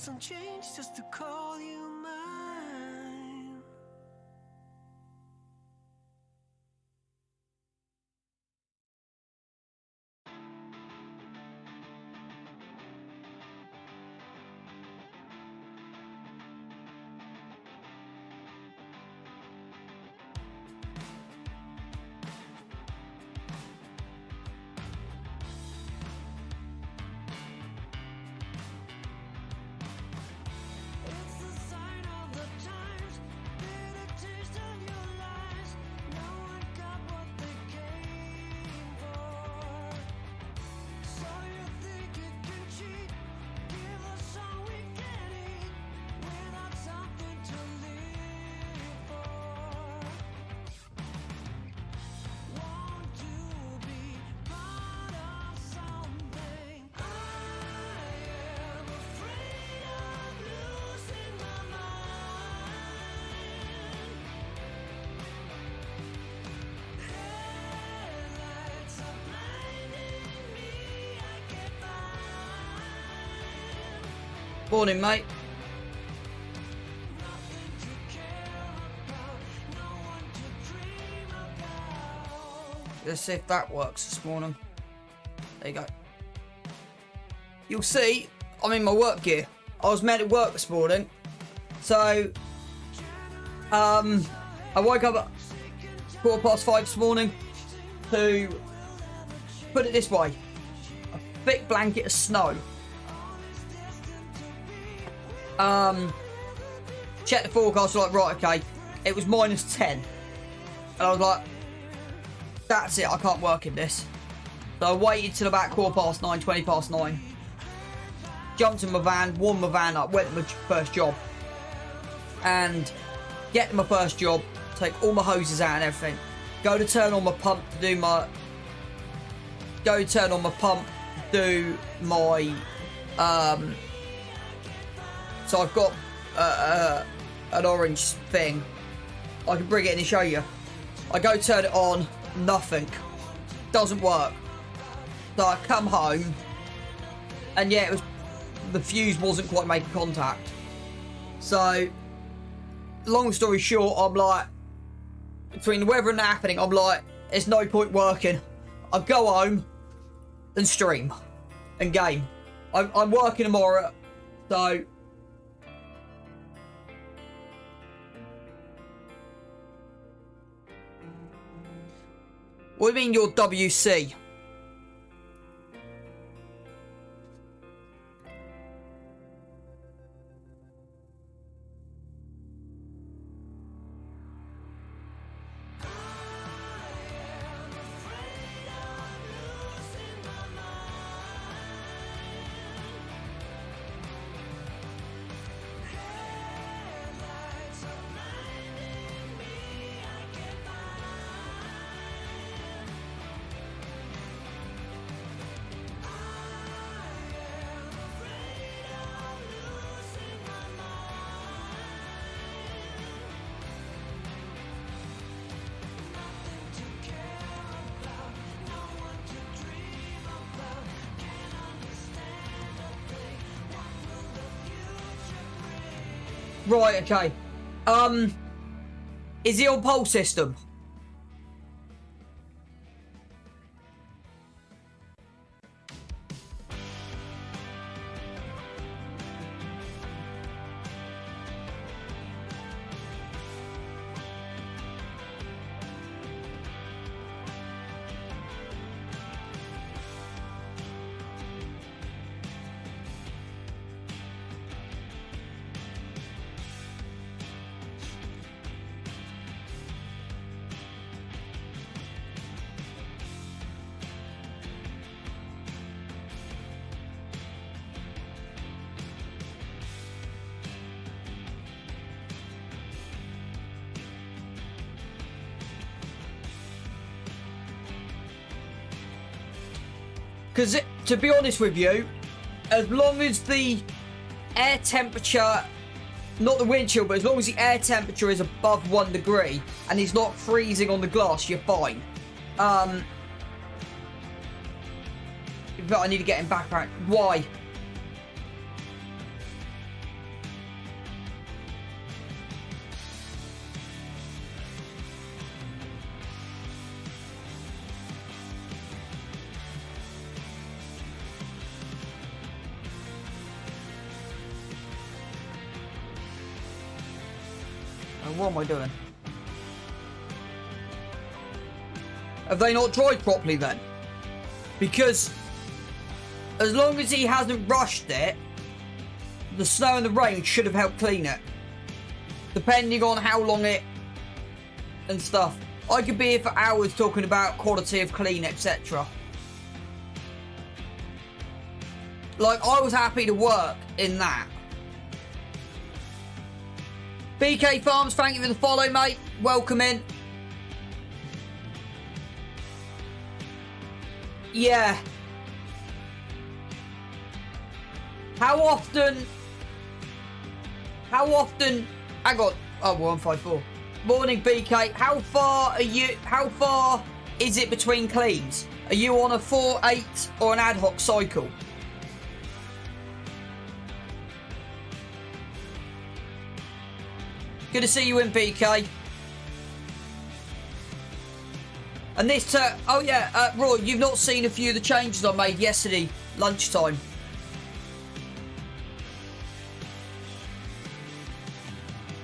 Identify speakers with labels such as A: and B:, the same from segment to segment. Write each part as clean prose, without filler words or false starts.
A: doesn't change just to call you mine.
B: Morning, mate. Let's see if that works this morning. There you go. You'll see, I'm in my work gear. I was meant to work this morning. So, I woke up at 5:15 this morning to, put it this way, a thick blanket of snow. Check the forecast, like, right, okay, it was -10, and I was like, that's it, I can't work in this. So I waited till about 9:15, 9:20, jumped in my van, warmed my van up, went to my first job, and get to my first job, take all my hoses out and everything, go to turn on my pump to do my, so I've got an orange thing. I can bring it in and show you. I go turn it on, nothing. Doesn't work. So I come home, and yeah, it was, the fuse wasn't quite making contact. So, long story short, I'm like, between the weather and that happening, I'm like, there's no point working. I go home and stream and game. I'm working tomorrow, so. What do you mean you're WC? Right, okay. Is it on pole system? Because, to be honest with you, as long as the air temperature, not the wind chill, but as long as the air temperature is above 1 degree and it's not freezing on the glass, you're fine. But I need to get him back right. Why? What am I doing? Have they not dried properly then? Because as long as he hasn't rushed it, the snow and the rain should have helped clean it. Depending on how long it and stuff. I could be here for hours talking about quality of clean, etc. Like, I was happy to work in that. BK Farms, thank you for the follow, mate. Welcome in. Yeah. How often... Hang on. Oh, 154. Morning, BK. How far is it between cleans? Are you on a 4-8 or an ad hoc cycle? Good to see you in, BK. And this, oh yeah, Roy, you've not seen a few of the changes I made yesterday, lunchtime.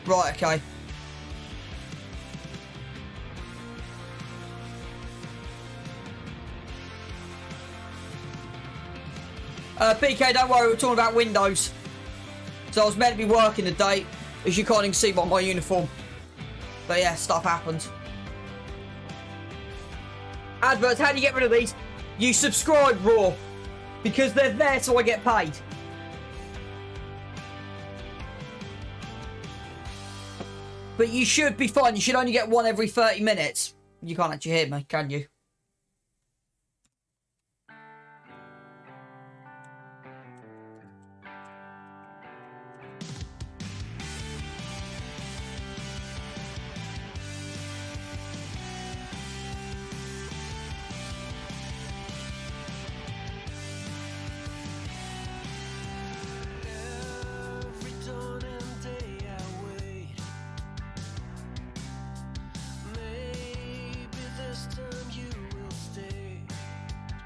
B: Right, okay. BK, don't worry, we're talking about Windows. So I was meant to be working today, as you can't even see by my uniform. But yeah, stuff happens. Adverts, how do you get rid of these? You subscribe, Raw. Because they're there so I get paid. But you should be fine. You should only get one every 30 minutes. You can't actually hear me, can you?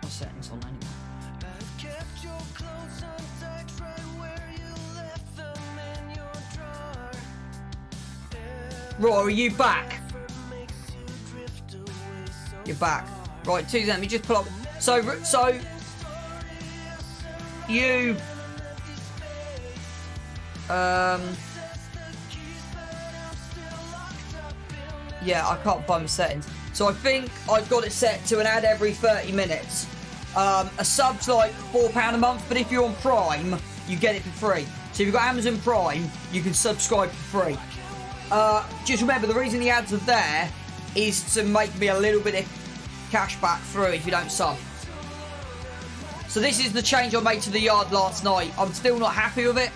B: Settings on anyway. I've kept your clothes untucked right where you left them in your drawer. Roy, are you back? You're back. Right, 2 let me just pull up. So you yeah, I can't find the settings. So I think I've got it set to an ad every 30 minutes. A sub's like £4 a month, but if you're on Prime, you get it for free. So if you've got Amazon Prime, you can subscribe for free. Just remember, the reason the ads are there is to make me a little bit of cash back through if you don't sub. So this is the change I made to the yard last night. I'm still not happy with it,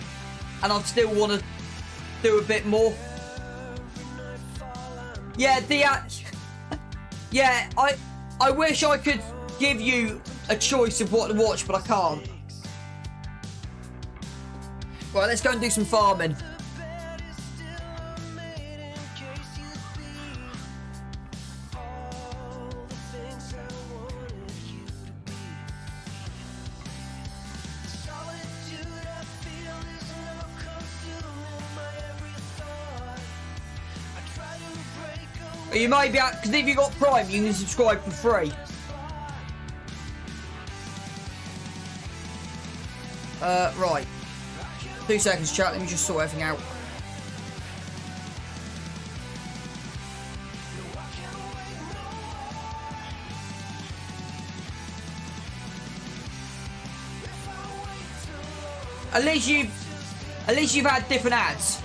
B: and I still want to do a bit more. Yeah, yeah, I wish I could give you a choice of what to watch, but I can't. Right, let's go and do some farming. You may be able, because if you've got Prime, you can subscribe for free. Right. 2 seconds, chat. Let me just sort everything out. At least you've had different ads.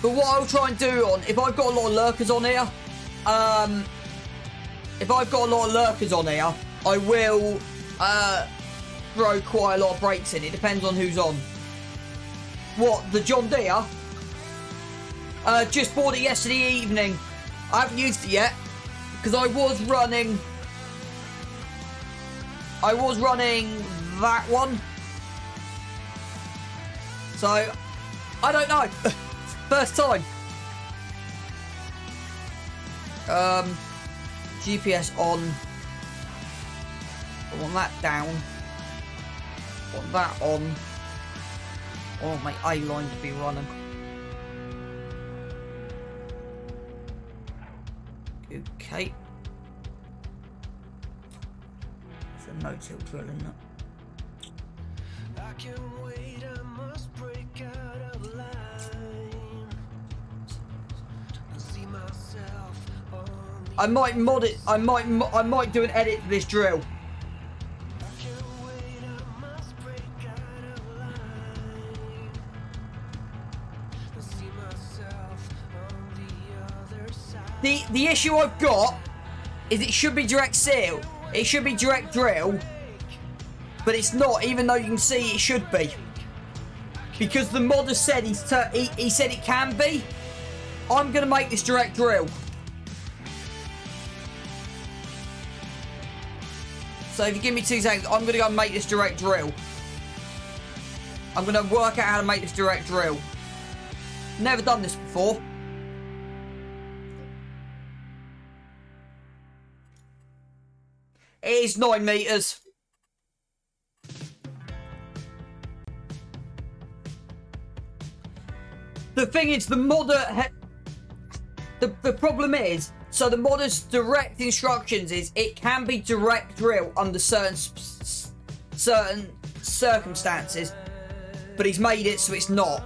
B: But what I'll try and do if I've got a lot of lurkers on here, I will throw quite a lot of breaks in. It depends on who's on. What, the John Deere? Just bought it yesterday evening. I haven't used it yet because I was running that one. So I don't know. First time. GPS on. I want that down. I want that on. I want my A line to be running. Okay. It's a no-till drill, isn't it?
A: I can wait, I must break out of line. I see myself on the
B: I might mod it. I might do an edit to this drill.
A: I can wait, I must break out of line. I see myself on the other side.
B: The issue I've got is it should be direct seal. It should be direct drill, but it's not. Even though you can see it should be, because the modder said he said it can be. I'm gonna make this direct drill. So if you give me 2 seconds, I'm gonna go and make this direct drill. I'm gonna work out how to make this direct drill. Never done this before. It is 9 meters. The thing is, the modder... The problem is, so the modder's direct instructions is it can be direct drill under certain circumstances, but he's made it so it's not.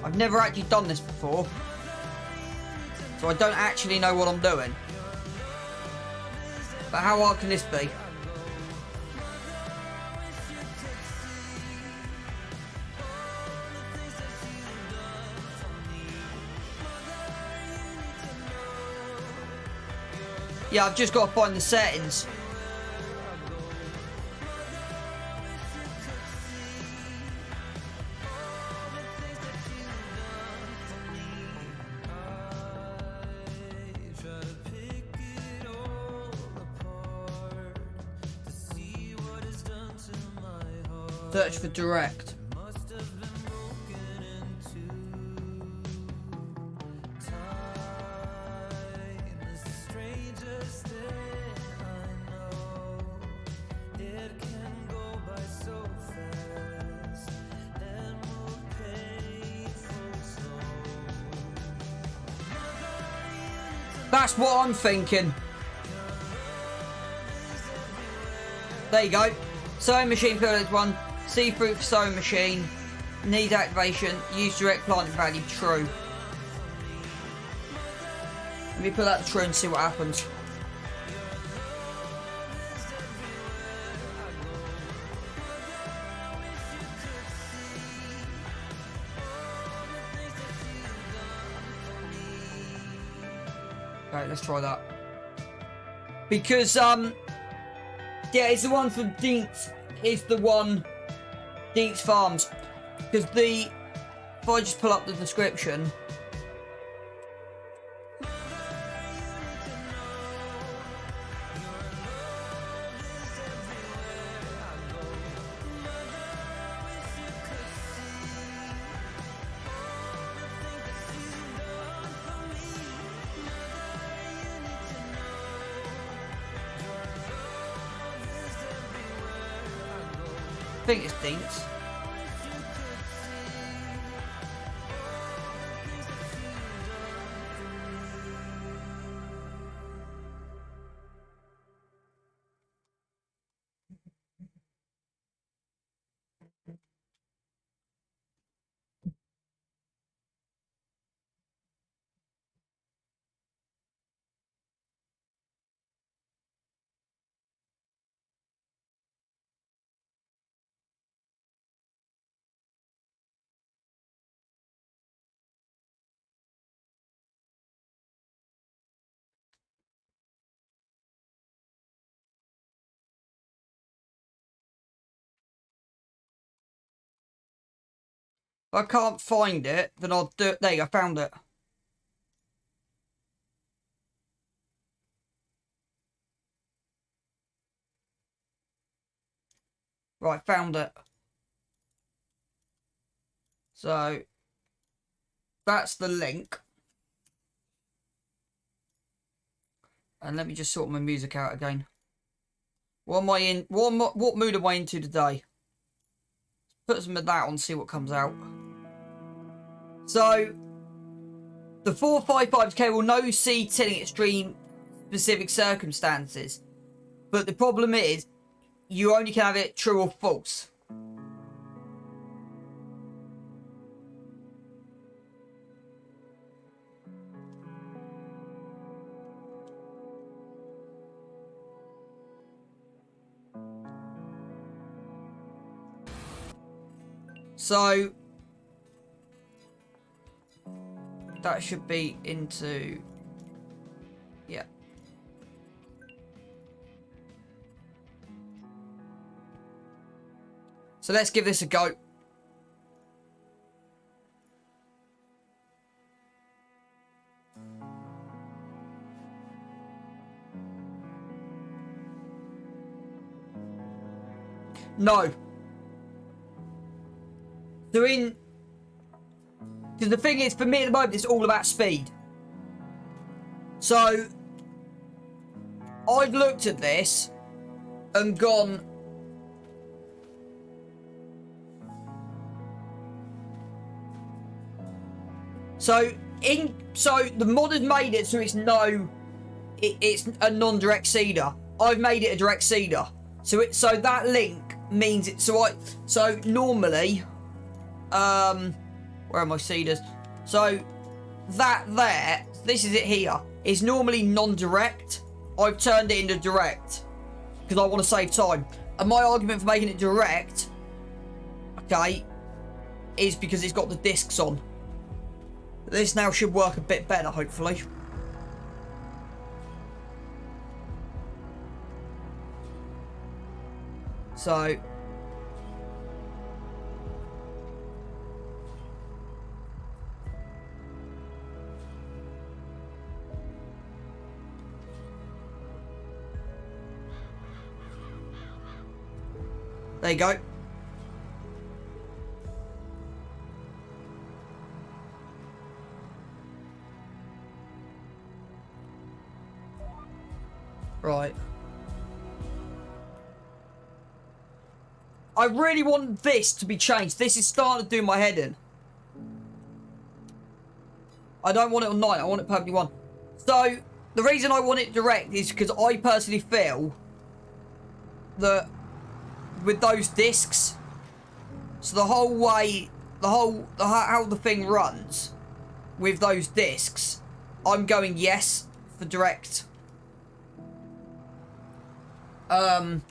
B: I've never actually done this before, so I don't actually know what I'm doing. But how hard can this be? Yeah, I've just got to find the settings. Search for direct. That's what I'm thinking. There you go. Sewing machine fillet 1. See-through sewing machine. Need activation. Use direct planting value. True. Let me put that to true and see what happens. Right, let's try that. Because, yeah, it's the one from Deets. Is the one Deets Farms. Because if I just pull up the description. I think it's Deets. If I can't find it, then I'll do it. There you go, found it. Right, found it. So, that's the link. And let me just sort my music out again. What am I in? What mood am I into today? Put some of that on, see what comes out. So, the 455 cable no seed in extreme specific circumstances. But the problem is, you only can have it true or false. So, that should be into, yeah. So let's give this a go. No. They're in... Because the thing is, for me at the moment, it's all about speed. So, I've looked at this and gone... So the mod has made it so it's it's a non-direct seeder. I've made it a direct seeder. So that link means it. So normally, where are my seeders? So that there, this is it here, is normally non-direct. I've turned it into direct because I want to save time. And my argument for making it direct, okay, is because it's got the discs on. This now should work a bit better, hopefully. So... There you go. Right. I really want this to be changed. This is starting to do my head in. I don't want it on 9. I want it perfectly 1. So, the reason I want it direct is because I personally feel that with those discs, so the whole way, how the thing runs with those discs, I'm going yes for direct. Because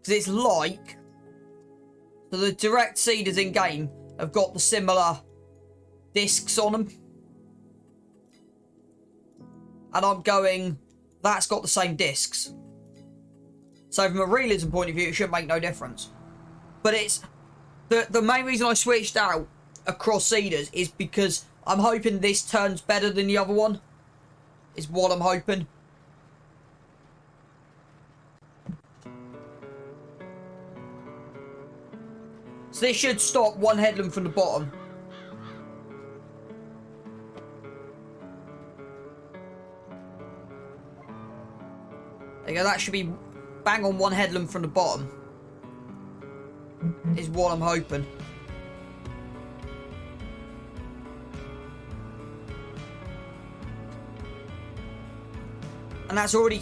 B: it's like, so the direct seeders in game have got the similar discs on them, and I'm going, that's got the same discs. So from a realism point of view, it should make no difference. But it's the main reason I switched out across seeders is because I'm hoping this turns better than the other one. Is what I'm hoping. So this should stop one headland from the bottom. There you go, that should be bang on one headland from the bottom. Is what I'm hoping. And that's already,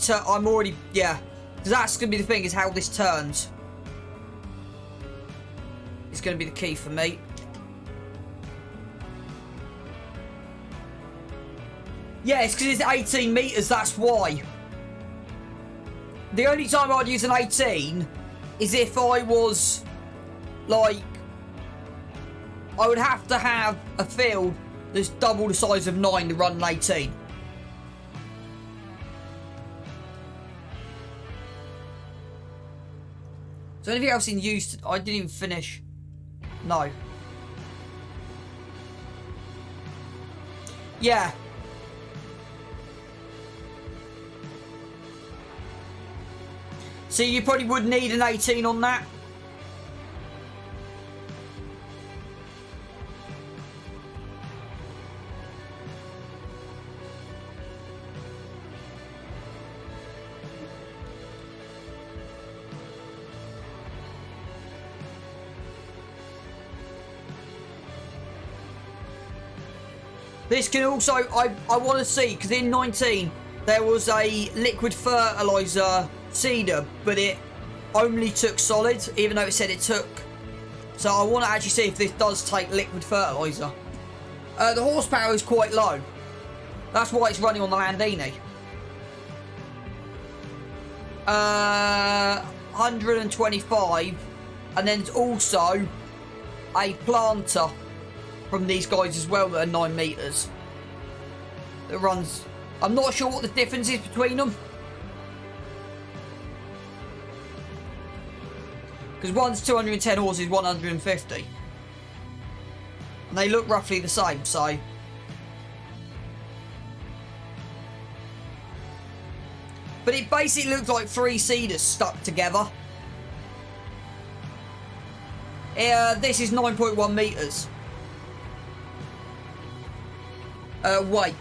B: yeah. Because that's going to be the thing, is how this turns. It's going to be the key for me. Yeah, it's because it's 18 metres, that's why. The only time I'd use an 18 is if I was, like, I would have to have a field that's double the size of 9 to run an 18. So anything else in use? I didn't even finish. No. Yeah. So you probably would need an 18 on that. This can also, I want to see, because in 19 there was a liquid fertilizer seeder, but it only took solid, even though it said it took. So I want to actually see if this does take liquid fertilizer. The horsepower is quite low. That's why it's running on the Landini. 125, and then it's also a planter from these guys as well that are 9 meters. That runs. I'm not sure what the difference is between them, because one's 210 horses, 150, and they look roughly the same. So, but it basically looks like 3 seeders stuck together. This is 9.1 meters. Weight.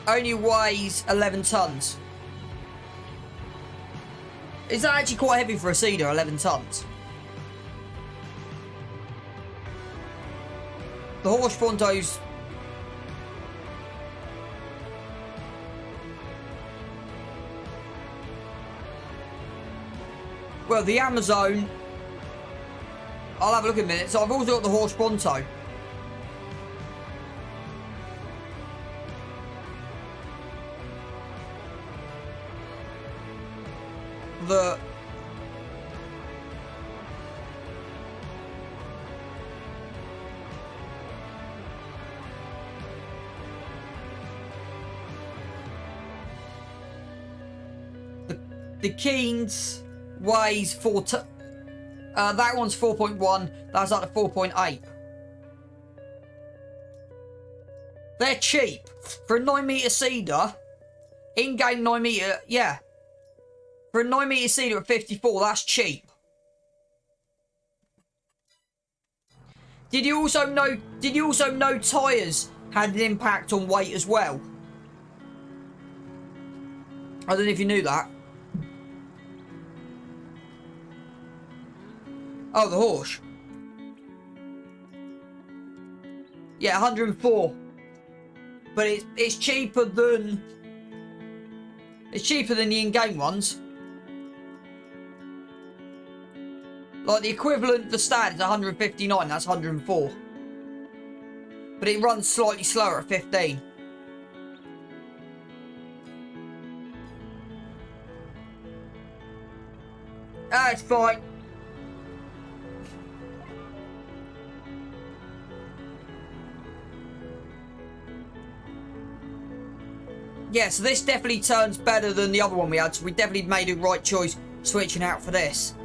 B: Only weighs 11 tons. Is that actually quite heavy for a seeder, 11 tons? The horse Fronto's... Well, the Amazon... I'll have a look in a minute. So I've also got the horse Pronto. The Keynes weighs 4 tons. That one's 4.1. That's up to 4.8. They're cheap. For a 9 meter seeder, in-game 9 meter, yeah. For a 9 meter seeder at 54, that's cheap. Did you also know tyres had an impact on weight as well? I don't know if you knew that. Oh, the horse. Yeah, 104. But it's cheaper than... It's cheaper than the in-game ones. Like the equivalent for stat is 159, that's 104. But it runs slightly slower at 15. It's fine. Yeah, so this definitely turns better than the other one we had, so we definitely made a right choice switching out for this.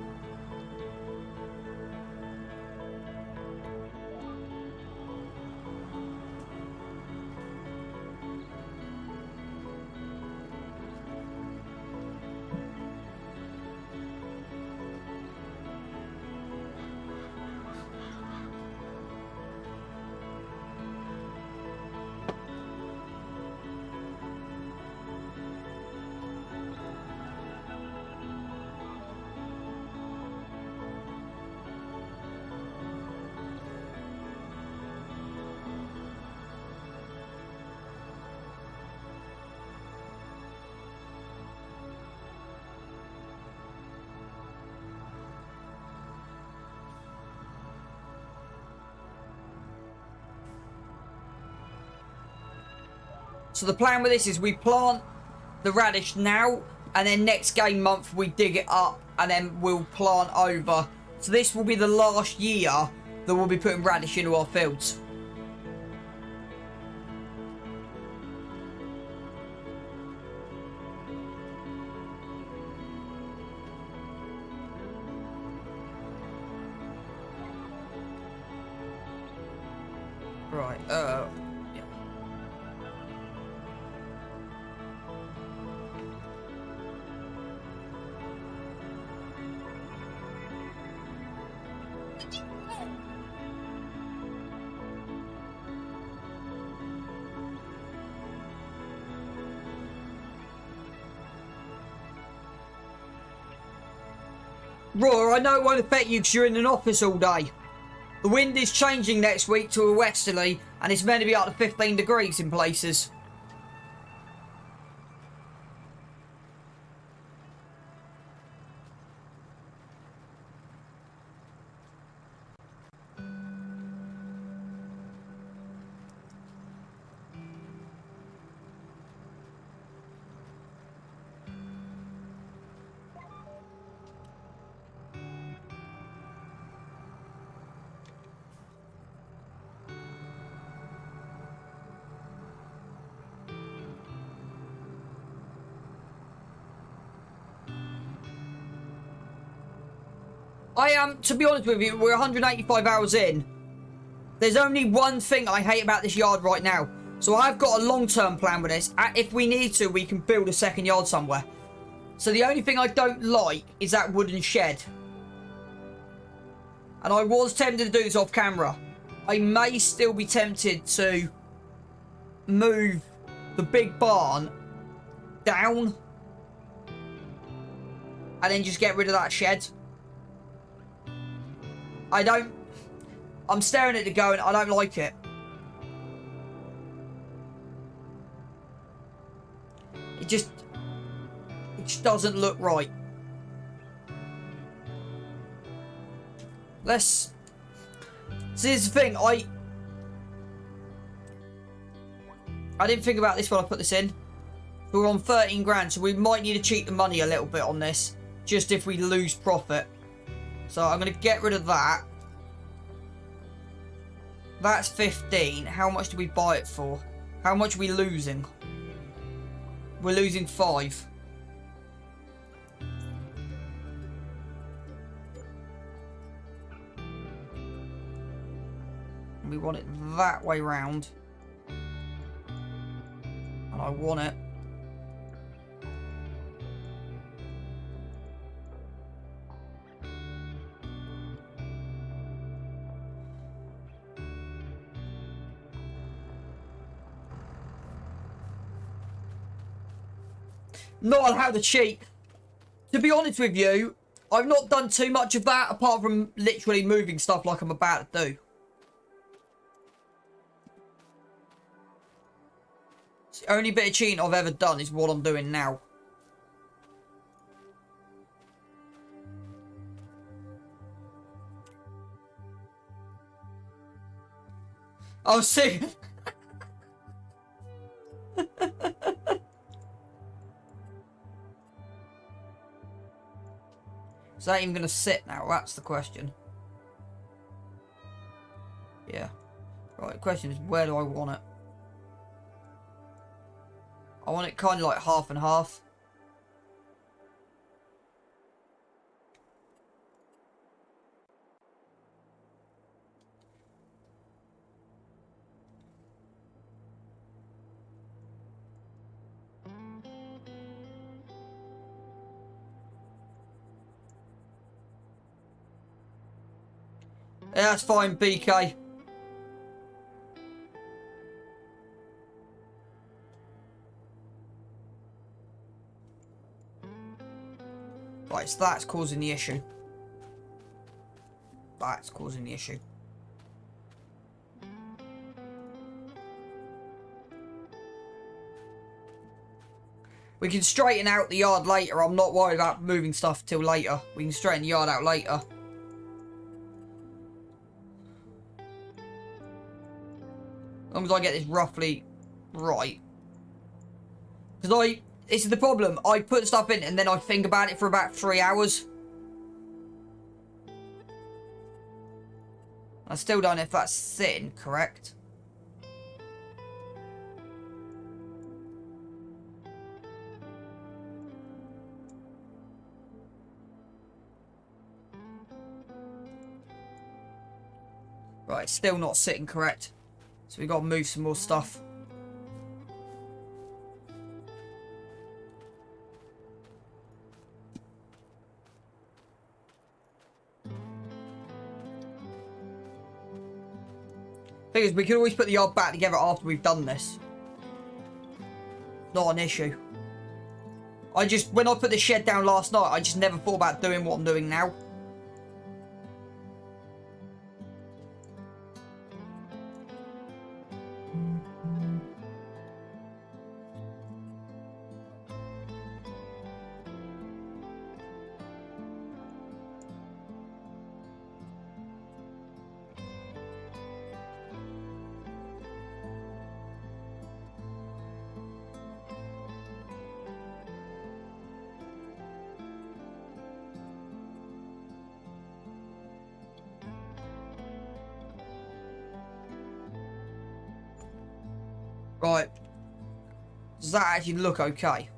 B: So the plan with this is we plant the radish now, and then next game month we dig it up, and then we'll plant over. So this will be the last year that we'll be putting radish into our fields. Right, yeah. Roar, I know it won't affect you because you're in an office all day. The wind is changing next week to a westerly, and it's meant to be up to 15 degrees in places. I am, to be honest with you, we're 185 hours in. There's only one thing I hate about this yard right now. So I've got a long-term plan with this. If we need to, we can build a second yard somewhere. So the only thing I don't like is that wooden shed. And I was tempted to do this off camera. I may still be tempted to move the big barn down. And then just get rid of that shed. I'm staring at it going, I don't like it. It just doesn't look right. So here's the thing, I didn't think about this when I put this in. We're on 13 grand, so we might need to cheat the money a little bit on this. Just if we lose profit. So I'm going to get rid of that. That's 15. How much do we buy it for? How much are we losing? We're losing 5. We want it that way round. And I want it. Not allowed to cheat. To be honest with you, I've not done too much of that apart from literally moving stuff like I'm about to do. It's the only bit of cheating I've ever done is what I'm doing now. Oh, see. Is that even going to sit now? That's the question. Yeah. Right, the question is, where do I want it? I want it kind of like half and half. Yeah, that's fine, BK. Right, so that's causing the issue. That's causing the issue. We can straighten out the yard later. I'm not worried about moving stuff till later. We can straighten the yard out later. As long as I get this roughly right. Because this is the problem. I put stuff in and then I think about it for about 3 hours. I still don't know if that's sitting correct. Right, still not sitting correct. So we got to move some more stuff. Thing is, we can always put the yard back together after we've done this. Not an issue. When I put the shed down last night, I just never thought about doing what I'm doing now. Right. Does that actually look okay?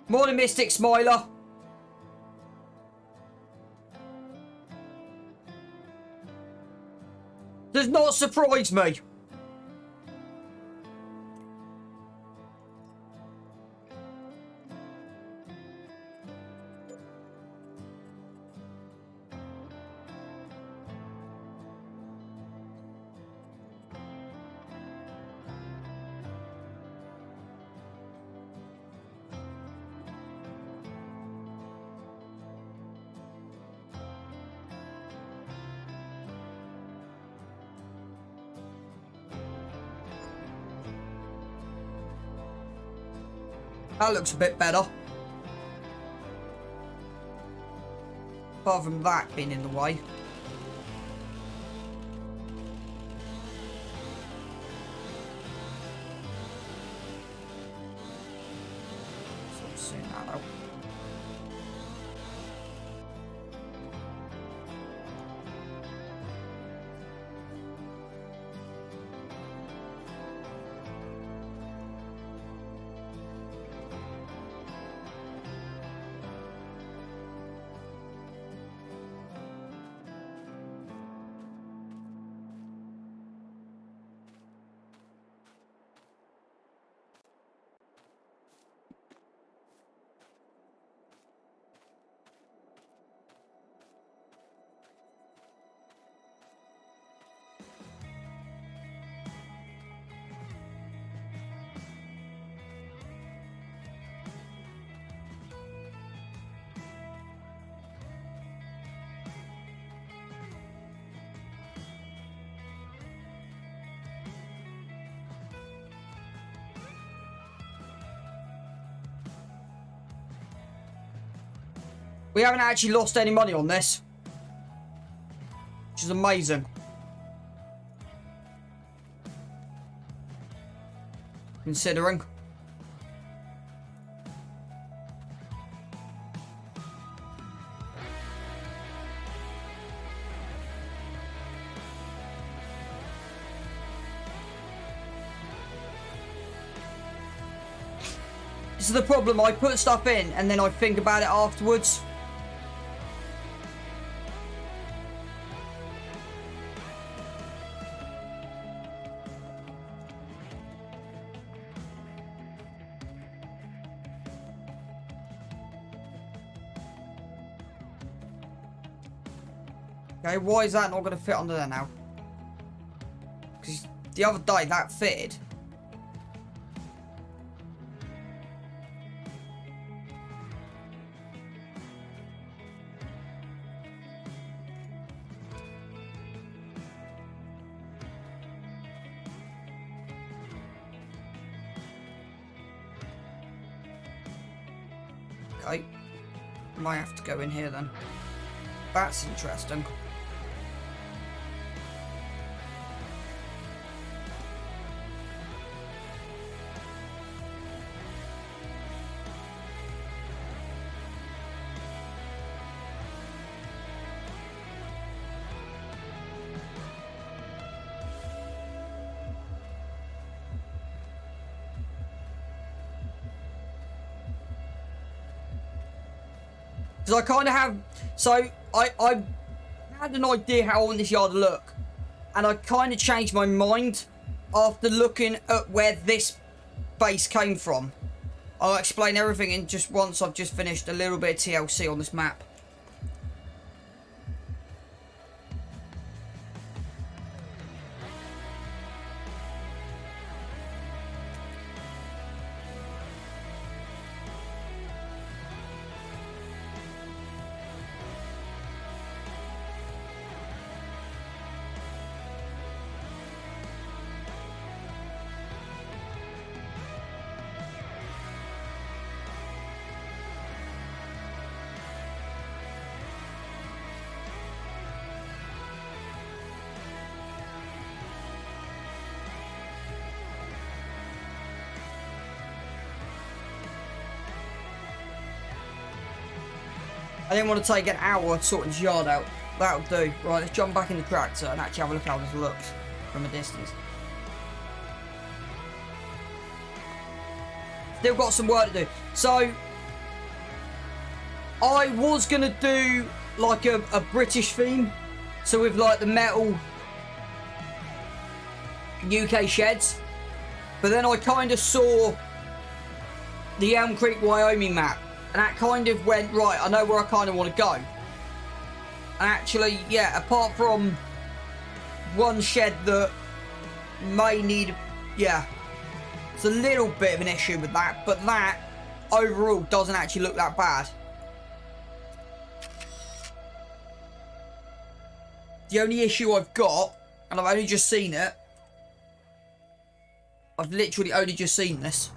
B: Morning, Mystic Smiler. Does not surprise me. That looks a bit better. Apart from that being in the way. So I'm seeing that out. We haven't actually lost any money on this, which is amazing. Considering. This is the problem, I put stuff in and then I think about it afterwards. Okay, why is that not going to fit under there now? Because the other day that fitted. Okay, might have to go in here then. That's interesting. Because I kind of have... So, I had an idea how I want this yard to look. And I kind of changed my mind after looking at where this base came from. I'll explain everything in just once I've just finished a little bit of TLC on this map. I didn't want to take an hour sorting this yard out. That'll do. Right, let's jump back in the tractor and actually have a look how this looks from a distance. Still got some work to do. So, I was going to do like a British theme. So with like the metal UK sheds. But then I kind of saw the Elm Creek, Wyoming map. And that kind of went, right, I know where I kind of want to go. And actually, yeah, apart from one shed that may need, yeah, it's a little bit of an issue with that. But that, overall, doesn't actually look that bad. The only issue I've got, and I've only just seen it, I've literally only just seen this.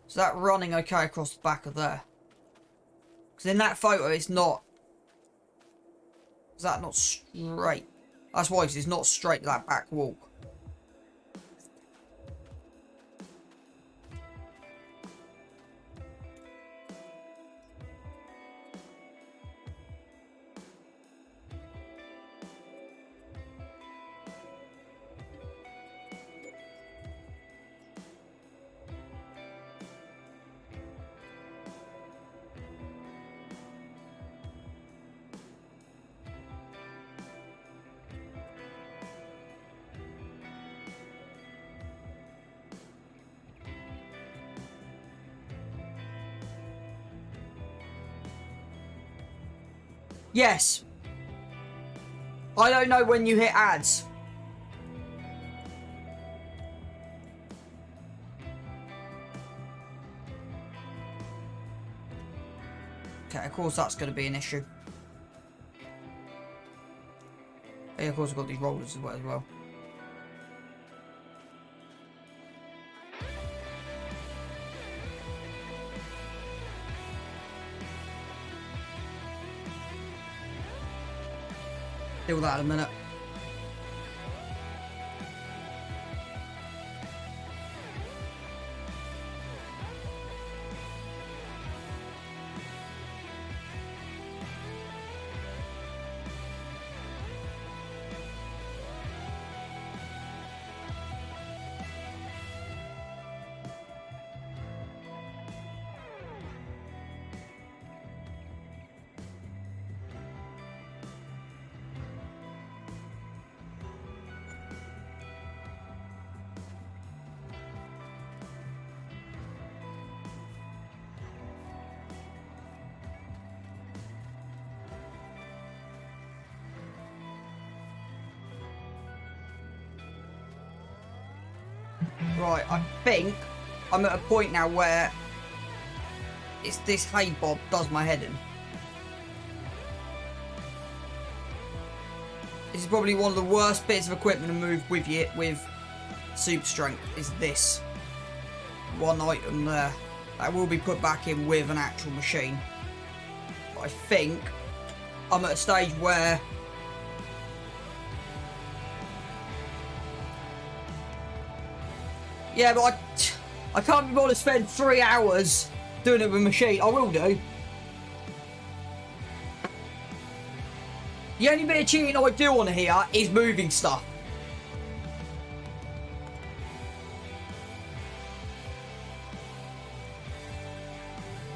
B: Is that running okay across the back of there? Because in that photo, it's not. Is that not straight? That's why, because it's not straight to that back wall. Yes. I don't know when you hit ads. Okay, of course that's going to be an issue. Yeah, of course I've got these rollers as well. Deal with that in a minute. Right, I think I'm at a point now where it's this hay bob does my head in. This is probably one of the worst bits of equipment to move with you with super strength, is this one item there. That will be put back in with an actual machine. But I think I'm at a stage where yeah, but I can't be bothered to spend 3 hours doing it with a machine. I will do. The only bit of cheating I do on here is moving stuff.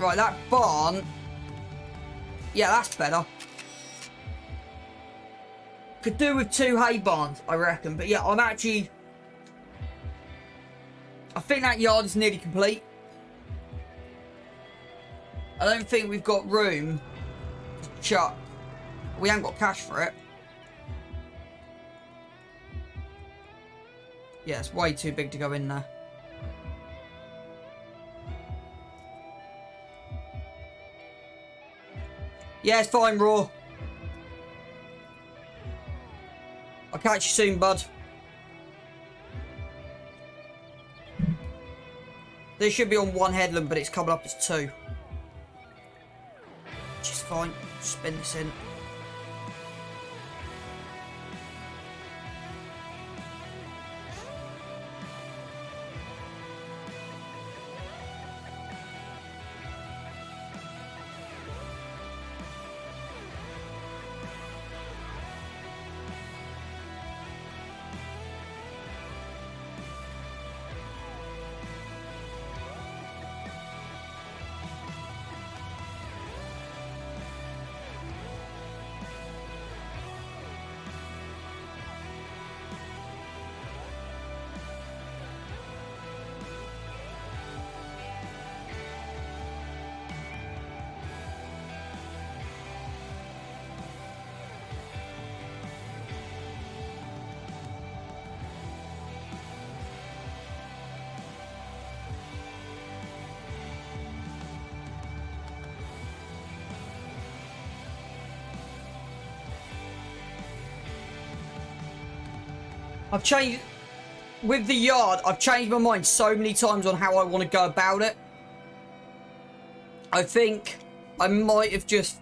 B: Right, that barn. Yeah, that's better. Could do with 2 hay barns, I reckon. But yeah, I think that yard is nearly complete. I don't think we've got room to chuck. We haven't got cash for it. Yeah, it's way too big to go in there. Yeah, it's fine, Raw. I'll catch you soon, bud. This should be on 1 headland, but it's coming up as 2. Which is fine. Spin this in. I've changed... With the yard, I've changed my mind so many times on how I want to go about it. I think I might have just...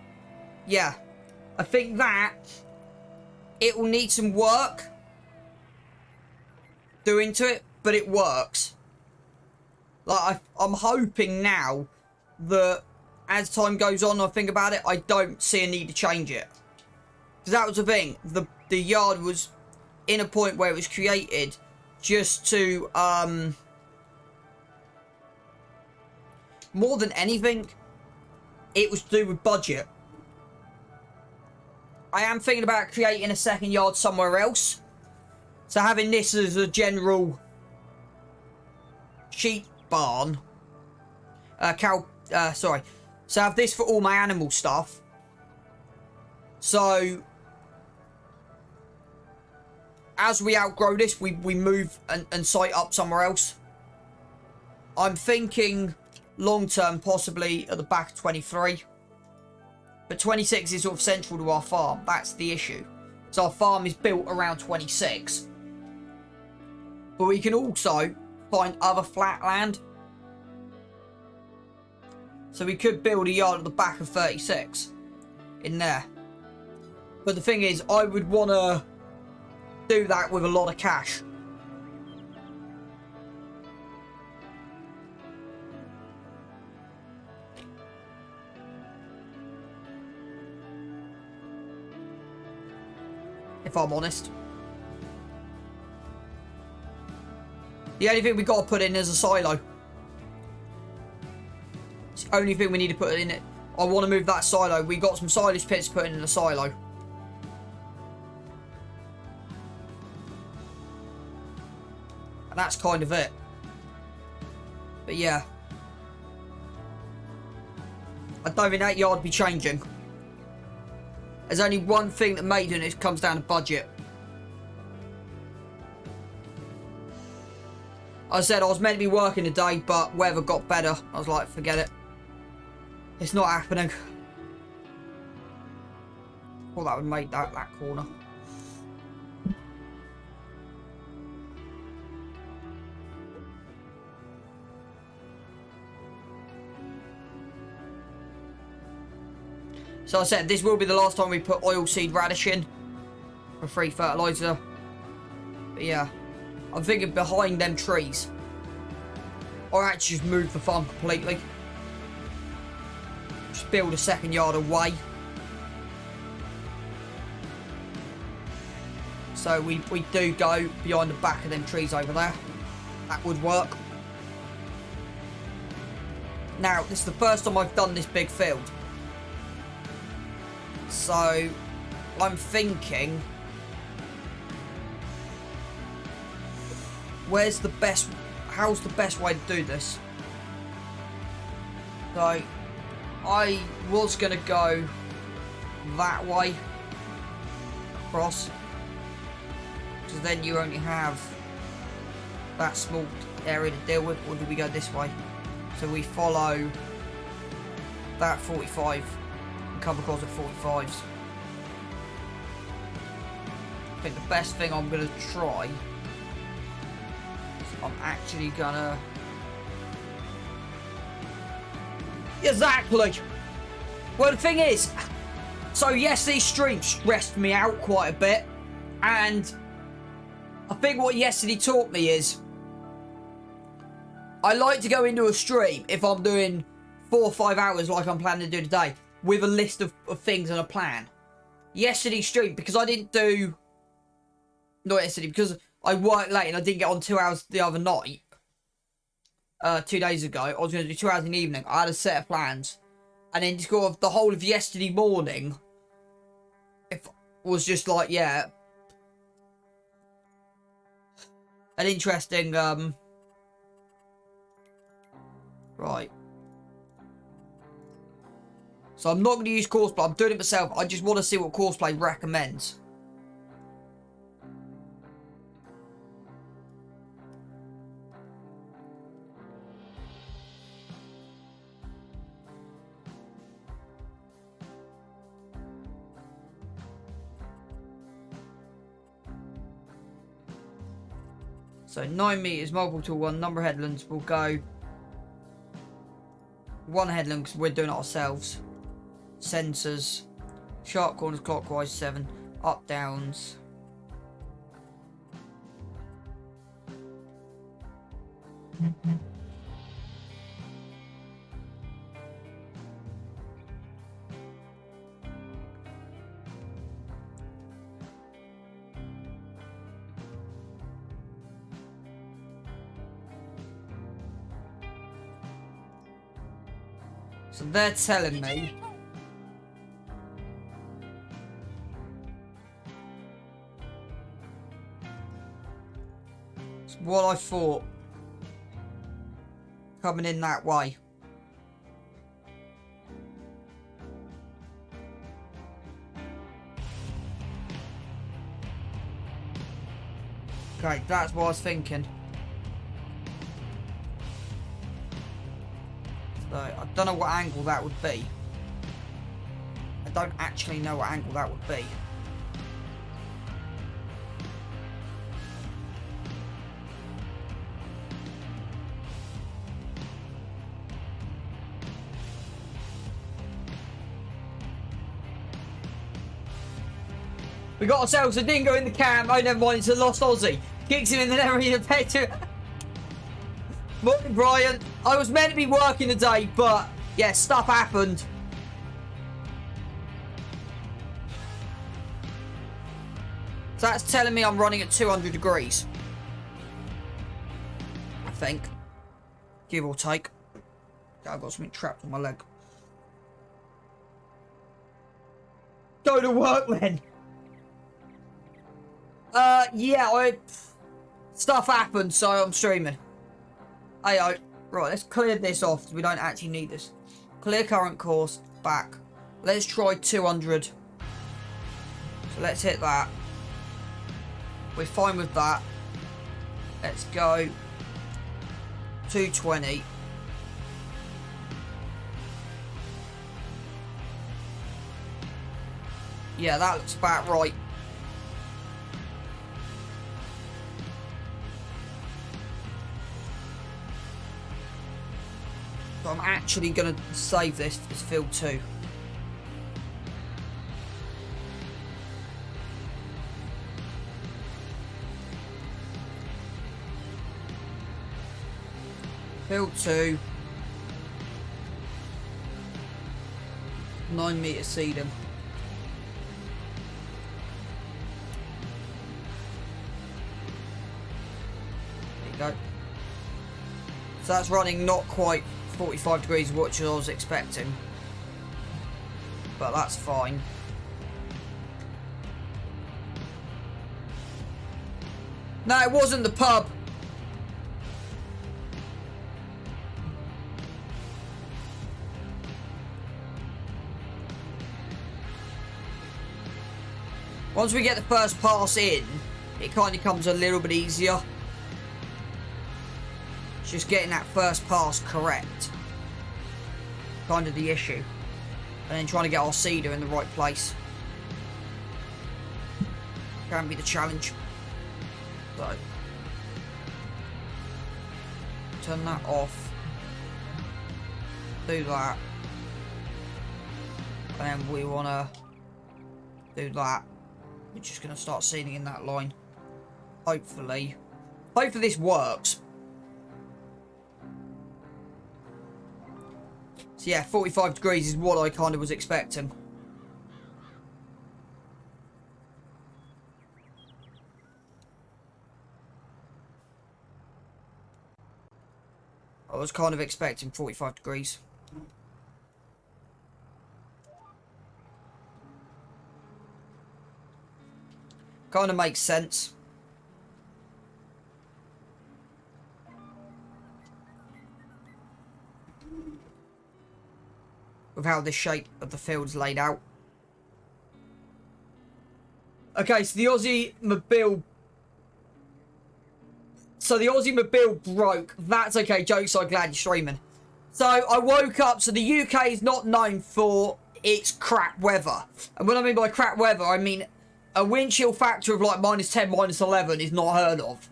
B: Yeah. I think that it will need some work doing to it, but it works. Like, I'm hoping now that as time goes on, I think about it, I don't see a need to change it. Because that was the thing. The yard was in a point where it was created just to, more than anything, it was to do with budget. I am thinking about creating a second yard somewhere else. So having this as a general sheep barn, sorry. So have this for all my animal stuff. So as we outgrow this, we move and site up somewhere else. I'm thinking long term, possibly at the back of 23. But 26 is sort of central to our farm. That's the issue. So our farm is built around 26. But we can also find other flat land. So we could build a yard at the back of 36 in there. But the thing is, I would want to do that with a lot of cash. If I'm honest. The only thing we got to put in is a silo. It's the only thing we need to put in it. I want to move that silo. We got some silage pits to put in a silo. And that's kind of it. But yeah. I don't think that yard will be changing. There's only one thing that made it, it comes down to budget. I said I was meant to be working today, but weather got better. I was like, forget it. It's not happening. Well, that would make that corner. So I said, this will be the last time we put oilseed radish in for free fertiliser. But yeah, I'm thinking behind them trees. Or actually just move the farm completely. Just build a second yard away. So we do go behind the back of them trees over there. That would work. Now, this is the first time I've done this big field. So, I'm thinking... how's the best way to do this? So, I was going to go that way. Across. Because then you only have that small area to deal with. Or do we go this way? So we follow that 45 and come across at 45s. I think the best thing I'm going to try is I'm actually going to... Exactly! Well, the thing is, so yesterday's stream stressed me out quite a bit, and I think what yesterday taught me is I like to go into a stream if I'm doing 4 or 5 hours like I'm planning to do today with a list of things and a plan. Yesterday's stream, because I didn't do... Not yesterday, because I worked late and I didn't get on 2 hours the other night. 2 days ago. I was going to do 2 hours in the evening. I had a set of plans. And then just go of the whole of yesterday morning... It was just like, yeah... An interesting, Right. So I'm not going to use Courseplay. I'm doing it myself. I just want to see what Courseplay recommends. So 9 meters, multiple to 1, number of headlands. We'll go 1 headland because we're doing it ourselves. Sensors. Sharp corners clockwise 7. Up downs. So they're telling me it's what I thought coming in that way. Okay, that's what I was thinking. So, I don't know what angle that would be. I don't actually know what angle that would be. We got ourselves a dingo in the camp. Oh, never mind, it's a lost Aussie. Kicks him in the never even paid to. Morning, Brian. I was meant to be working today, but yeah, stuff happened. So that's telling me I'm running at 200 degrees. I think. Give or take. I've got something trapped on my leg. Go to work then. Yeah, stuff happened, so I'm streaming. Ayo. Right, let's clear this off because we don't actually need this. Clear current course, back. Let's try 200. So let's hit that. We're fine with that. Let's go 220. Yeah, that looks about right. So I'm actually going to save this as field 2. Field 2. 9 meter seeding. There you go. So that's running not quite 45 degrees, which I was expecting. But that's fine. No, it wasn't the pub. Once we get the first pass in, it kind of comes a little bit easier. It's just getting that first pass correct. Kind of the issue. And then trying to get our seeder in the right place. Can be the challenge. So. Turn that off. Do that. And then we want to do that. We're just going to start seeding in that line. Hopefully. Hopefully this works. So yeah, 45 degrees is what I kind of was expecting. I was kind of expecting 45 degrees. Kind of makes sense. With how the shape of the field's laid out. Okay, so the Aussie Mobile... So the Aussie Mobile broke. That's okay, jokes, I'm glad you're streaming. So I woke up, so the UK is not known for its crap weather. And what I mean by crap weather, I mean a wind chill factor of like -10, -11 is not heard of.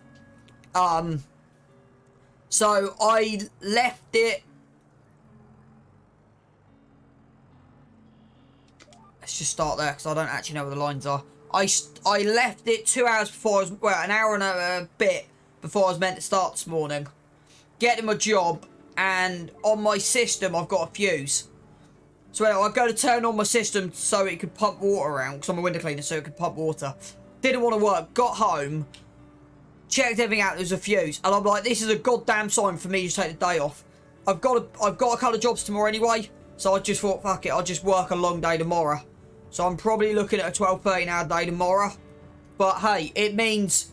B: So I left it... Let's just start there, because I don't actually know where the lines are. I left it 2 hours before I was... Well, an hour and a bit before I was meant to start this morning. Getting my job, and on my system I've got a fuse. So I go to turn on my system so it could pump water around, because I'm a window cleaner, so it could pump water. Didn't want to work, got home, checked everything out, there's a fuse, and I'm like, this is a goddamn sign for me to take the day off. I've got a couple of jobs tomorrow anyway, so I just thought, fuck it, I'll just work a long day tomorrow. So I'm probably looking at a 12, 13 hour day tomorrow. But hey, it means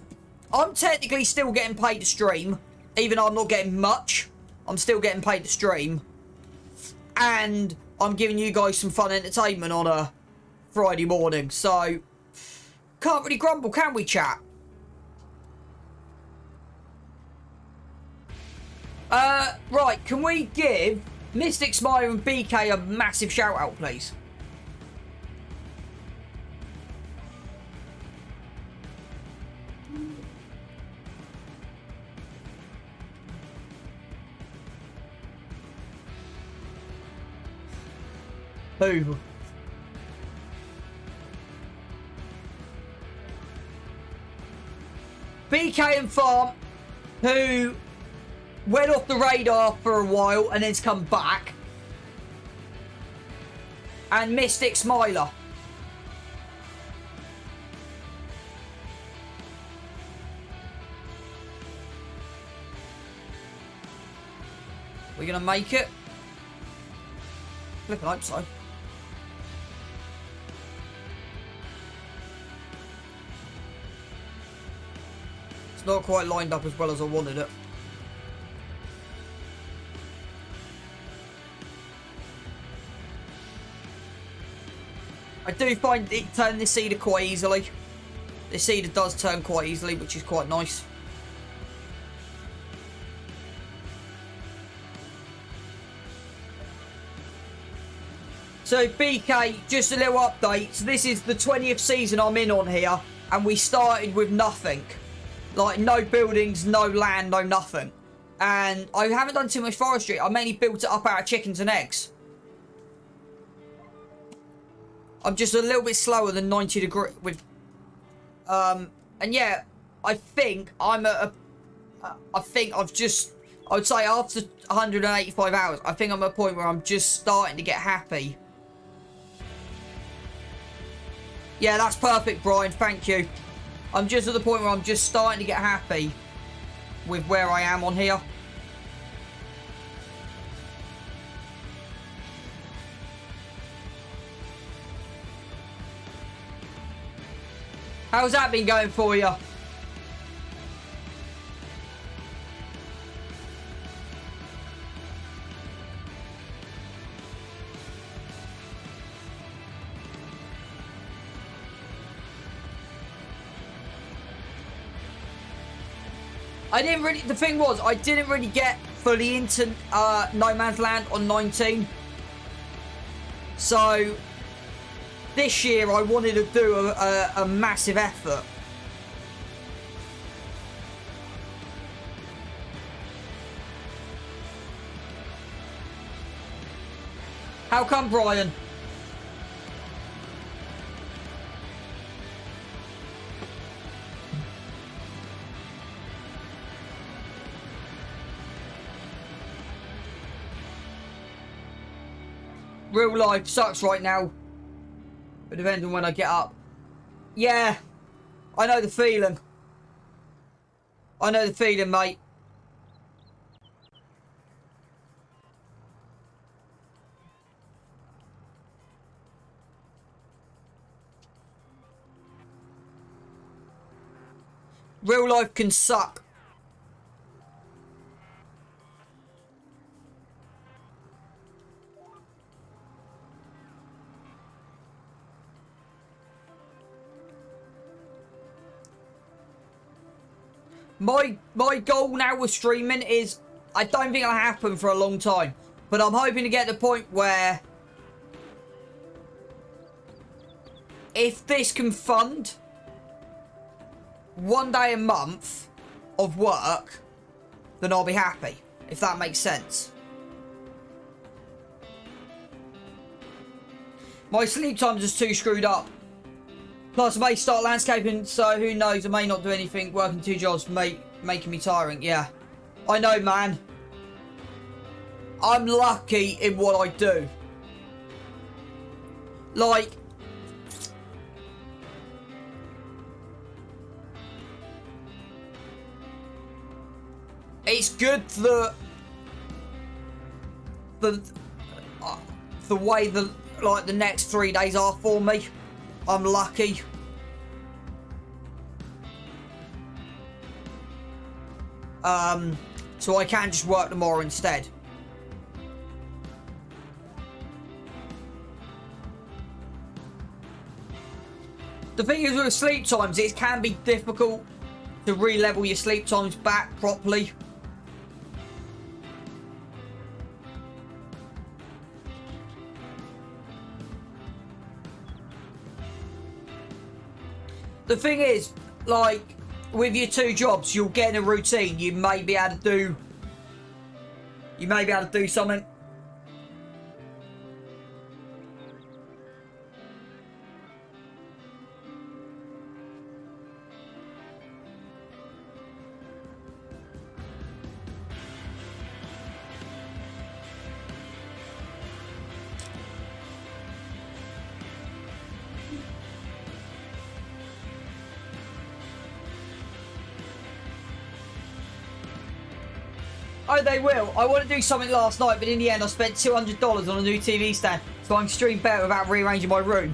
B: I'm technically still getting paid to stream, even though I'm not getting much. I'm still getting paid to stream. And I'm giving you guys some fun entertainment on a Friday morning. So, can't really grumble, can we, chat? Right, can we give Mystic Smile and BK a massive shout out, please? Who? BK and Farm, who went off the radar for a while and then's come back. And Mystic Smiler. We're gonna make it. Flippin' hope so. It's not quite lined up as well as I wanted it. I do find it turn this seeder quite easily. This seeder does turn quite easily, which is quite nice. So BK, just a little update. So this is the 20th season I'm in on here, and we started with nothing. Like no buildings, no land, no nothing. And I haven't done too much forestry. I mainly built it up out of chickens and eggs. I'm just a little bit slower than 90 degree with... and yeah, I think I'm at a... I think I've just... I would say after 185 hours, I think I'm at a point where I'm just starting to get happy. Yeah, that's perfect, Brian. Thank you. I'm just at the point where I'm just starting to get happy with where I am on here. How's that been going for you? The thing was, I didn't really get fully into No Man's Land on 19. So, this year I wanted to do a massive effort. How come, Brian? Real life sucks right now. It depends on when I get up. Yeah. I know the feeling. I know the feeling, mate. Real life can suck. My goal now with streaming is, I don't think it'll happen for a long time, but I'm hoping to get to the point where if this can fund one day a month of work, then I'll be happy, if that makes sense. My sleep time's just too screwed up. Plus, I may start landscaping, so who knows, I may not do anything. Working 2 jobs making me tiring. Yeah, I know, man. I'm lucky in what I do. Like, it's good that the way the next 3 days are for me. I'm lucky. So I can just work tomorrow instead. The thing is with sleep times, it can be difficult to re-level your sleep times back properly. The thing is, like, with your 2 jobs, you'll get in a routine. You may be able to do something. Oh, they will. I want to do something last night, but in the end I spent $200 on a new TV stand, so I can stream better without rearranging my room.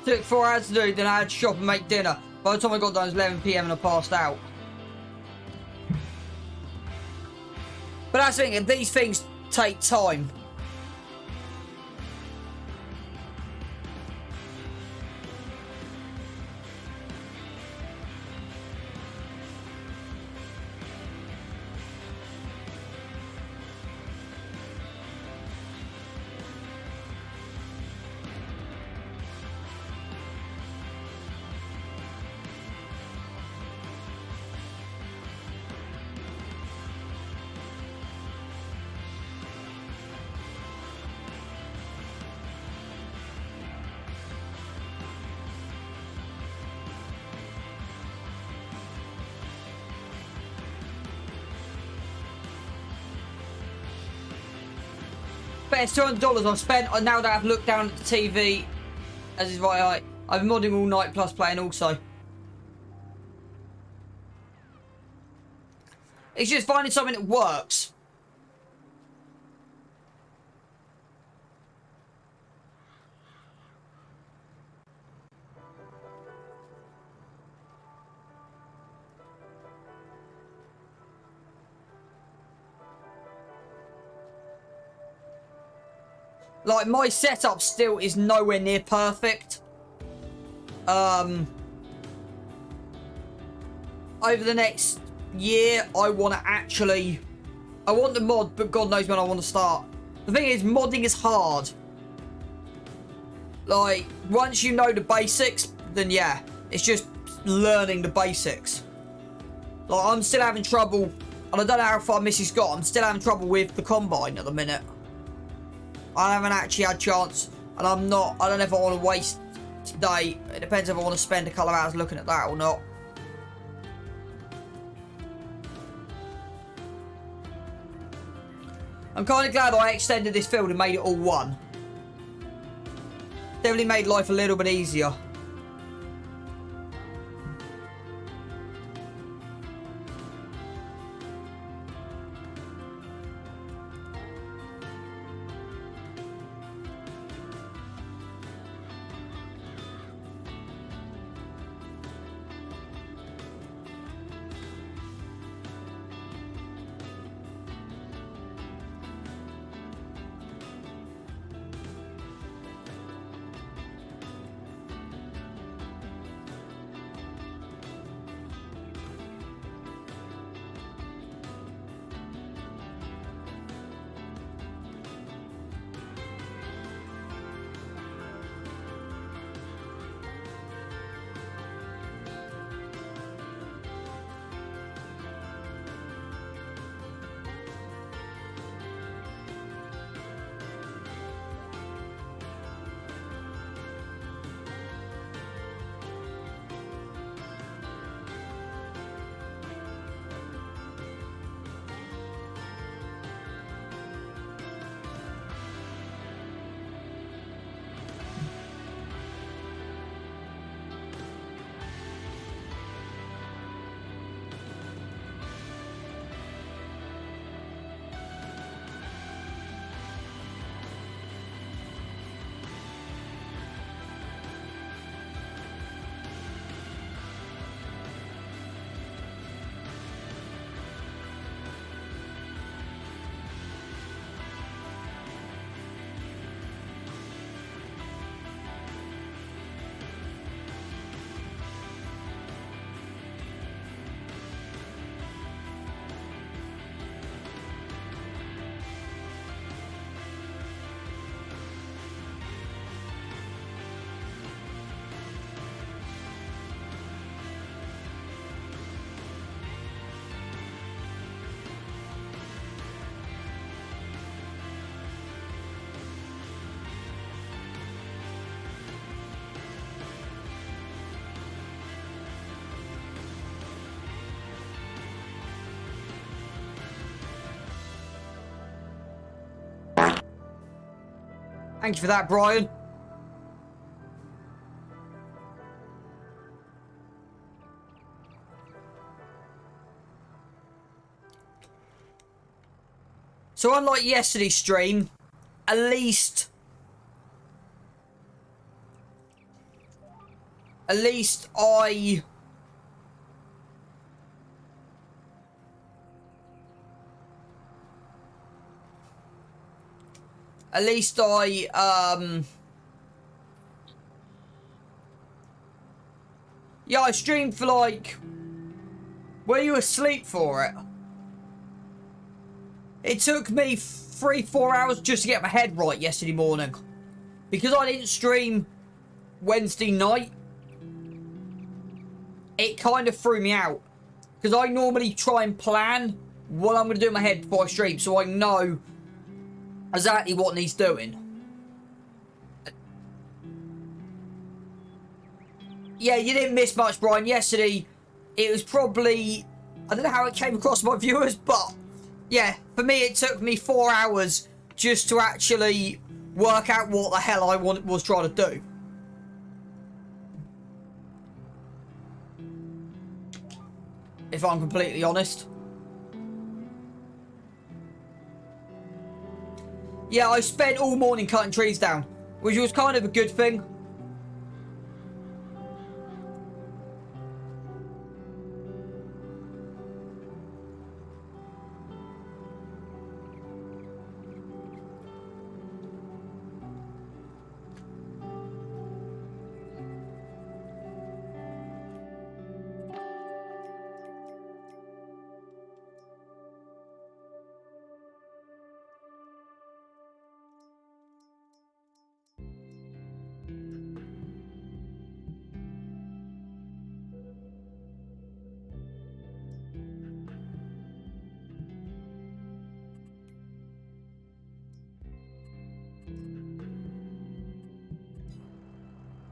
B: Took 4 hours to do, then I had to shop and make dinner. By the time I got done, it was 11 PM and I passed out. But that's the thing, these things take time. bet it's $200 I've spent now that I've looked down at the TV. As is right, I've been modding all night plus playing also. It's just finding something that works. Like, my setup still is nowhere near perfect. Over the next year, I want to actually... I want the mod, but God knows when I want to start. The thing is, modding is hard. Like, once you know the basics, then yeah. It's just learning the basics. Like, I'm still having trouble, and I don't know how far Missy's got, I'm still having trouble with the Combine at the minute. I haven't actually had a chance, and I don't know if I want to waste today. It depends if I want to spend a couple of hours looking at that or not. I'm kind of glad I extended this field and made it all one. Definitely made life a little bit easier. Thank you for that, Brian. So unlike yesterday's stream, at least I yeah, I streamed for like, were you asleep for it? It took me 3-4 hours just to get my head right yesterday morning. Because I didn't stream Wednesday night, it kind of threw me out. Because I normally try and plan what I'm going to do in my head before I stream, so I know exactly what needs doing. Yeah, you didn't miss much, Brian. Yesterday, it was probably... I don't know how it came across my viewers, but... yeah, for me, it took me 4 hours just to actually work out what the hell I was trying to do. If I'm completely honest. Yeah, I spent all morning cutting trees down, which was kind of a good thing.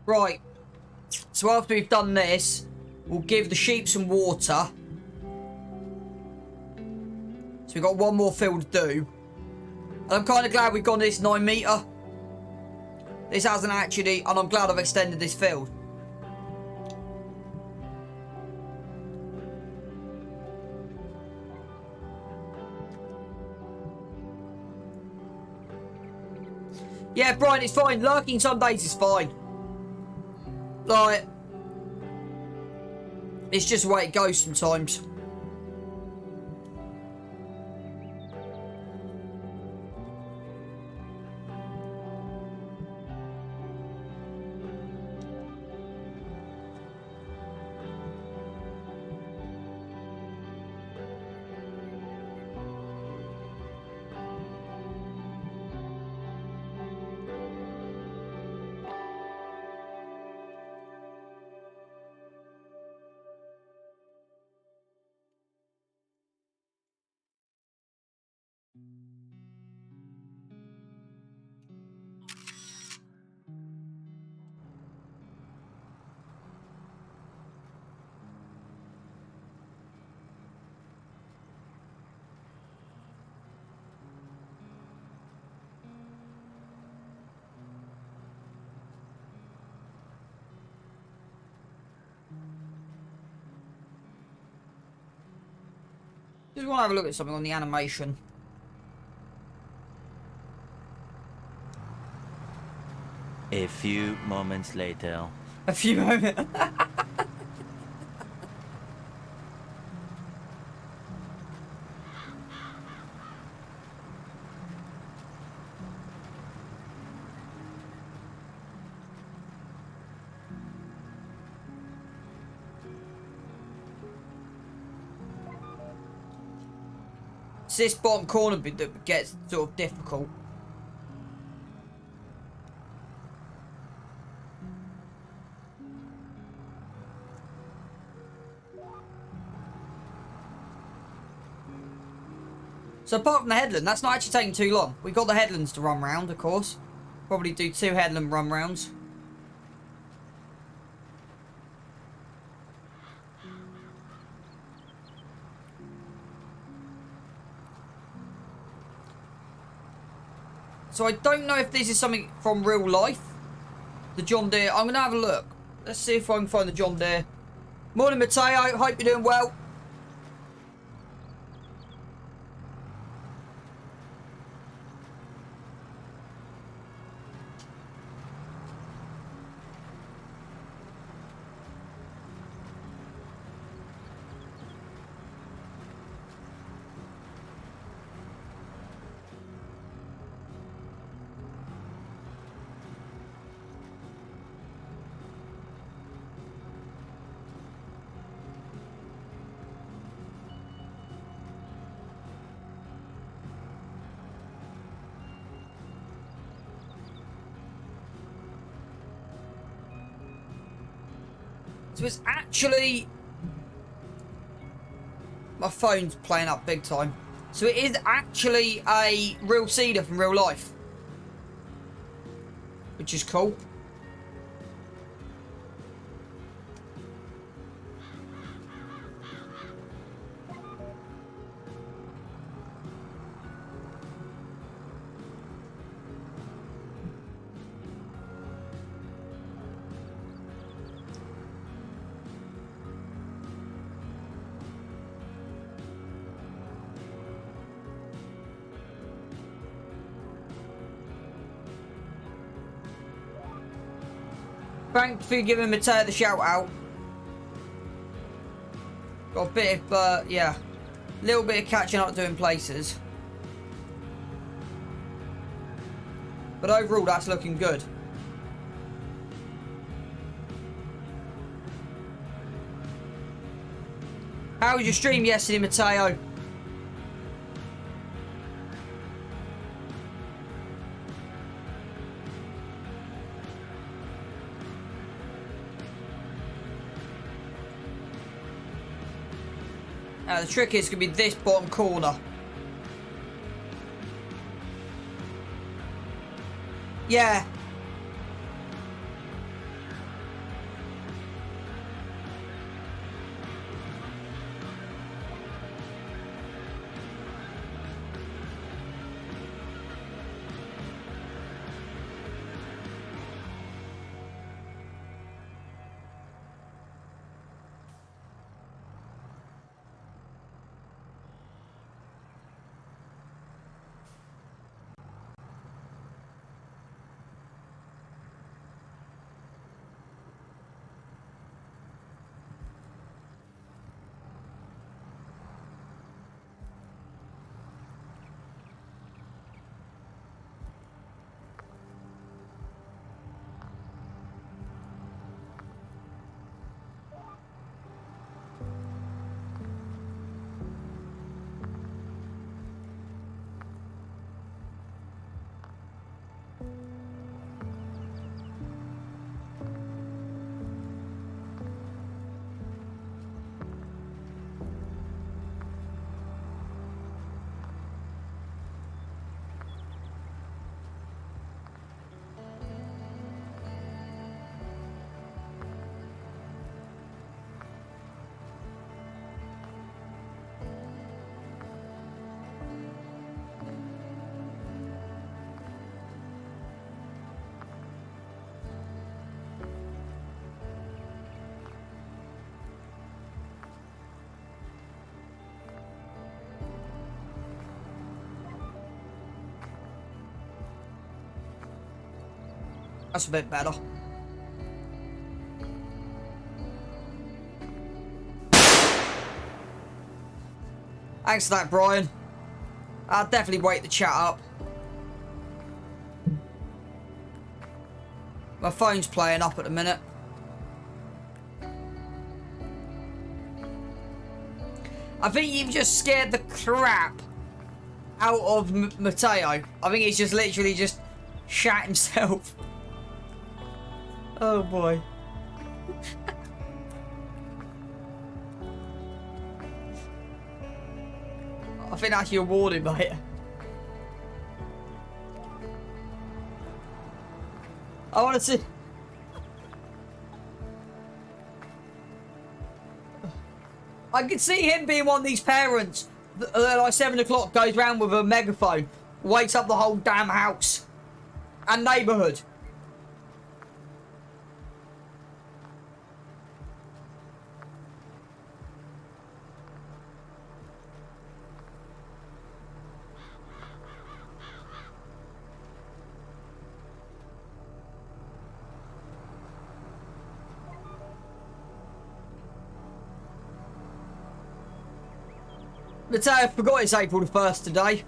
B: Right. So after we've done this, we'll give the sheep some water. So we've got one more field to do. And I'm kind of glad we've gone this 9 metre. This hasn't actually... And I'm glad I've extended this field. Yeah, Brian, it's fine. Lurking some days is fine. Like... It's just the way it goes sometimes. Just want to have a look at something on the animation.
C: A few moments later.
B: A few moments. It's this bottom corner bit that gets sort of difficult. So apart from the headland, that's not actually taking too long. We've got the headlands to run round, of course. Probably do 2 headland run rounds. So I don't know if this is something from real life. The John Deere. I'm going to have a look. Let's see if I can find the John Deere. Morning, Matteo. Hope you're doing well. So it's actually... My phone's playing up big time. So it is actually a real cedar from real life. Which is cool. Thanks for giving Matteo the shout out. Got a bit of, yeah, a little bit of catching up doing places. But overall, that's looking good. How was your stream yesterday, Matteo? Now the trick is going to be this bottom corner. Yeah. That's a bit better. Thanks for that, Brian. I'll definitely wake the chat up. My phone's playing up at the minute. I think you've just scared the crap out of Matteo. I think he's just literally just shat himself. Oh boy. I think that's your warning, mate. I want to see. I could see him being one of these parents that like 7 o'clock goes round with a megaphone, wakes up the whole damn house and neighbourhood. Matteo, I forgot it's April the 1st today.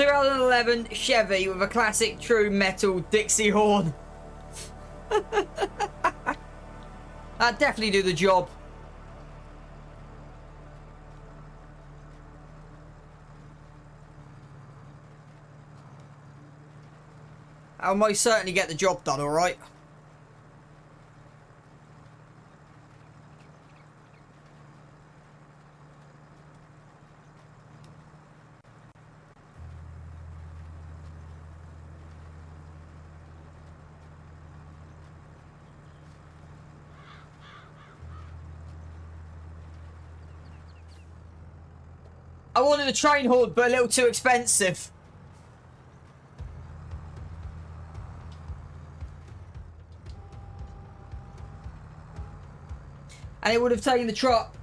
B: 2011 Chevy with a classic true metal Dixie horn. That'd definitely do the job. I'll most certainly get the job done, alright? I wanted a train horn, but a little too expensive. And it would have taken the truck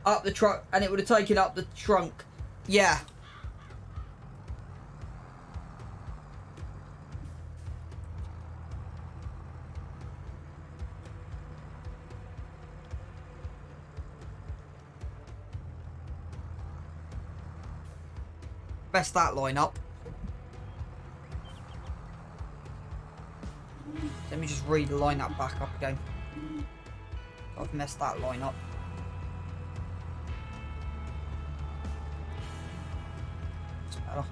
B: up the truck, and it would have taken up the trunk. Yeah. Best that line up. Let me just read the line up back up again. I've messed that line up. It's better.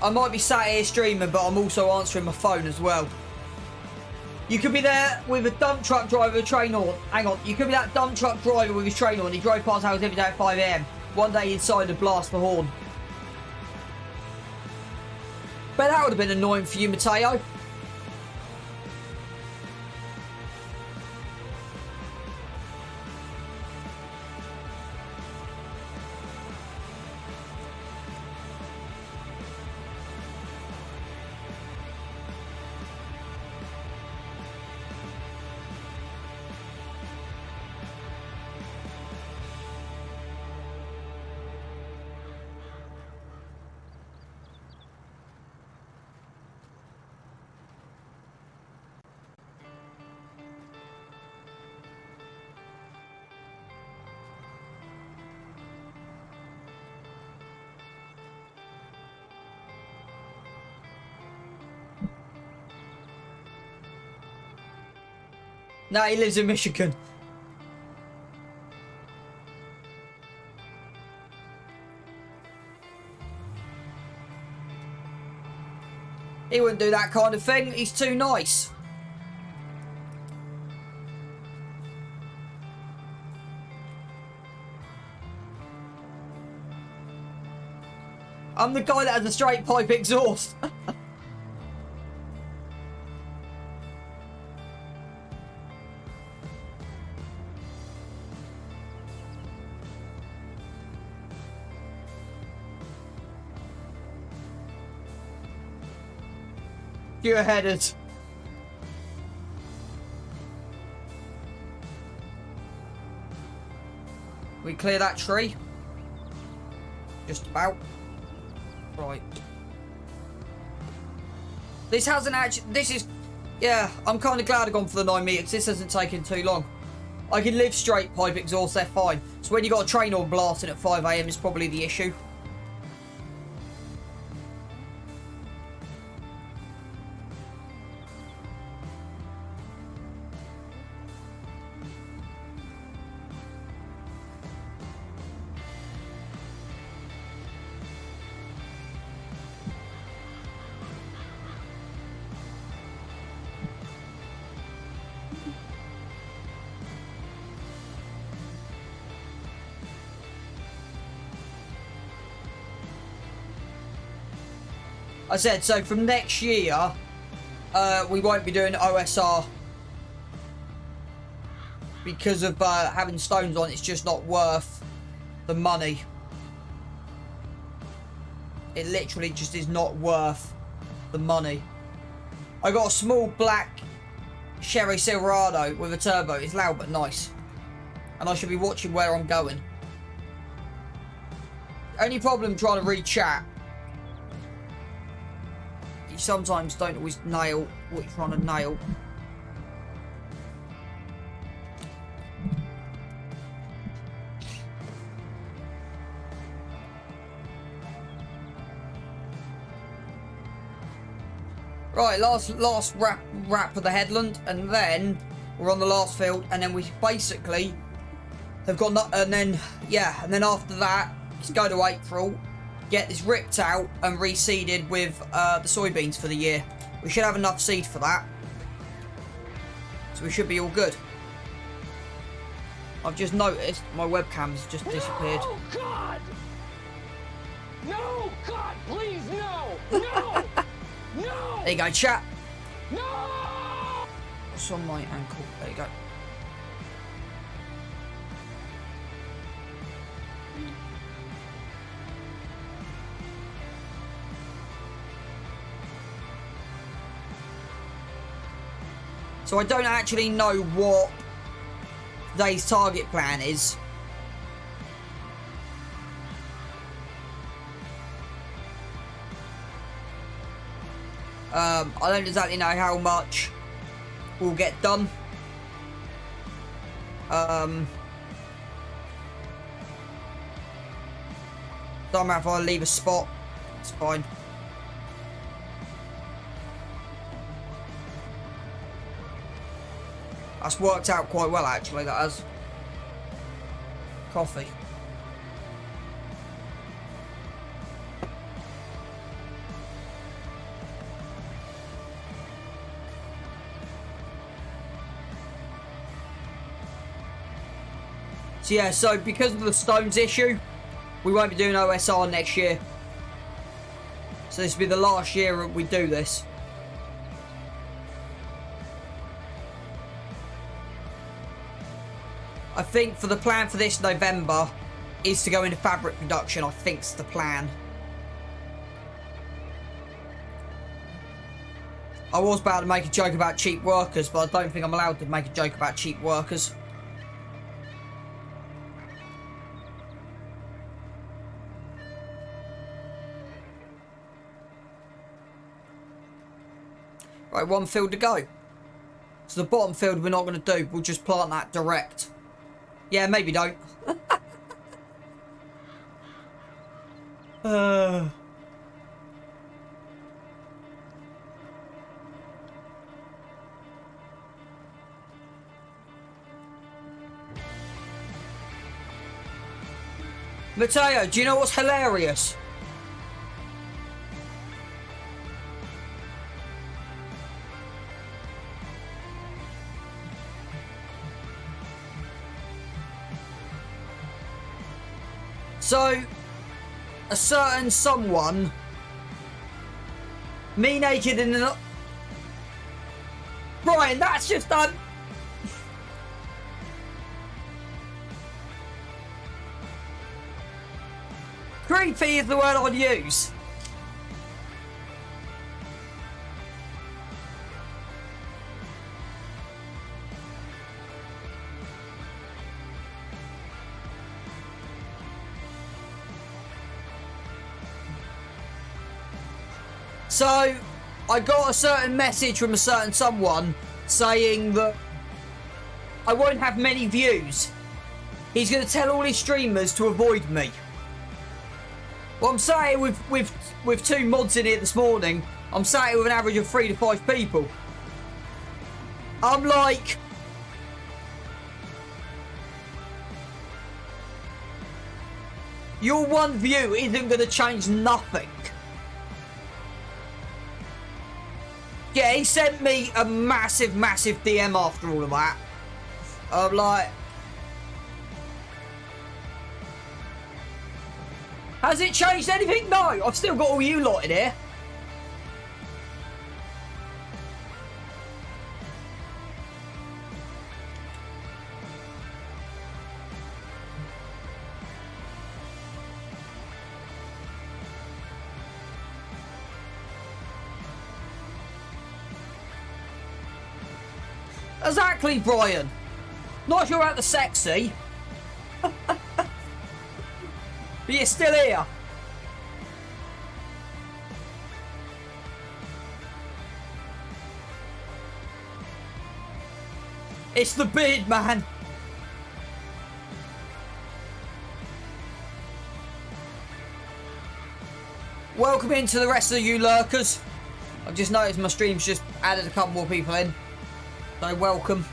B: I might be sat here streaming, but I'm also answering my phone as well. You could be there with a dump truck driver with a train horn. Hang on. You could be that dump truck driver with his train horn. He drove past house every day at 5 AM. One day inside to blast the horn. Bet that would have been annoying for you, Mateo. No, he lives in Michigan. He wouldn't do that kind of thing. He's too nice. I'm the guy that has a straight pipe exhaust. You're headed. we clear that tree? Just about. Right. This hasn't actually... This is... Yeah, I'm kind of glad I've gone for the 9 metres. This hasn't taken too long. I can live straight pipe exhaust, they're fine. So when you got a train on blasting at 5 AM is probably the issue. I said, so from next year, we won't be doing OSR because of having stones on. It's just not worth the money. It literally just is not worth the money. I got a small black Sherry Silverado with a turbo. It's loud but nice. And I should be watching where I'm going. Only problem trying to read chat, you sometimes don't always nail what you're trying to nail. Right, last wrap of the headland, and then we're on the last field, and then we basically have got and then after that, let's go to April, get this ripped out and reseeded with the soybeans for the year. We should have enough seed for that, so we should be all good. I've just noticed my webcam's just disappeared.
D: No, God! No, God, please, no! No! No!
B: There you go, chat.
D: No!
B: What's on my ankle? There you go. So I don't actually know what today's target plan is. I don't exactly know how much will get done. Don't matter if I leave a spot, it's fine. That's worked out quite well, actually, that has. Coffee. So yeah, so because of the stones issue, we won't be doing OSR next year. So this will be the last year we do this. I think for the plan for this November is to go into fabric production. I think's the plan. I was about to make a joke about cheap workers, but I don't think I'm allowed to make a joke about cheap workers. Right, one field to go. So the bottom field we're not going to do. We'll just plant that direct. Yeah, maybe don't. Mateo, do you know what's hilarious? So, a certain someone, me naked in the... Brian, that's just done. Creepy is the word I'd use. So, I got a certain message from a certain someone saying that I won't have many views. He's going to tell all his streamers to avoid me. Well, I'm sat here with 2 mods in here this morning. I'm sat here with an average of 3 to 5 people. I'm like... Your 1 view isn't going to change nothing. Yeah, he sent me a massive, massive DM after all of that. I'm like... Has it changed anything? No, I've still got all you lot in here. Exactly, Brian. Not sure about the sexy. But you're still here. It's the beard, man. Welcome into the rest of you lurkers. I've just noticed my stream's just added a couple more people in. So welcome.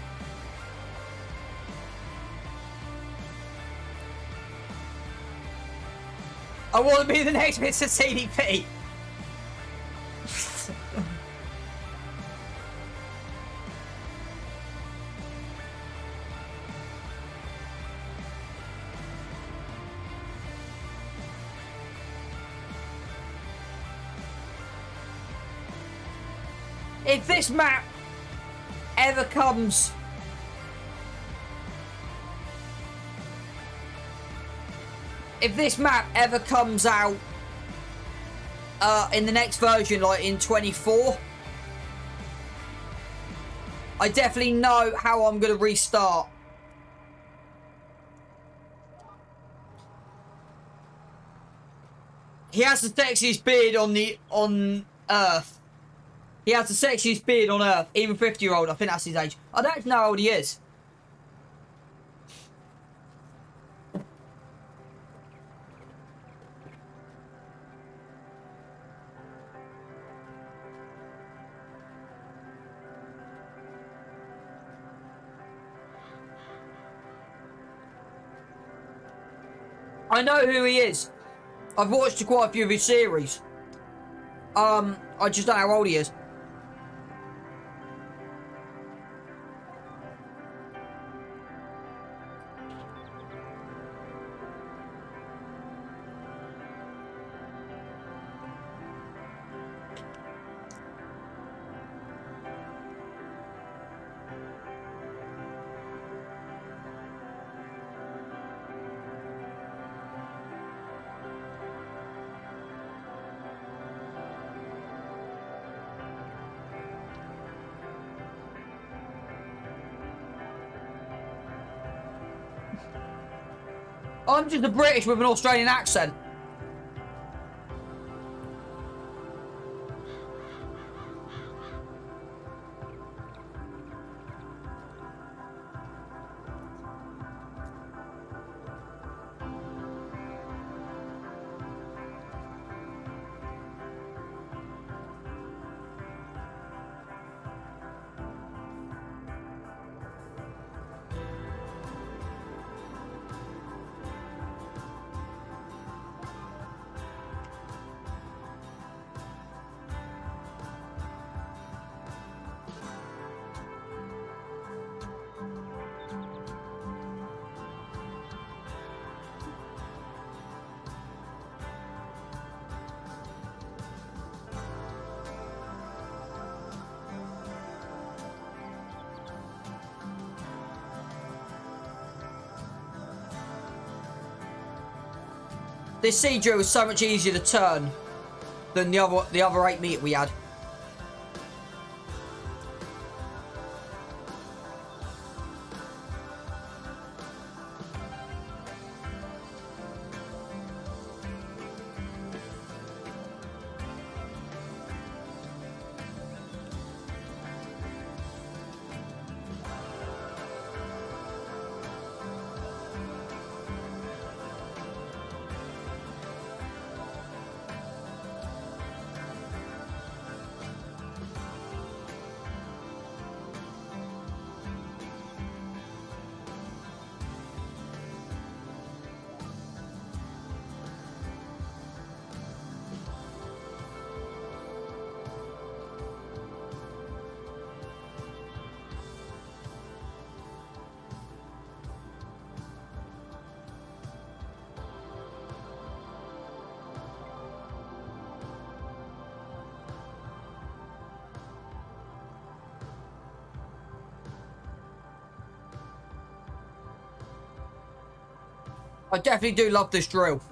B: I want to be the next Mr. CDP. If this map ever comes... If this map ever comes out in the next version, like in 24, I definitely know how I'm going to restart. He has the sexiest beard on Earth. He has the sexiest beard on Earth. Even 50-year-old, I think that's his age. I don't know how old he is. I know who he is. I've watched quite a few of his series. I just don't know how old he is. I'm just a British with an Australian accent. This sea drill was so much easier to turn than the other 8 meter we had. I definitely do love this drill.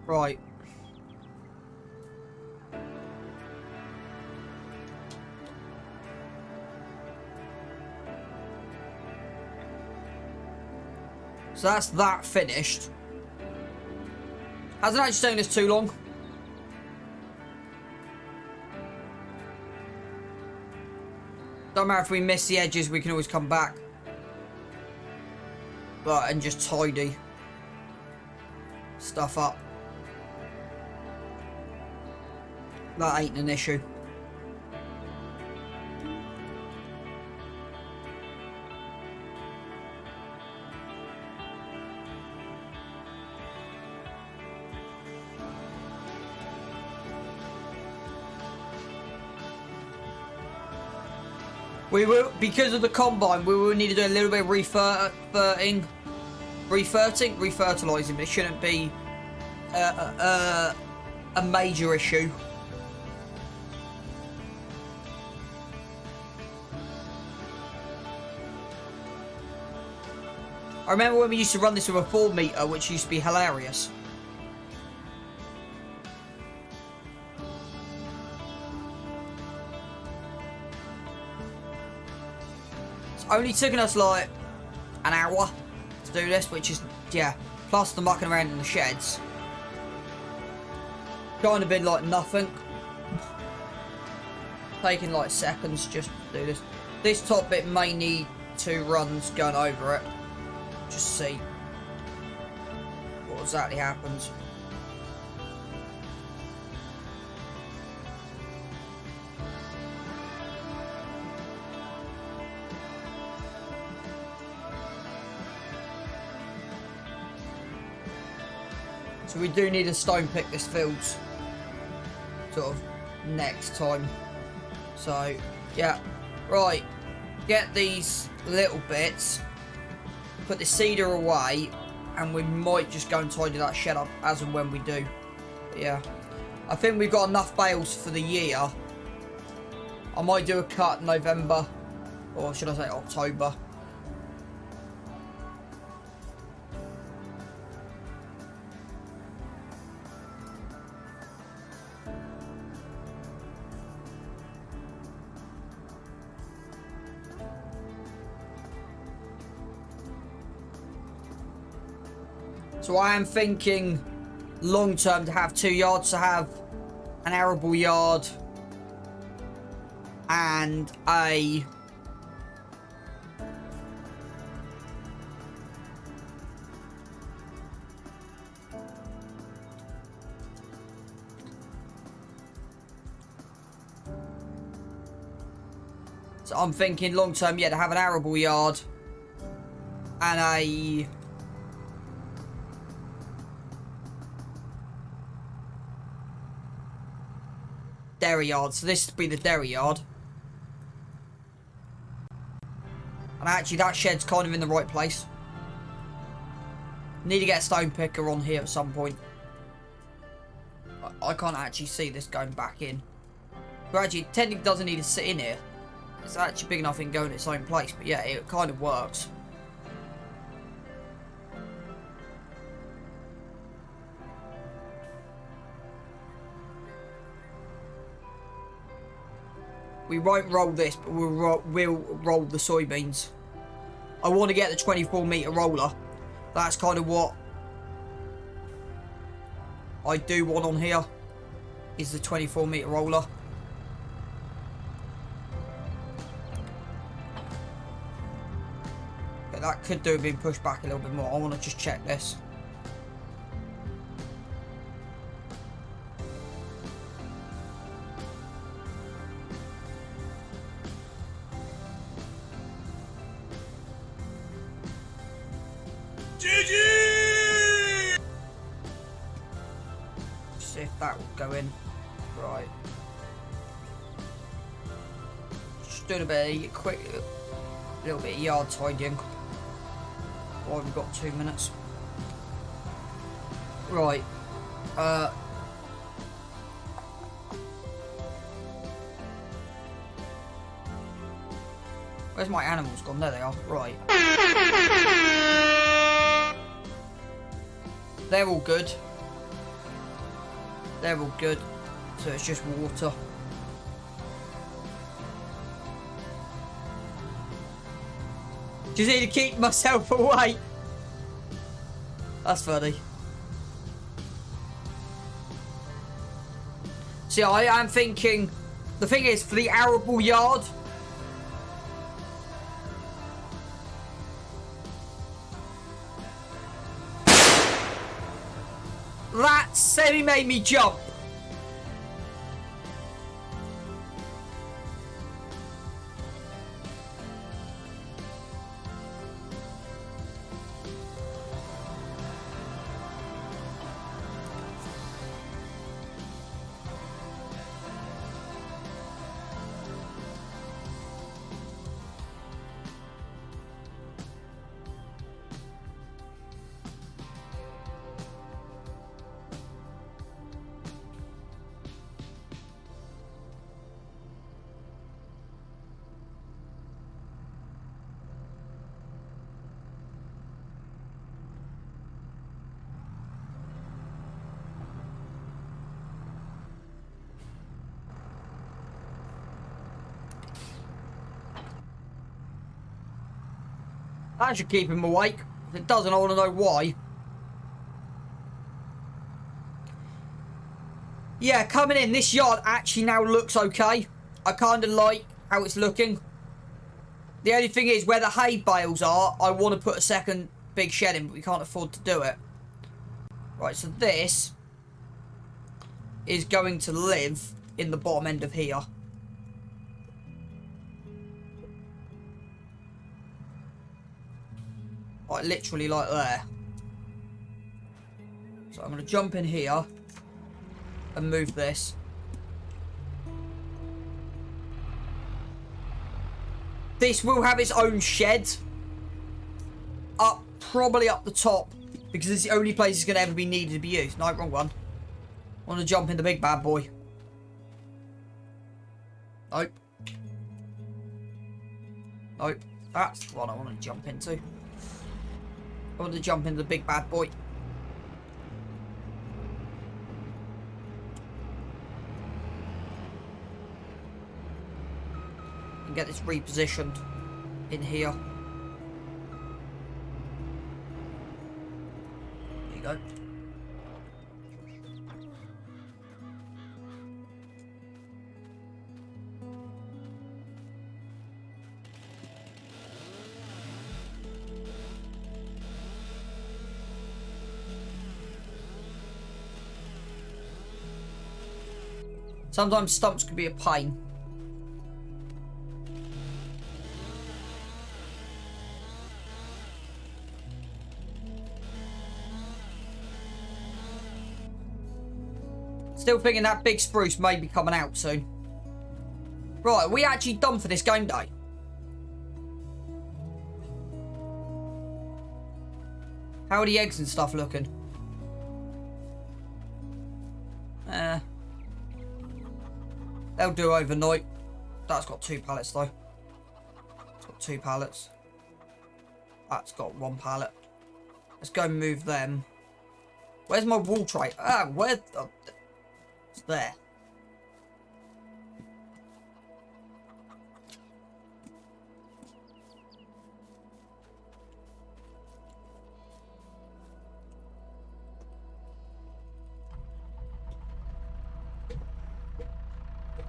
B: Right. So that's that finished. Hasn't actually taken us too long. Don't matter if we miss the edges, we can always come back. But, and just tidy stuff up. That ain't an issue. We will, because of the combine, we will need to do a little bit of refertilizing, but it shouldn't be a major issue. I remember when we used to run this with a 4 meter, which used to be hilarious. It's only taken us like an hour to do this, which is, yeah, plus the mucking around in the sheds. Kind of been like nothing. Taking like seconds just to do this. This top bit may need 2 runs going over it. Just see what exactly happens. So we do need to stone pick this field sort of next time. So yeah, right, get these little bits, put the cedar away, and we might just go and tidy that shed up as and when we do. But yeah, I think we've got enough bales for the year. I might do a cut in November, or should I say October. So I am thinking long term to have 2 yards, to have an arable yard and a so I'm thinking long term, yeah, to have an arable yard and a dairy yard. So this would be the dairy yard. And actually that shed's kind of in the right place. Need to get a stone picker on here at some point. I can't actually see this going back in. But actually it technically doesn't need to sit in here. It's actually big enough it can go in its own place. But yeah, it kind of works. We won't roll this, but we'll roll the soybeans. I want to get the 24-meter roller. That's kind of what I do want on here, is the 24-meter roller. Yeah, that could do being pushed back a little bit more. I want to just check this. See if that will go in. Right. Just doing a bit of quick, little bit of yard tidying. Why we've got 2 minutes. Right. Where's my animals gone? There they are. Right. They're all good. They're all good. So it's just water. Just need to keep myself away. That's funny. See, I am thinking... The thing is, for the arable yard... That semi made me jump. That should keep him awake. If it doesn't, I want to know why. Yeah, coming in, this yard actually now looks okay. I kind of like how it's looking. The only thing is, where the hay bales are, I want to put a second big shed in, but we can't afford to do it. Right, so this is going to live in the bottom end of here. Like, literally like there. So I'm going to jump in here and move this. This will have its own shed. Probably up the top. Because it's the only place it's going to ever be needed to be used. No, wrong one. I want to jump in the big bad boy. Nope. Nope. That's the one I want to jump into. I want to jump into the big bad boy. And get this repositioned in here. There you go. Sometimes stumps can be a pain. Still thinking that big spruce may be coming out soon. Right, are we actually done for this game day? How are the eggs and stuff looking? They'll do overnight. That's got 2 pallets though. It's got 2 pallets. That's got 1 pallet. Let's go and move them. Where's my wool tray? Ah, where? Oh, it's there.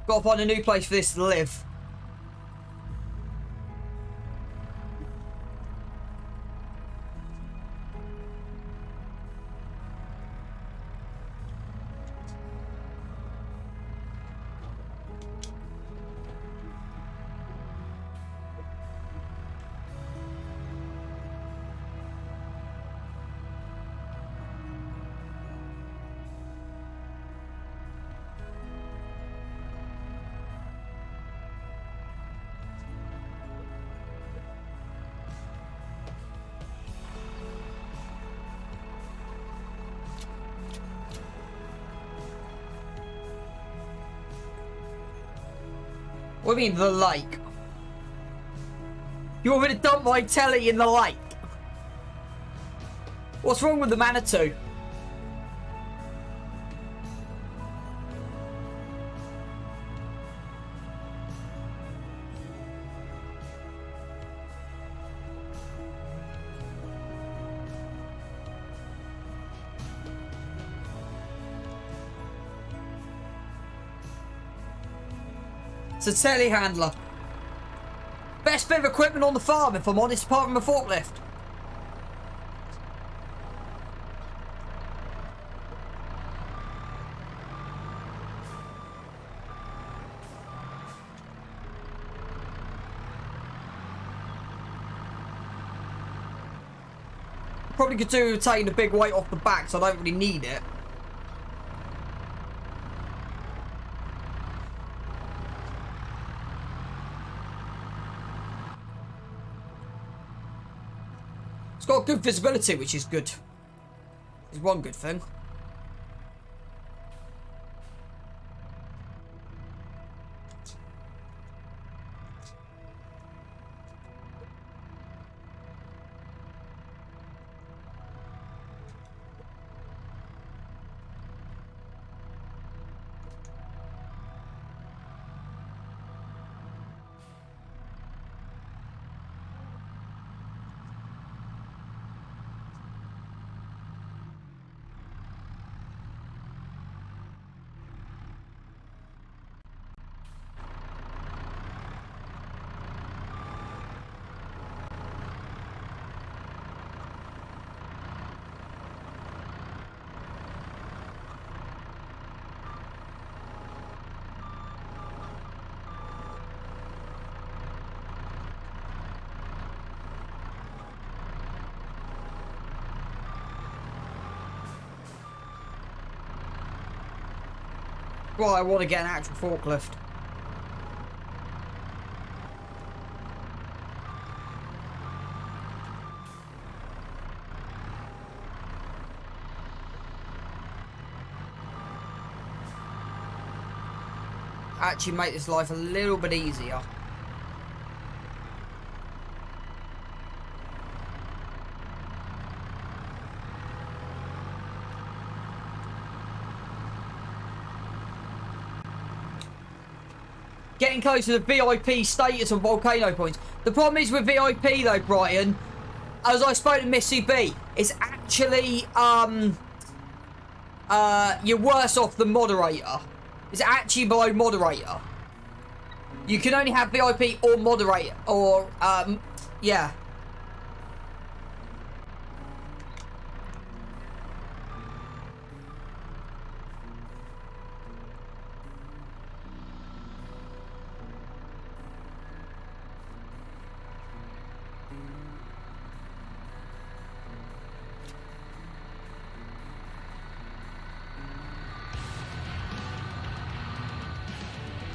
B: Gotta find a new place for this to live. What do you mean, the lake? You want me to dump my telly in the lake? What's wrong with the Manitou? It's a telehandler. Best bit of equipment on the farm, if I'm honest, apart from a forklift. Probably could do with taking the big weight off the back, so I don't really need it. It's got good visibility, which is good. Is one good thing. Well, I want to get an actual forklift. Actually make this life a little bit easier. Getting close to the VIP status on volcano points. The problem is with VIP though, Brighton, as I spoke to Missy B, it's actually you're worse off than moderator. It's actually below moderator. You can only have VIP or moderator or yeah.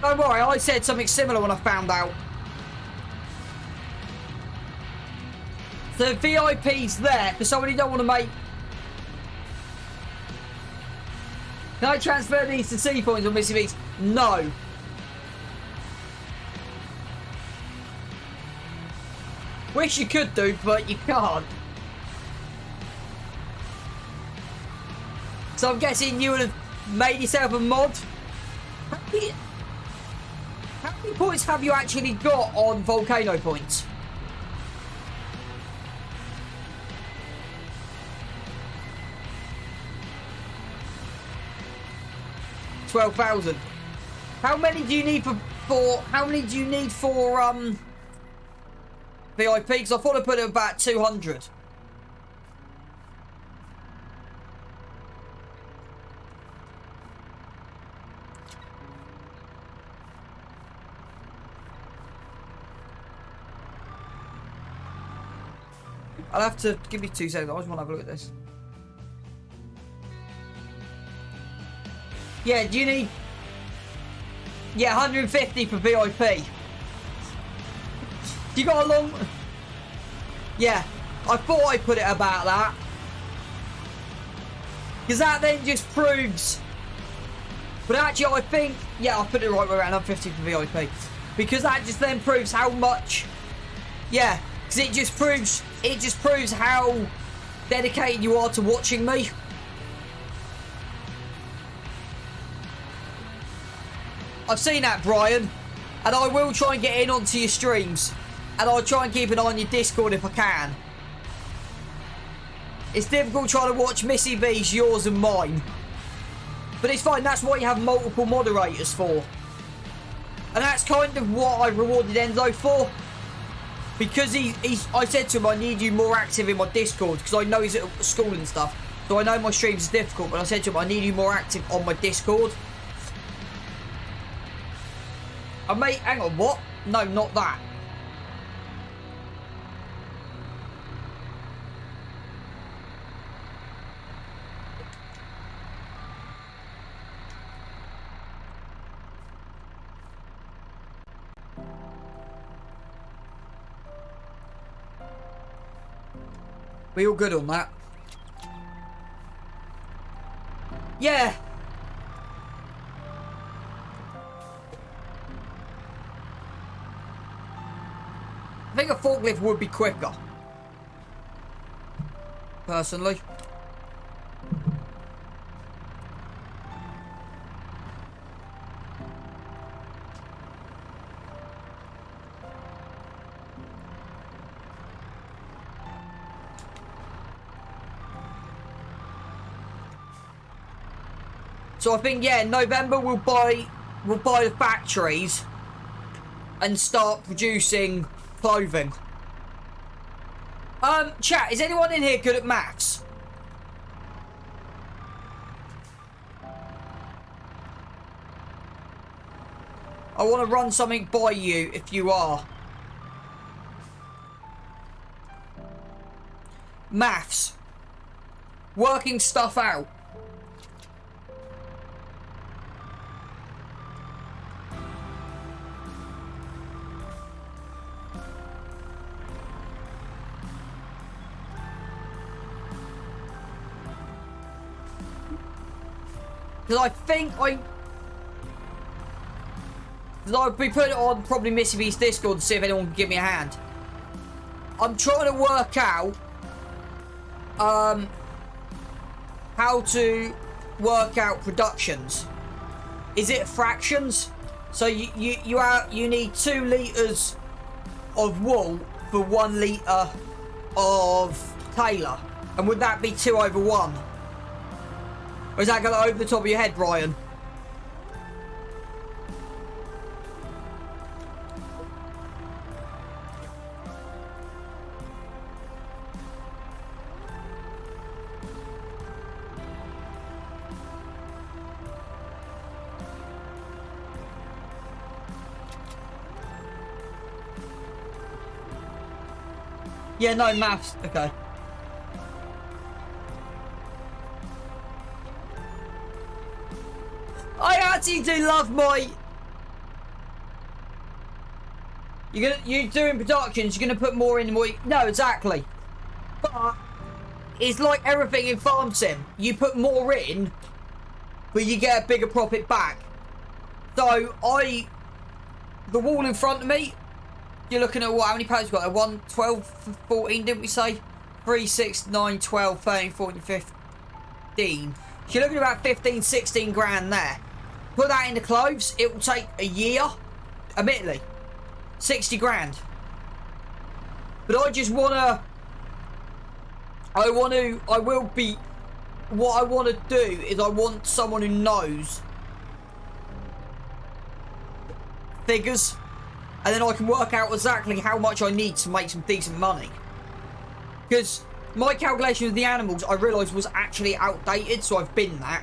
B: Don't worry, I said something similar when I found out. The VIP's there for someone who don't want to make... Can I transfer these to C points on Missy B's? No. Wish you could do, but you can't. So I'm guessing you would have made yourself a mod? How many points have you actually got on volcano points? $12,000. How many do you need for how many do you need for VIP? Because I thought I put it about 200. I'll have to give me 2 seconds. I just want to have a look at this. Yeah, do you need... Yeah, 150 for VIP. You got a long... Yeah, I thought I put it about that. Because that then just proves... But actually, I think... Yeah, I put it right way around 150 for VIP. Because that just then proves how much... Yeah, because it just proves how dedicated you are to watching me. I've seen that, Brian, and I will try and get in onto your streams, and I'll try and keep an eye on your Discord if I can. It's difficult trying to watch Missy B's, yours and mine, but it's fine. That's what you have multiple moderators for, and that's kind of what I rewarded Enzo for, because I said to him, I need you more active in my Discord, because I know he's at school and stuff, so I know my streams is difficult, but I said to him, I need you more active on my Discord. Mate, hang on, what? No, not that. We all good on that? Yeah. I think a forklift would be quicker, personally. So I think, yeah, in November we'll buy the factories and start producing clothing. Chat, is anyone in here good at maths? I want to run something by you if you are. Maths. Working stuff out. Because I think I'll be putting it on probably Missy B's Discord to see if anyone can give me a hand. I'm trying to work out how to work out productions. Is it fractions? So you need 2 litres of wool for 1 litre of Taylor. And would that be 2/1? Or is that going over the top of your head, Brian? Yeah, no, maths. Okay. I actually do love my... You're doing productions, you're gonna put more in more... No, exactly. But it's like everything in Farm Sim. You put more in, but you get a bigger profit back. So the wall in front of me, you're looking at what, how many pallets we got? 1, 12, 14, didn't we say? 3, 6, 9, 12, 13, 14, 15. So you're looking at about 15, 16 grand there. Put that into clothes, it will take a year, admittedly. 60 grand. But I just wanna... what I want to do is I want someone who knows figures, and then I can work out exactly how much I need to make some decent money. Because my calculation of the animals, I realised, was actually outdated, so I've binned that.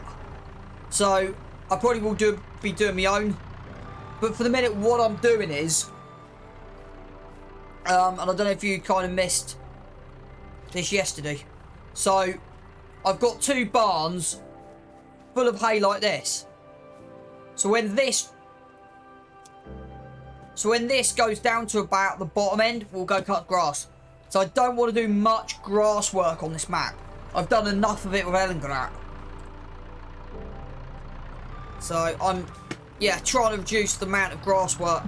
B: So I probably will be doing my own. But for the minute, what I'm doing is, and I don't know if you kind of missed this yesterday. So I've got 2 barns full of hay like this. So when this goes down to about the bottom end, we'll go cut grass. So I don't want to do much grass work on this map. I've done enough of it with Elengrat. So I'm, yeah, trying to reduce the amount of grass work.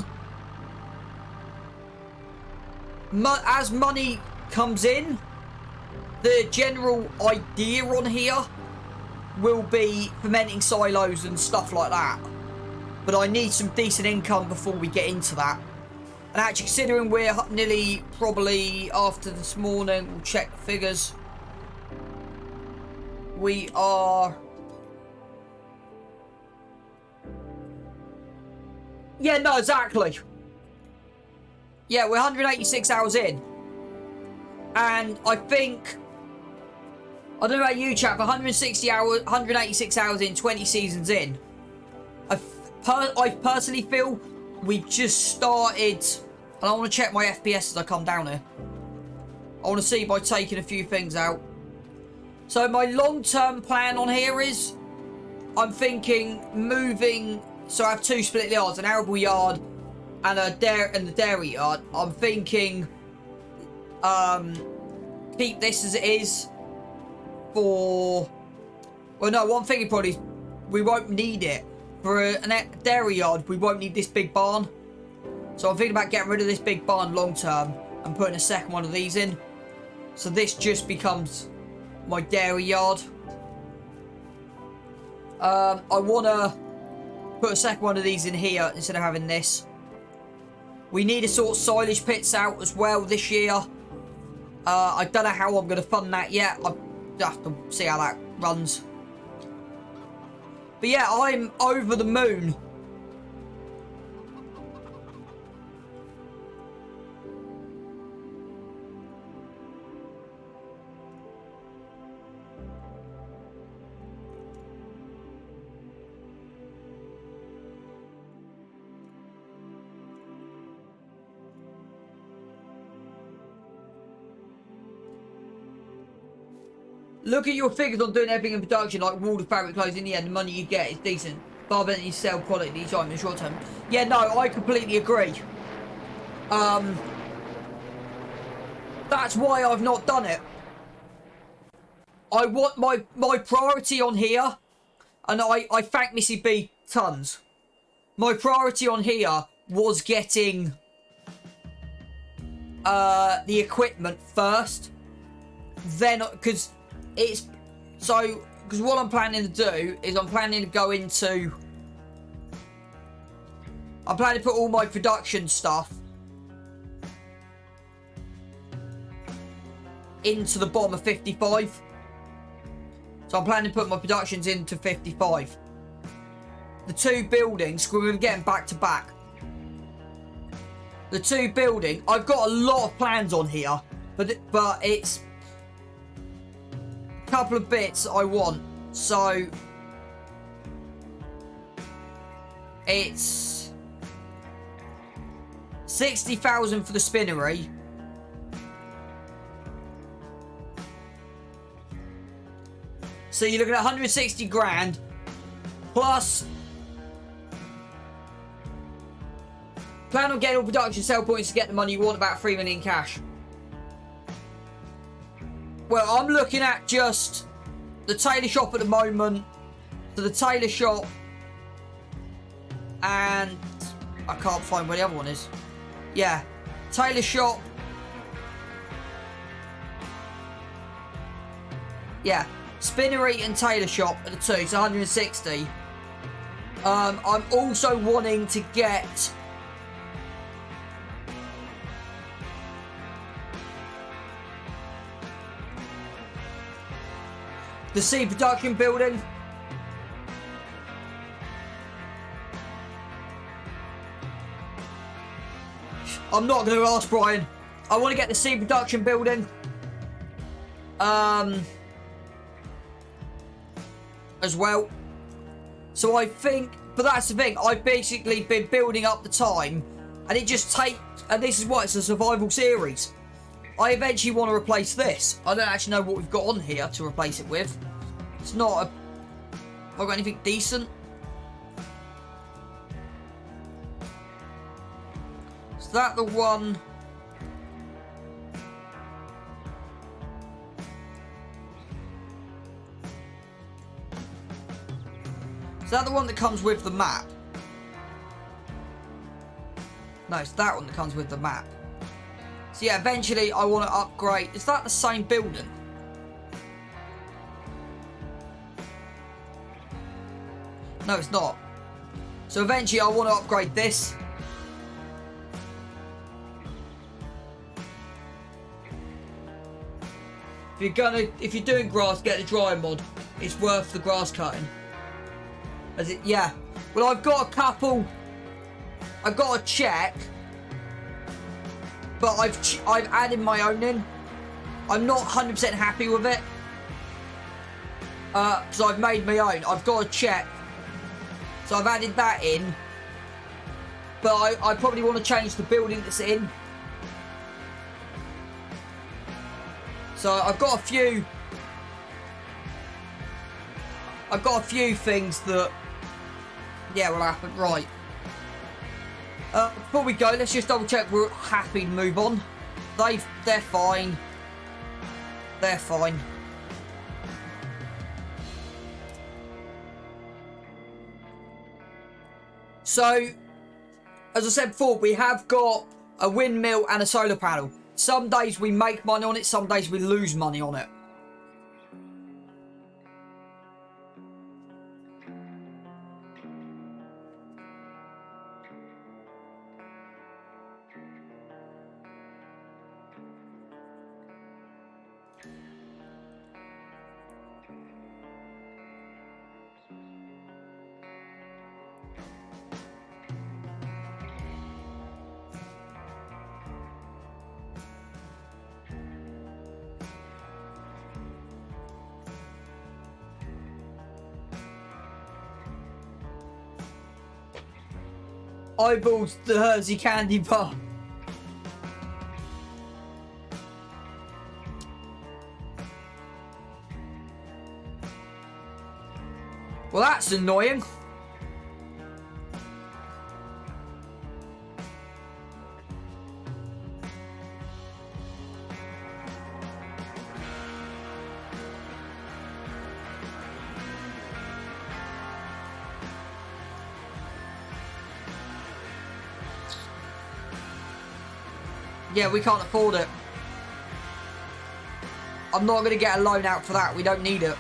B: As money comes in, the general idea on here will be fermenting silos and stuff like that. But I need some decent income before we get into that. And actually, considering we're nearly probably after this morning, we'll check the figures. We are... Yeah, no, exactly. Yeah, we're 186 hours in. And I think... I don't know about you, chap, 160 hours, 186 hours in, 20 seasons in. I personally feel we've just started, and I want to check my FPS as I come down here. I want to see by taking a few things out. So my long-term plan on here is, I'm thinking moving, so I have 2 split yards, an arable yard and the dairy yard. I'm thinking, keep this as it is for, well no, one thing probably is we won't need it. For a dairy yard, we won't need this big barn. So I'm thinking about getting rid of this big barn long term and putting a second one of these in. So this just becomes my dairy yard. I want to put a second one of these in here instead of having this. We need to sort silage pits out as well this year. I don't know how I'm going to fund that yet. I have to see how that runs. But yeah, I'm over the moon. Look at your figures on doing everything in production, like wall of fabric clothes. In the end, the money you get is decent. Far better than you sell product each time in the short term. Yeah, no, I completely agree. That's why I've not done it. I want my priority on here, and I thank Missy B tons. My priority on here was getting the equipment first. Then, because it's so, because what I'm planning to do is I'm planning to go into, I'm planning to put all my production stuff into the bottom of 55. So I'm planning to put my productions into 55. The 2 buildings, we're going to get them back to back. The 2 building, I've got a lot of plans on here, but it's couple of bits I want. So it's 60,000 for the spinnery, so you're looking at 160 grand plus plan on getting all production sell points to get the money you want, about 3 million cash. Well, I'm looking at just the tailor shop at the moment. So the tailor shop, and I can't find where the other one is. Yeah, tailor shop. Yeah, spinnery and tailor shop are the 2, so 160. I'm also wanting to get the seed production building. I'm not going to ask Brian. I want to get the seed production building. As well. So I think, but that's the thing. I've basically been building up the time, and it just takes. And this is why it's a survival series. I eventually want to replace this. I don't actually know what we've got on here to replace it with. It's not a... Have I got anything decent? Is that the one... Is that the one that comes with the map? No, it's that one that comes with the map. So yeah, eventually I want to upgrade. Is that the same building? No, it's not. So eventually I want to upgrade this. If you're doing grass, get the dry mod. It's worth the grass cutting. As it, yeah. Well, I've got a couple. I've got to check. But I've added my own in. I'm not 100% happy with it. Because I've made my own. I've got to check. So I've added that in. But I probably want to change the building that's in. So I've got a few. I've got a few things that, yeah, will happen. Right. Before we go, let's just double check we're happy to move on. They're fine. They're fine. So, as I said before, we have got a windmill and a solar panel. Some days we make money on it, some days we lose money on it. Eyeballs the Hersey candy bar. Well, that's annoying. Yeah, we can't afford it. I'm not going to get a loan out for that. We don't need it.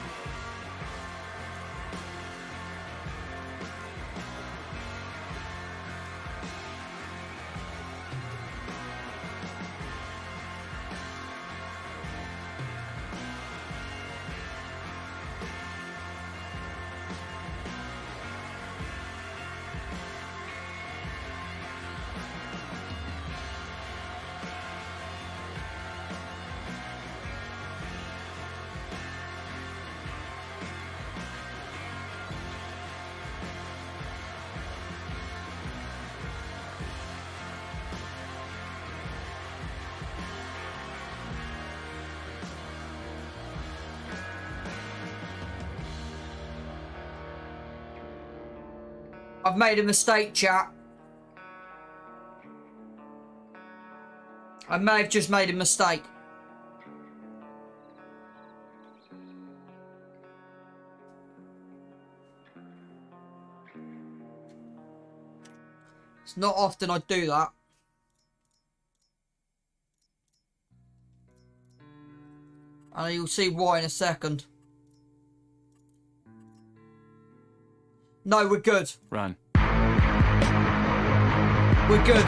B: I've made a mistake, chat. I may have just made a mistake. It's not often I do that. And you'll see why in a second. No, we're good.
C: Run.
B: We're good.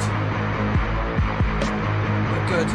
B: We're good.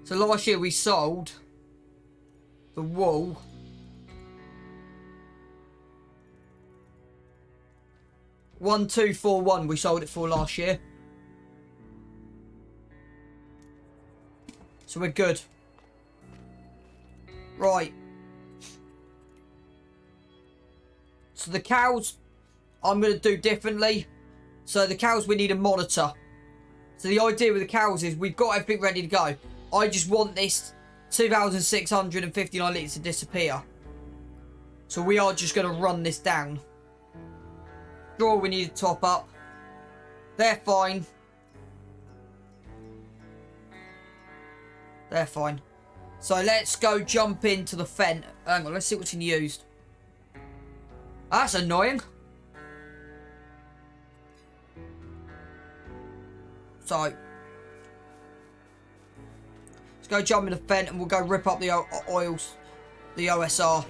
B: So last year we sold the wool. $1,241 we sold it for last year. So we're good. Right. So the cows, I'm going to do differently. So the cows, we need a monitor. So the idea with the cows is we've got everything ready to go. I just want this 2,659 litres to disappear. So we are just going to run this down. Straw we need to top up. They're fine. They're fine. So let's go jump into the Fent. Hang on, let's see what's in used. That's annoying. So let's go jump into Fent and we'll go rip up the oils, the OSR.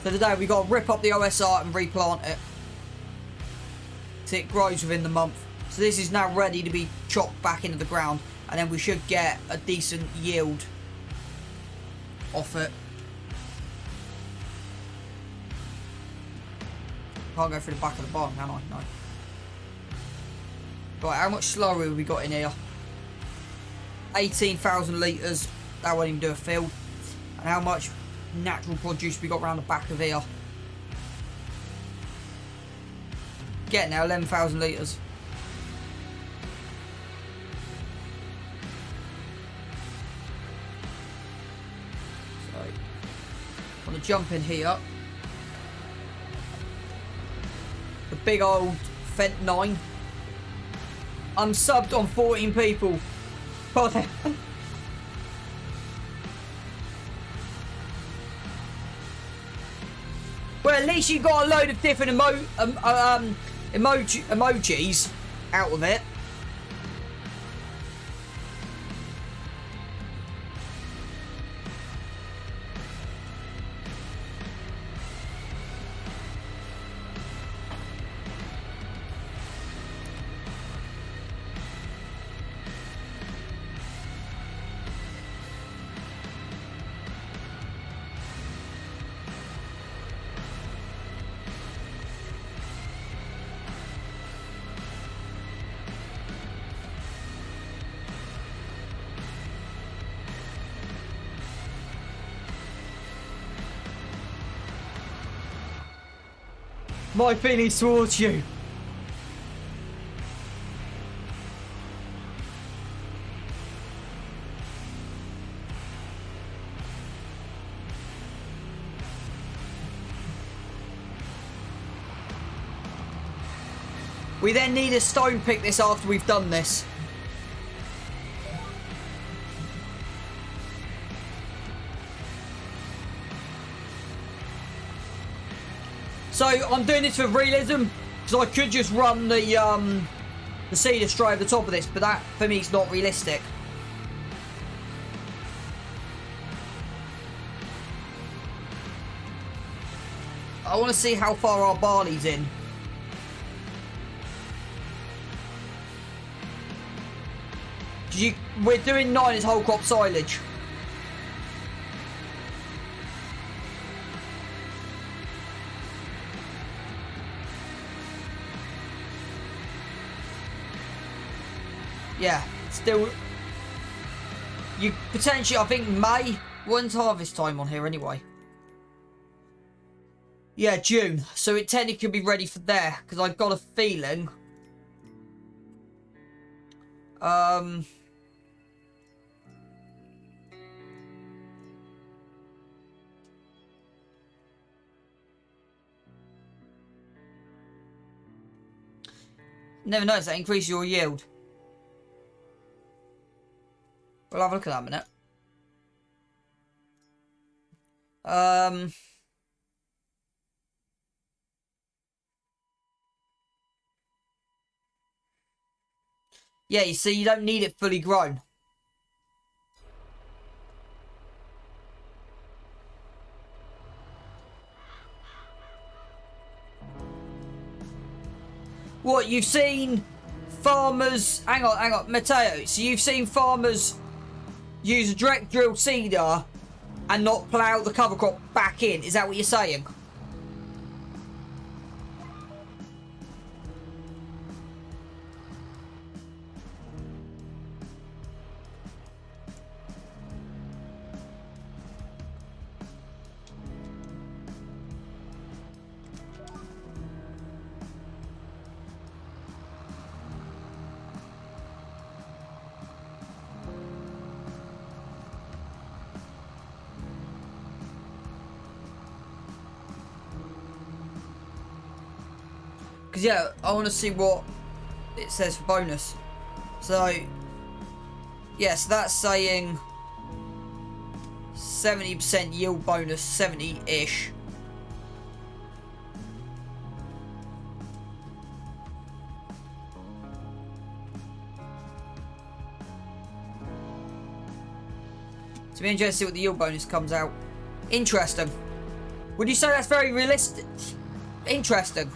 B: So today we got to rip up the OSR and replant it. So it grows within the month. So this is now ready to be chopped back into the ground, and then we should get a decent yield off it. Can't go through the back of the barn, can I? No. Right, how much slurry have we got in here? 18,000 litres. That won't even do a field. And how much natural produce we got around the back of here? Getting now 11,000 litres. So, I'm going to jump in here. The big old Fent 9. I'm subbed on 14 people. God. Well, at least you got a load of different emojis out of it. My feelings towards you. We then need a stone pick this after we've done this. So I'm doing this for realism because I could just run the cedar straight over the top of this, but that for me is not realistic. I want to see how far our barley's in. We're doing 9 as whole crop silage. Yeah, still. You potentially, I think May. When's harvest time on here anyway? Yeah, June. So it technically could be ready for there because I've got a feeling. Never noticed that increases your yield. We'll have a look at that in a minute. Yeah, you see, you don't need it fully grown. What, you've seen farmers... Hang on, Matteo. So you've seen farmers use a direct drill seeder and not plough the cover crop back in. Is that what you're saying? Because, yeah, I want to see what it says for bonus. So, yeah, so that's saying 70% yield bonus, 70-ish. To be interested to see what the yield bonus comes out. Interesting. Would you say that's very realistic? Interesting.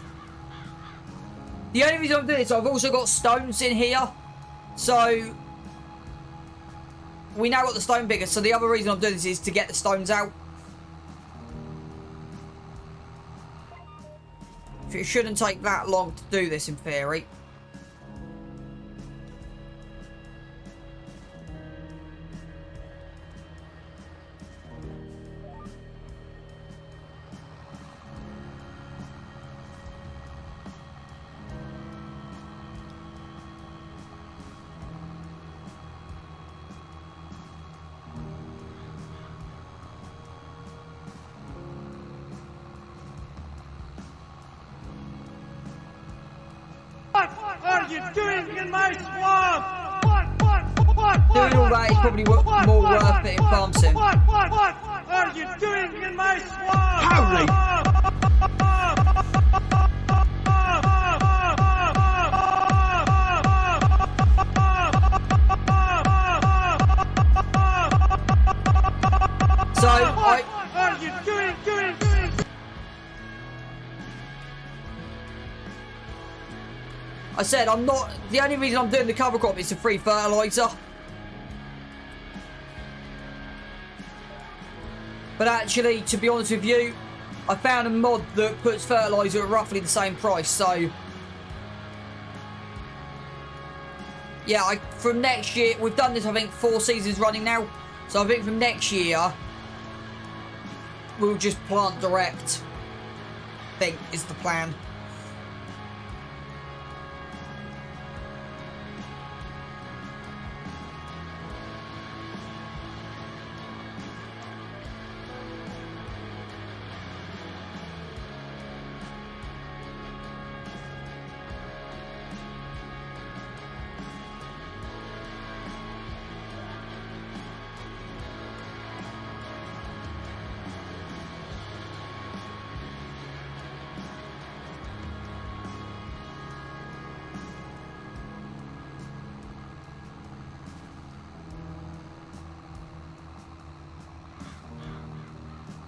B: The only reason I'm doing this, I've also got stones in here. So, we now got the stone bigger. So the other reason I'm doing this is to get the stones out. It shouldn't take that long to do this in theory.
D: What are you doing in my swamp?
B: Doing all that is probably more worth it in farm sim.
D: What are you doing in my swamp?
E: Howdy!
B: So,
D: What are you doing?
B: I said I'm not... The only reason I'm doing the cover crop is to free fertiliser. But actually, to be honest with you, I found a mod that puts fertiliser at roughly the same price, so... Yeah, from next year... We've done this, I think, 4 seasons running now. So I think from next year, we'll just plant direct. I think is the plan.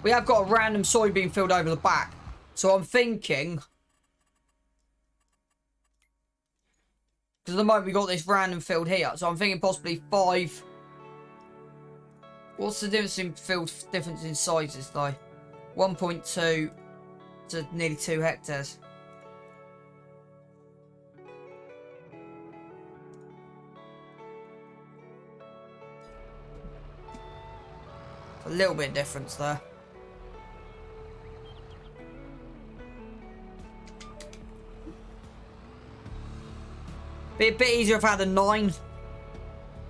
B: We have got a random soybean field over the back. So I'm thinking... Because at the moment we got this random field here. So I'm thinking possibly 5... What's the difference in difference in sizes though? 1.2 to nearly 2 hectares. A little bit of difference there. Be a bit easier if I had a 9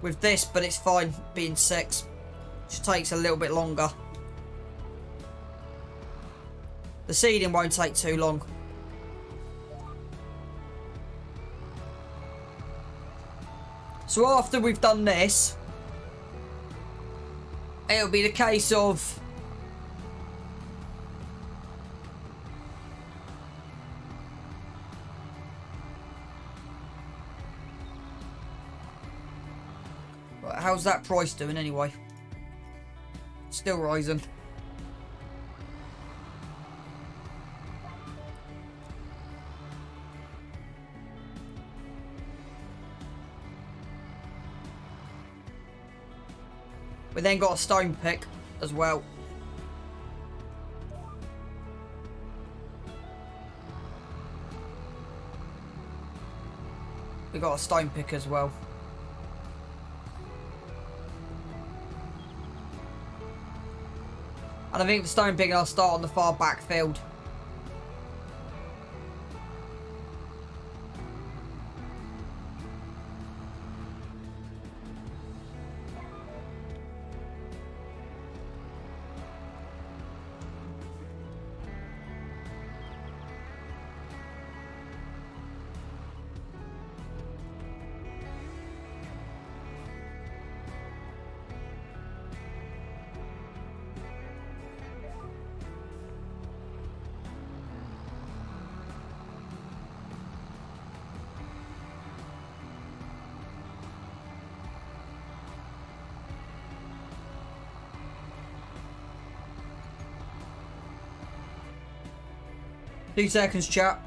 B: with this, but it's fine being 6. Just takes a little bit longer. The seeding won't take too long. So after we've done this, it'll be the case of how's that price doing anyway? Still rising. We then got a stone pick as well. We got a stone pick as well. And I think the stone pick I'll start on the far back field. Two seconds, chat.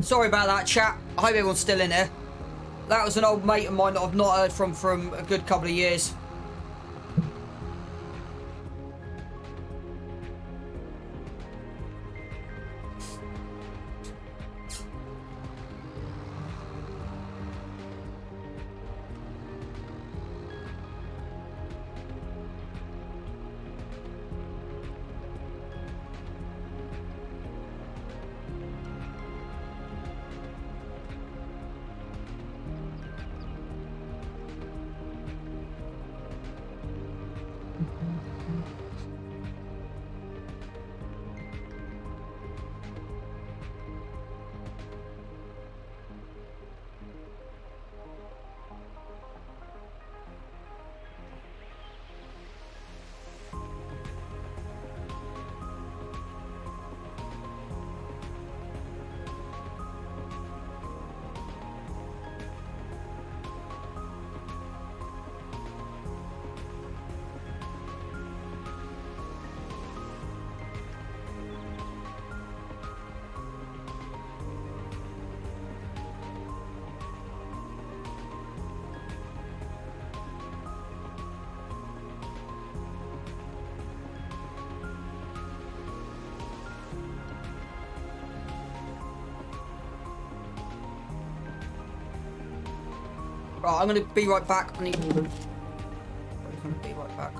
B: Sorry about that, chat. I hope everyone's still in here. That was an old mate of mine that I've not heard from a good couple of years. Right, I'm gonna be right back. I'm gonna be right back.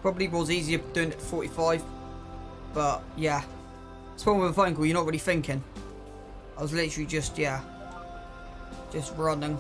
B: Probably was easier doing it at 45. But, yeah. It's one with a phone call, you're not really thinking. I was literally just, yeah. Just running.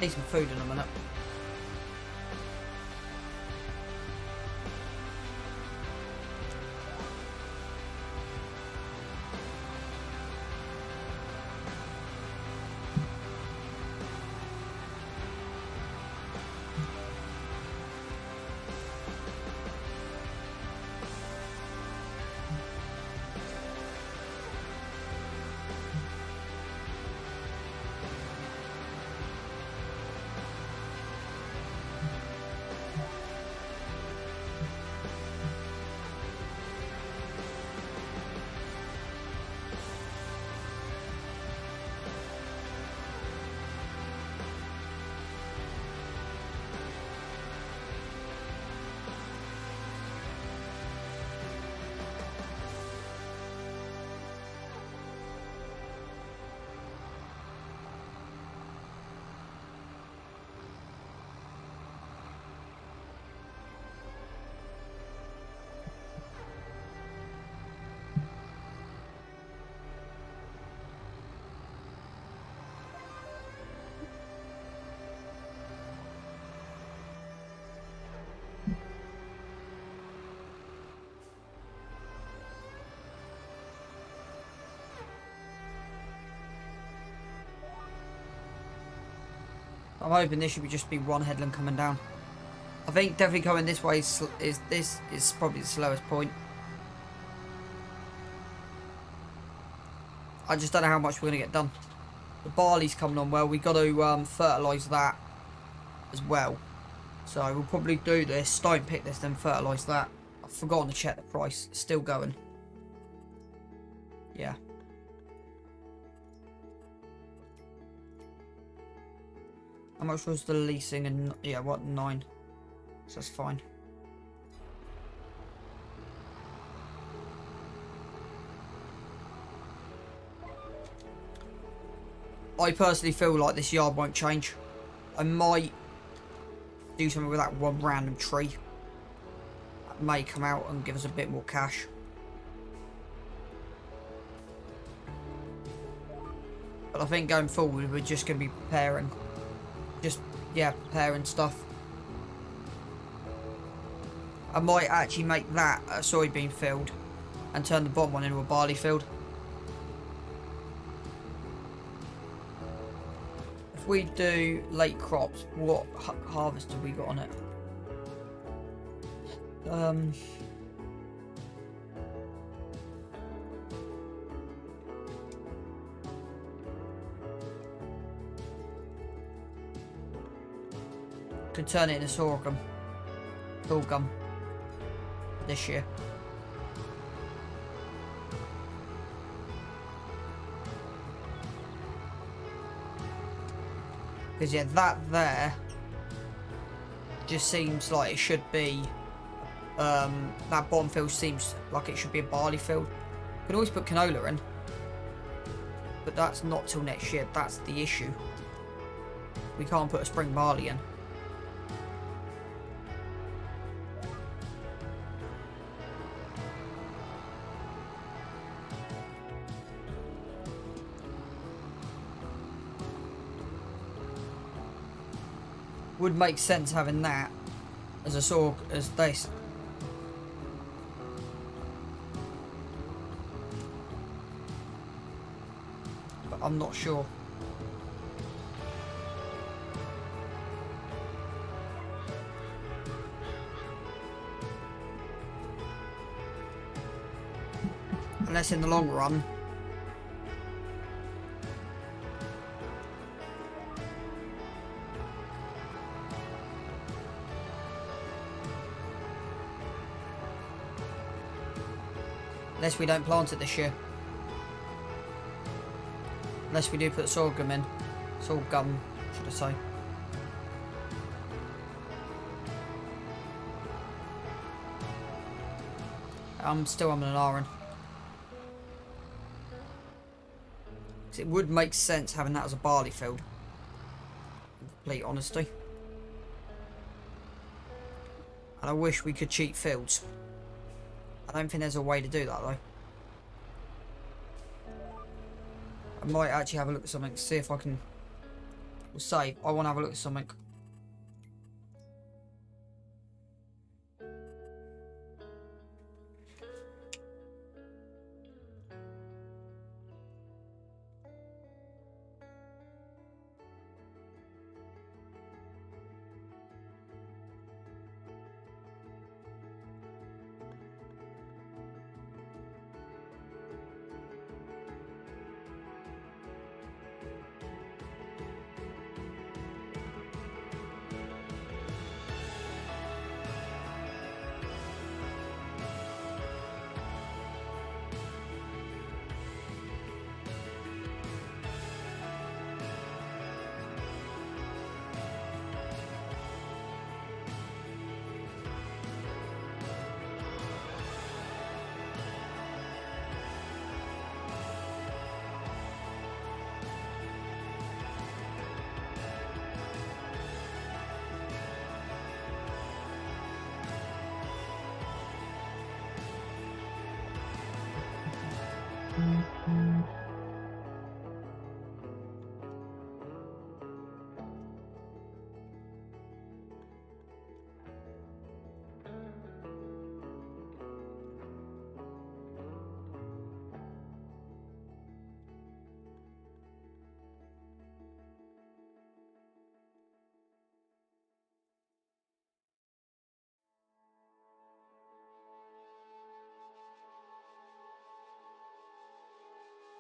B: Need some food in a minute. I'm hoping this should just be one headland coming down. I think definitely going this way is probably the slowest point. I just don't know how much we're going to get done. The barley's coming on well. We got to fertilise that as well. So we'll probably do this. Stone pick this, then fertilise that. I've forgotten to check the price. It's still going. Yeah. How much was the leasing? And yeah, what, 9? So that's fine. I personally feel like this yard won't change. I might do something with that one random tree. That may come out and give us a bit more cash. But I think going forward, we're just going to be preparing. Preparing stuff. I might actually make that a soybean field and turn the bottom one into a barley field. If we do late crops, what harvest have we got on it? Could turn it into sorghum this year. Because yeah, that there just seems like it should be, that bottom field seems like it should be a barley field. You can always put canola in, but that's not till next year. That's the issue. We can't put a spring barley in. Would make sense having that as a sort as this. But I'm not sure. Unless in the long run unless we don't plant it this year. Unless we do put sorghum in. Sorghum, should I say. I'm still on an iron. It would make sense having that as a barley field. In complete honesty. And I wish we could cheat fields. I don't think there's a way to do that though. I might actually have a look at something, see if I can. We'll save. I want to have a look at something.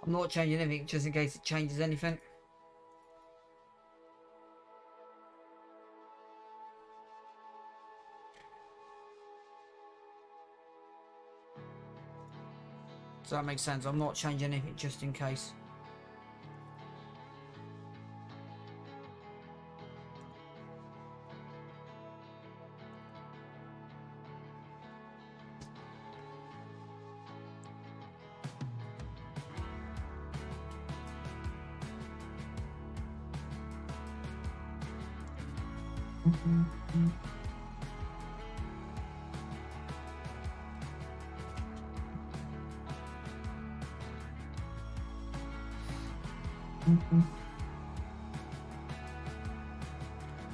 B: I'm not changing anything just in case it changes anything. Does that make sense? I'm not changing anything just in case.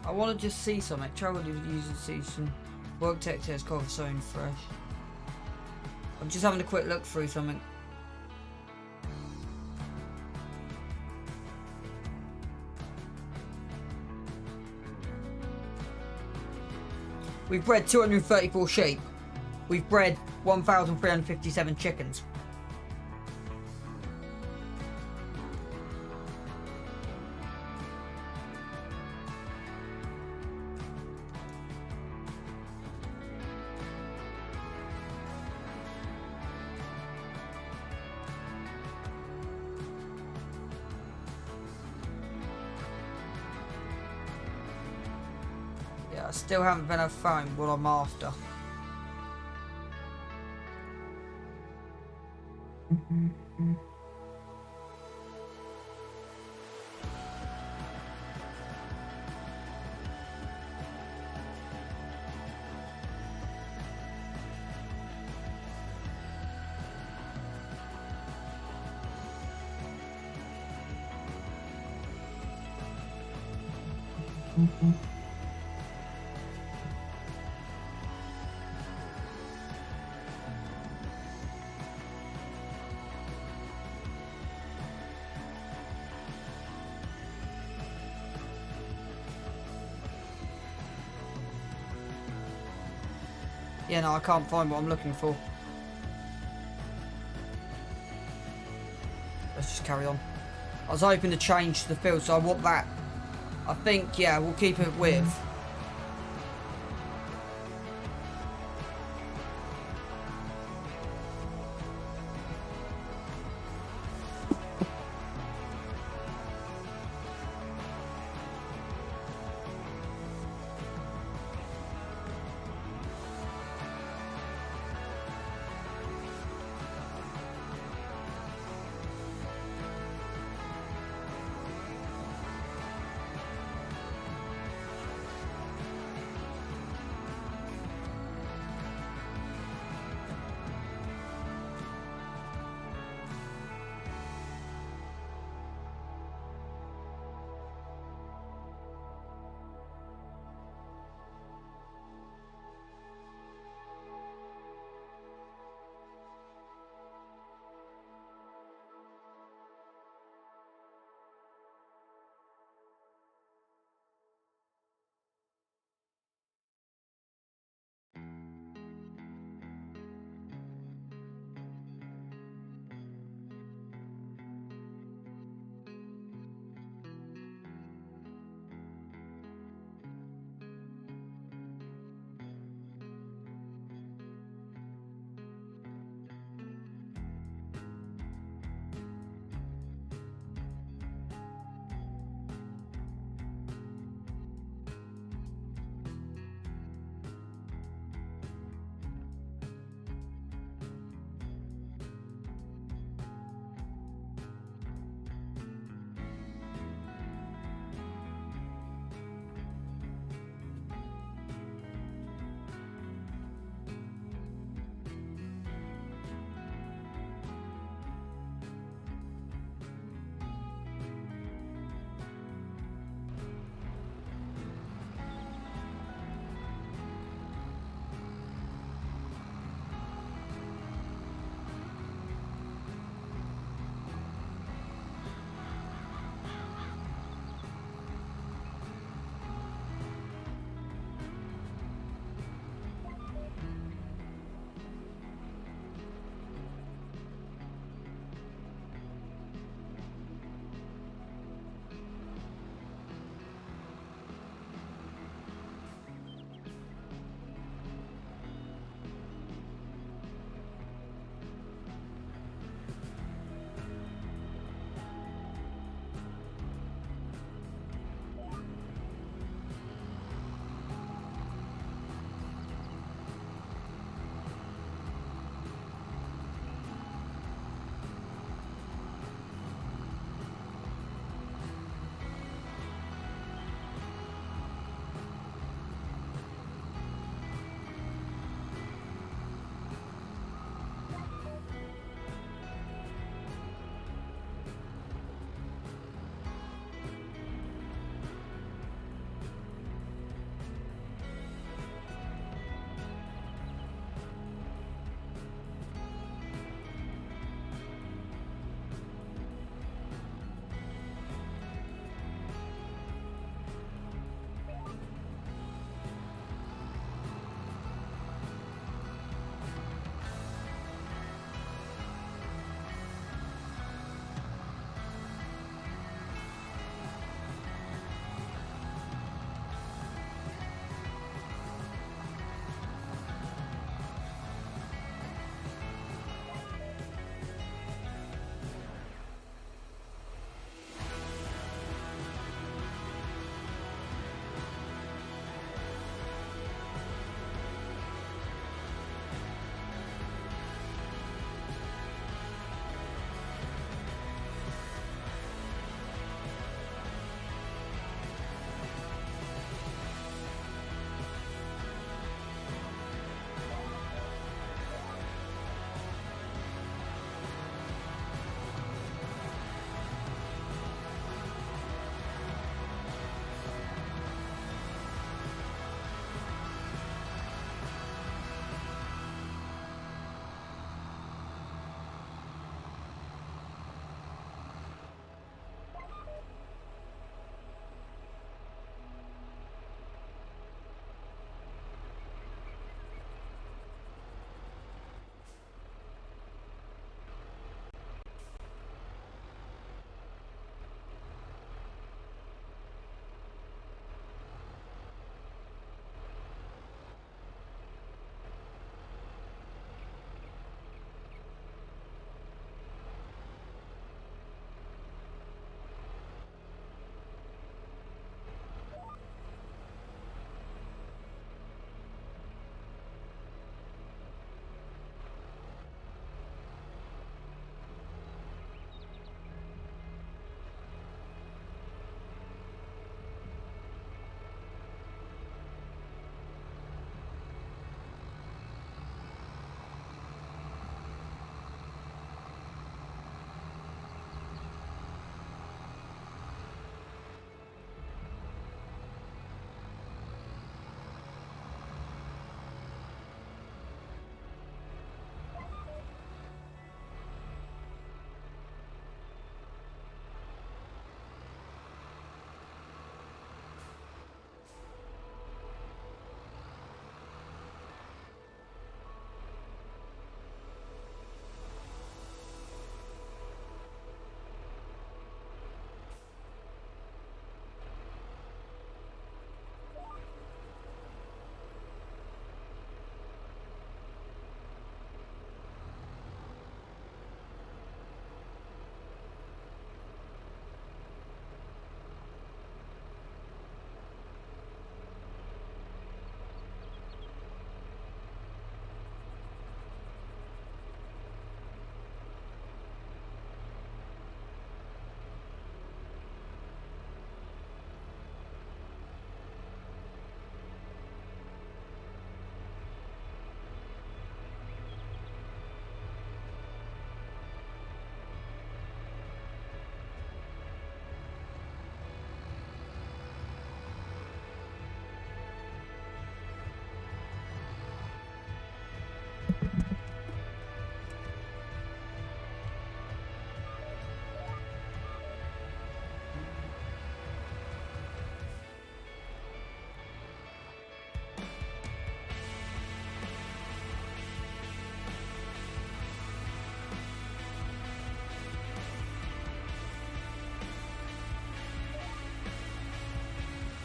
B: I want to just see something. Travel to use and see some work tech test cover something fresh. I'm just having a quick look through something. We've bred 234 sheep. We've bred 1,357 chickens. I still haven't been able to find what I'm after. Yeah, no, I can't find what I'm looking for. Let's just carry on. I was hoping to change the field, so I want that. I think, yeah, we'll keep it with.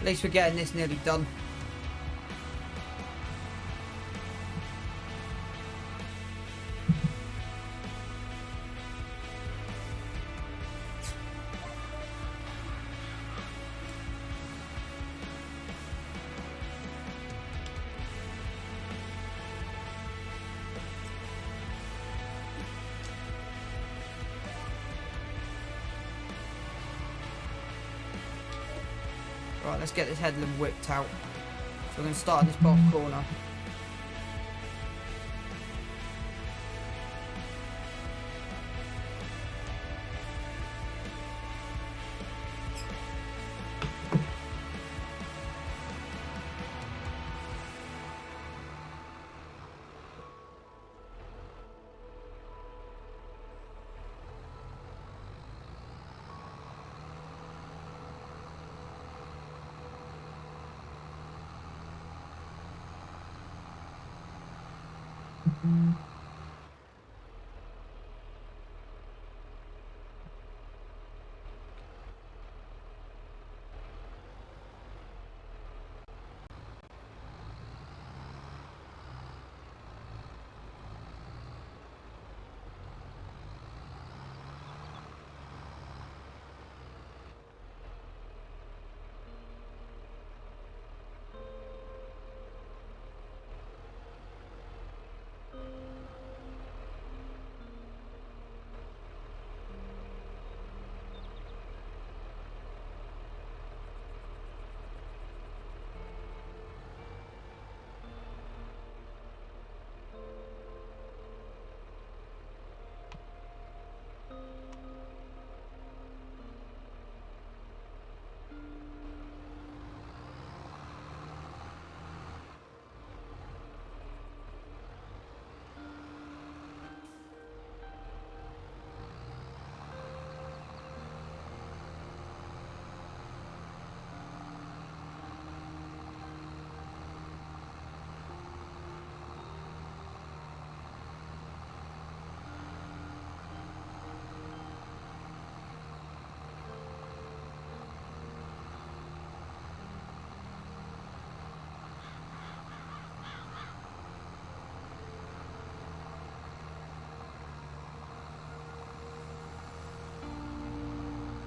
B: At least we're getting this nearly done. Right, let's get this headland whipped out. So we're going to start in this bottom corner.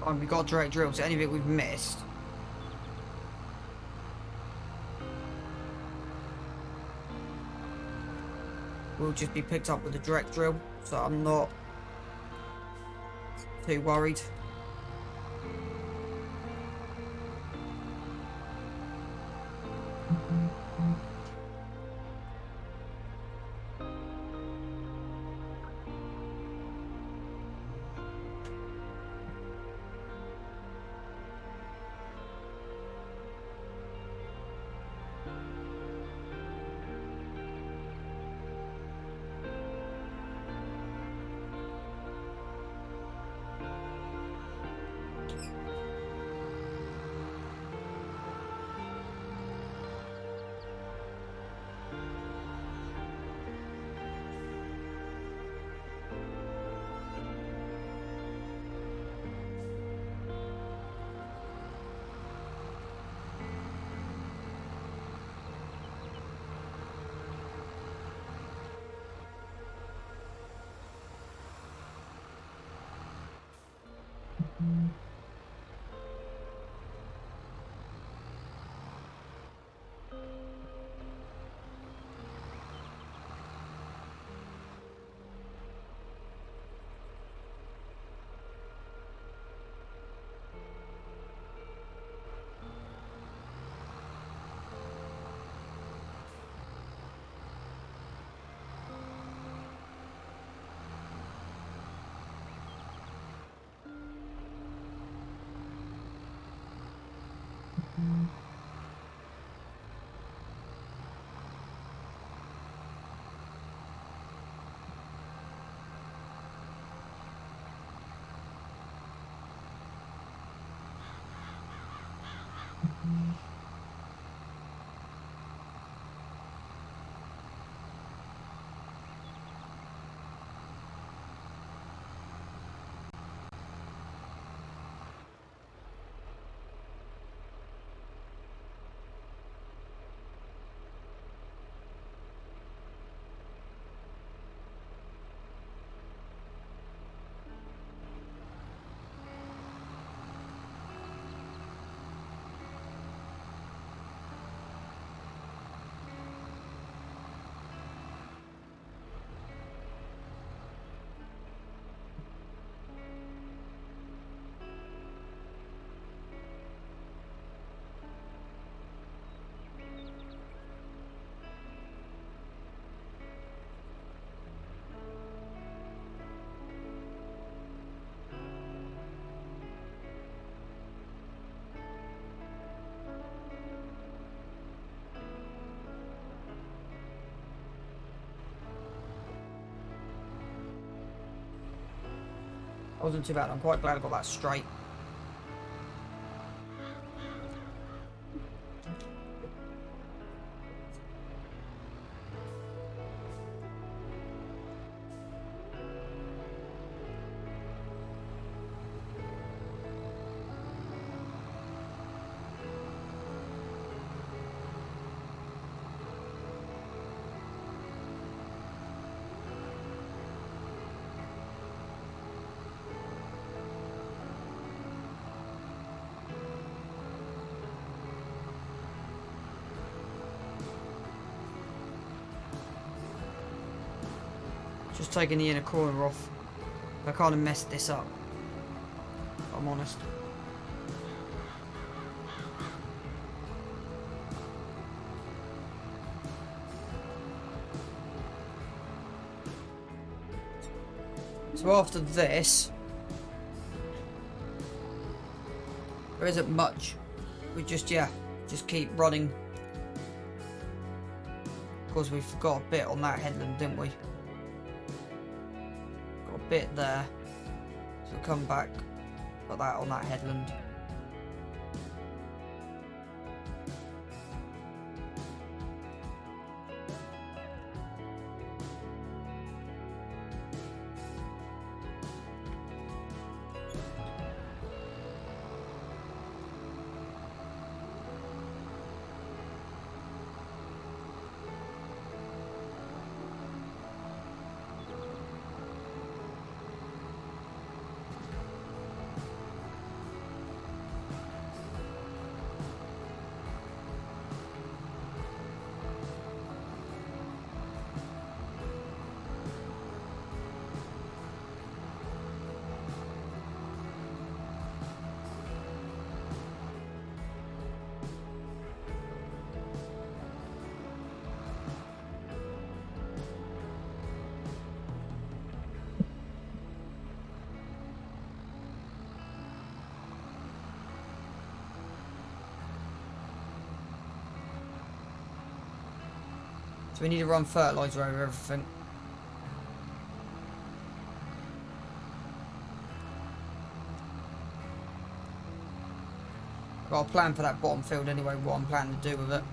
B: And we've got direct drill, so anything we've missed will just be picked up with a direct drill, so I'm not too worried. Wasn't too bad. I'm quite glad I got that straight. Just taking the inner corner off. I kind of messed this up, if I'm honest. So after this, there isn't much. We just keep running. Of course, we forgot a bit on that headland, didn't we? Got a bit there. So come back, got that on that headland. So we need to run fertiliser over everything. Got a plan for that bottom field anyway, what I'm planning to do with it.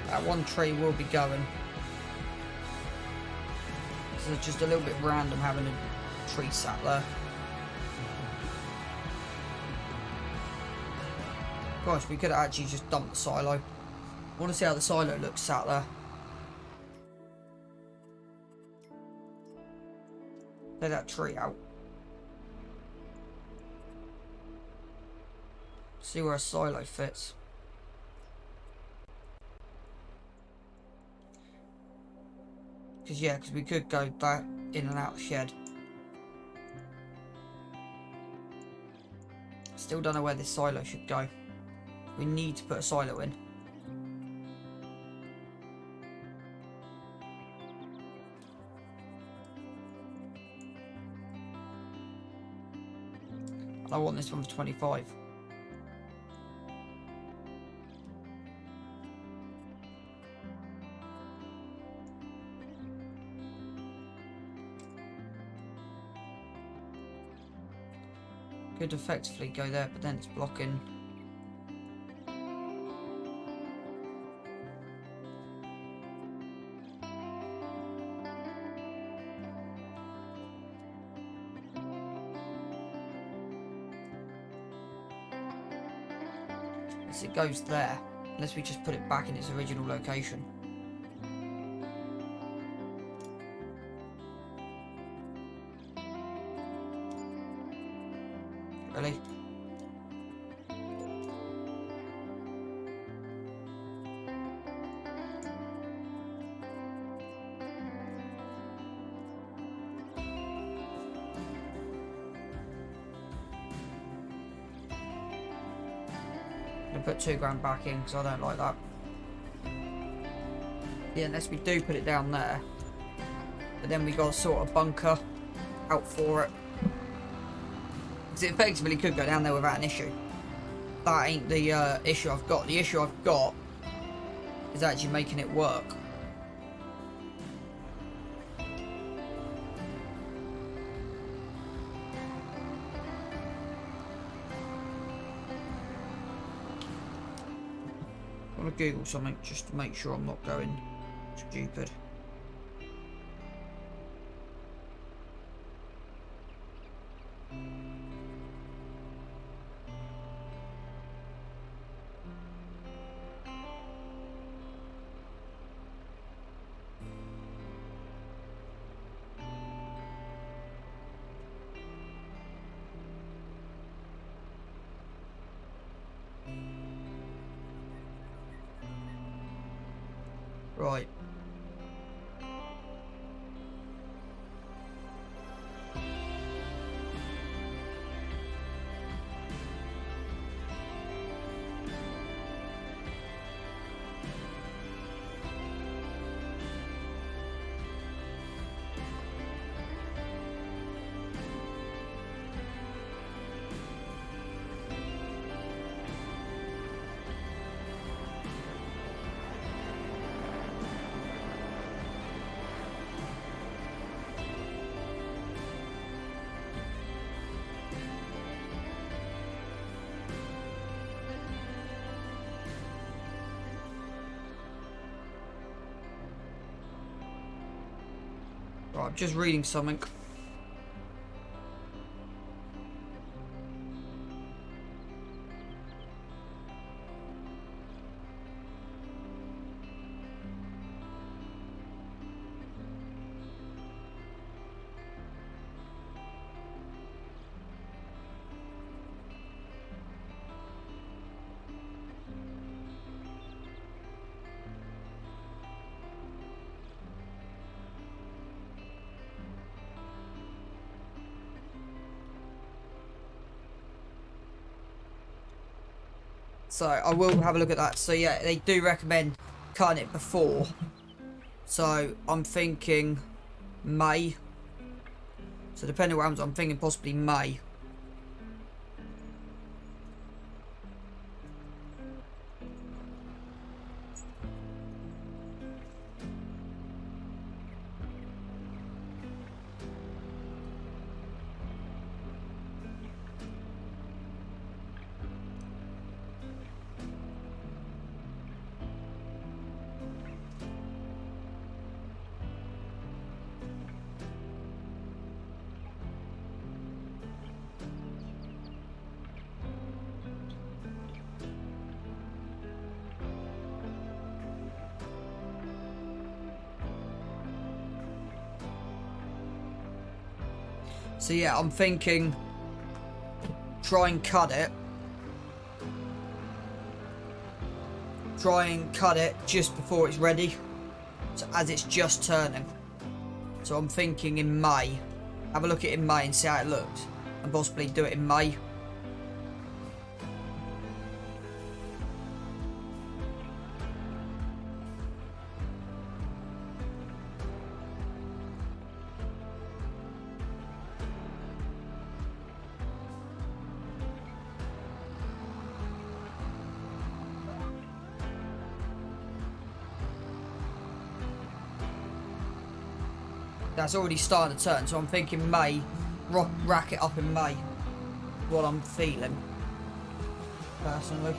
B: That one tree will be going. So it's just a little bit random having a tree sat there. Gosh, we could have actually just dumped the silo. I want to see how the silo looks sat there. Lay that tree out. See where a silo fits. Because we could go that in and out the shed. Still don't know where this silo should go. We need to put a silo in. I want this one for 25. Could effectively go there, but then it's blocking. Unless it goes there, unless we just put it back in its original location. gonna put 2 grand back in because I don't like that. Yeah, unless we do put it down there. But then we got to sort of bunker out for it. Because it effectively could go down there without an issue. That ain't the issue I've got. The issue I've got is actually making it work. I'm gonna Google something just to make sure I'm not going stupid. Right. Right, I'm just reading something. So I will have a look at that. So yeah, they do recommend cutting it before. So I'm thinking May. So depending on what happens, I'm thinking possibly May. So yeah, I'm thinking try and cut it. Try and cut it just before it's ready. So as it's just turning. So I'm thinking in May. Have a look at it in May and see how it looks. And possibly do it in May. That's already starting to turn, so I'm thinking May, rack it up in May. What I'm feeling, personally.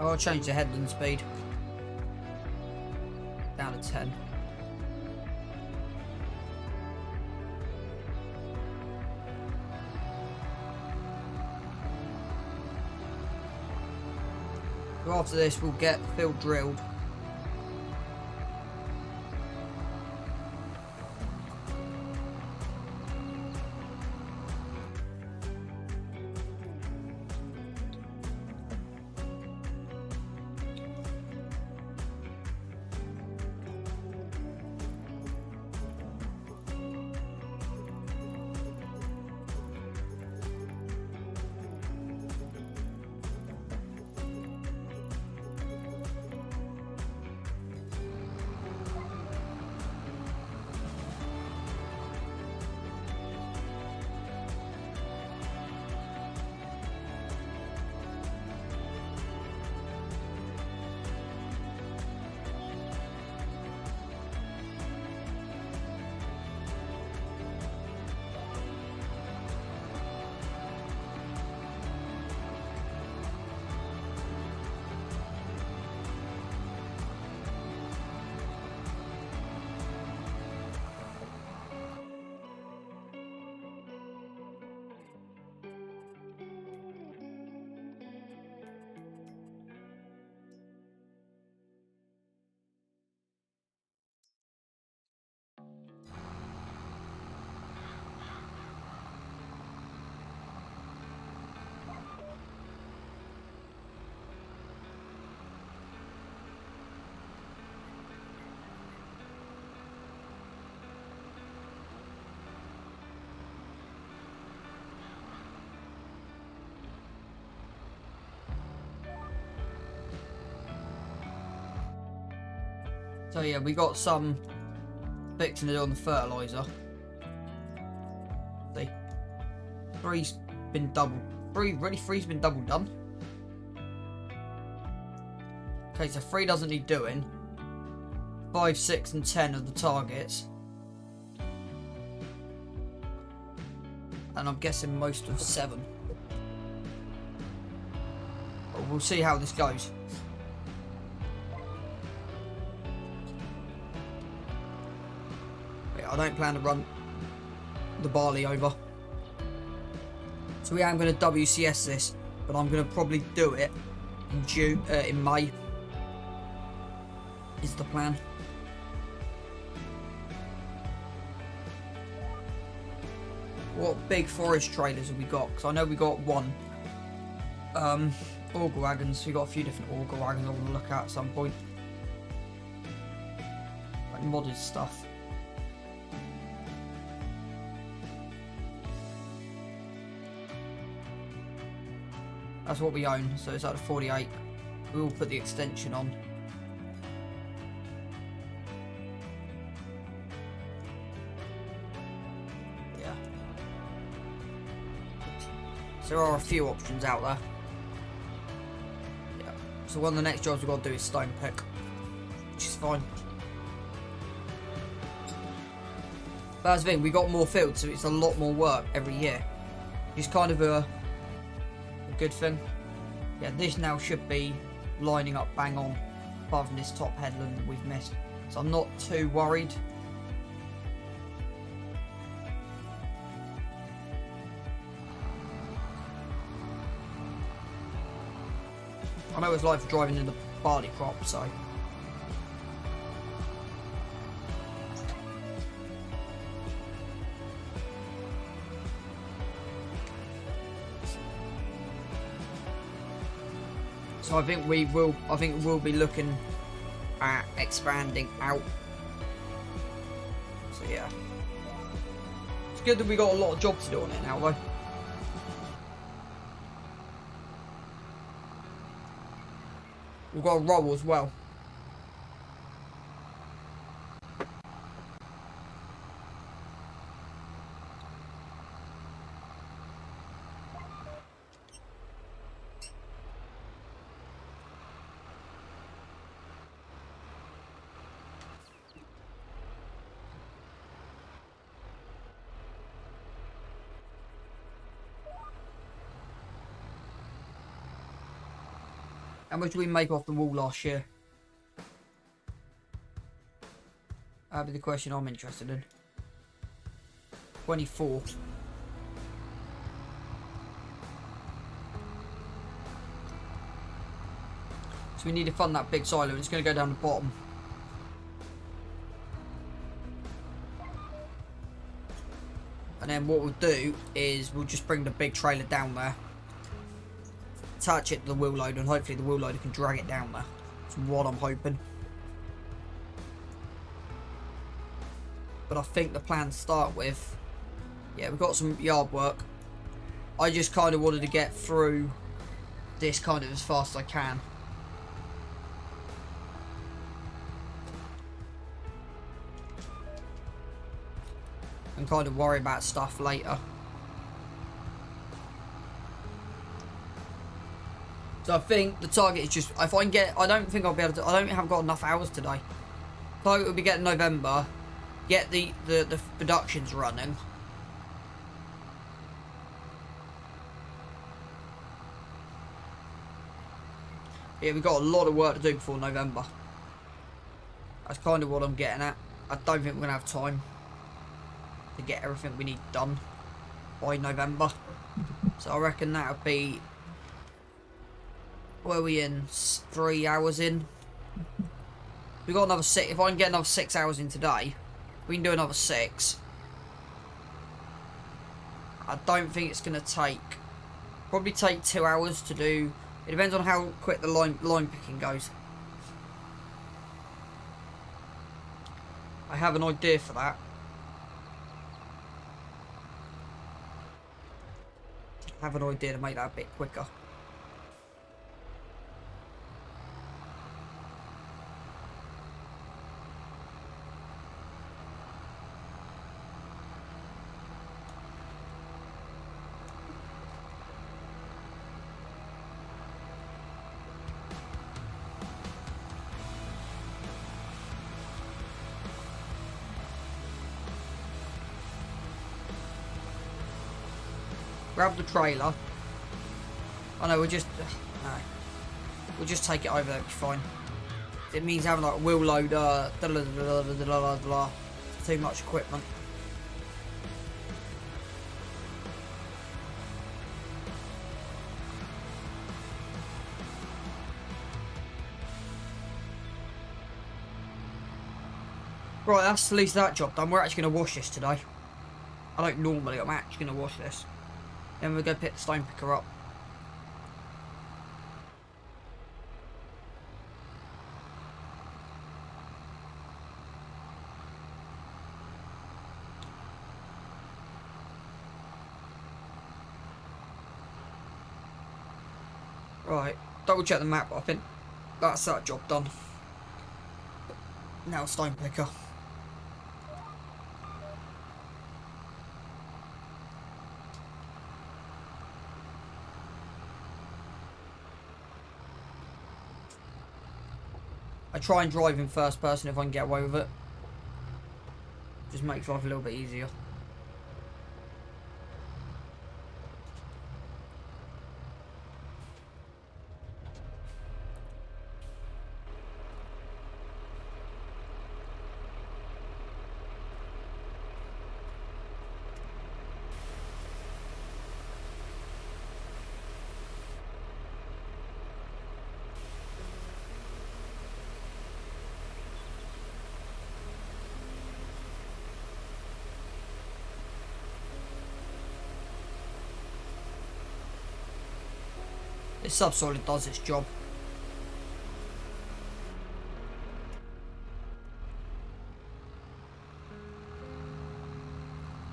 B: So I'll change the headland speed down to 10. So after this, we'll get the field drilled. So yeah, we got some fixing to do on the fertiliser. See, three's been double. Three's been double done. Okay, so 3 doesn't need doing. 5, 6, and 10 are the targets. And I'm guessing most of 7. But we'll see how this goes. I don't plan to run the barley over. So we am going to WCS this, but I'm going to probably do it in May. Is the plan. What big forest trailers have we got? Because I know we got one. Auger wagons. We got a few different auger wagons I want to look at some point. Like modded stuff. That's what we own, so it's at a 48. We will put the extension on. Yeah. So there are a few options out there. Yeah. So one of the next jobs we've got to do is stone pick, which is fine. But that's the thing, we got more fields, so it's a lot more work every year. It's kind of a good thing. Yeah, this now should be lining up bang on, apart from this top headland that we've missed. So I'm not too worried. I know it's like driving in the barley crop, so. So I think we'll be looking at expanding out. So yeah. It's good that we got a lot of jobs to do on it now though. We've got a roll as well. How much did we make off the wall last year? That'd be the question I'm interested in. 24. So we need to fund that big silo. It's going to go down the bottom. And then what we'll do is we'll just bring the big trailer down there. Attach it to the wheel loader, and hopefully the wheel loader can drag it down there. That's what I'm hoping. But I think the plan to start with, yeah, we've got some yard work. I just kind of wanted to get through this kind of as fast as I can. And kind of worry about stuff later. So I think the target is just, if I can get, I don't think I'll be able to, I don't think I've got enough hours today. Target will be getting November, get the productions running. Yeah, we've got a lot of work to do before November. That's kind of what I'm getting at. I don't think we're going to have time to get everything we need done by November. So I reckon that'll be, where are we in? 3 hours in. We've got another 6. If I can get another 6 hours in today, we can do another 6. I don't think it's going to take, probably take 2 hours to do. It depends on how quick the line picking goes. I have an idea for that. I have an idea to make that a bit quicker. Grab the trailer. Oh no, we'll just take it over. That'll be fine. It means having like a wheel loader, too much equipment. Right, that's at least that job done. We're actually going to wash this today. I don't normally. I'm actually going to wash this. Then we'll go pick the stone picker up. Right, double check the map, but I think that's that job done. Now stone picker. I try and drive in first person if I can get away with it. Just makes life a little bit easier. This subsoil does its job.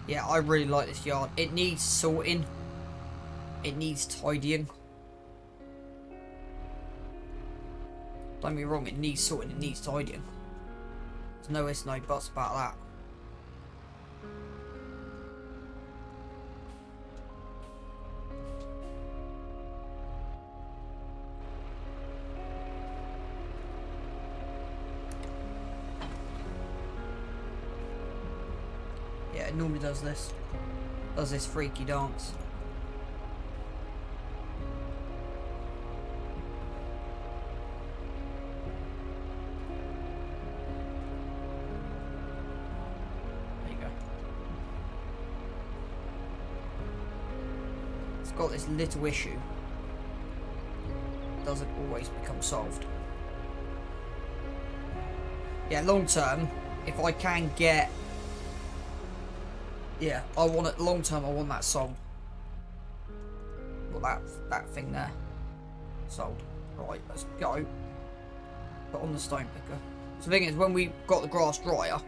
B: Yeah, I really like this yard. It needs sorting. It needs tidying. Don't get me wrong, it needs sorting, it needs tidying. There's no ifs, no buts about that. Yeah, it normally does this. Does this freaky dance. There you go. It's got this little issue. Doesn't always become solved. Yeah, long term, if I can get... Yeah, I want it long term. I want that sold. Well, that thing there, sold. Right, let's go. Put on the stone picker. So the thing is, when we got the grass dryer,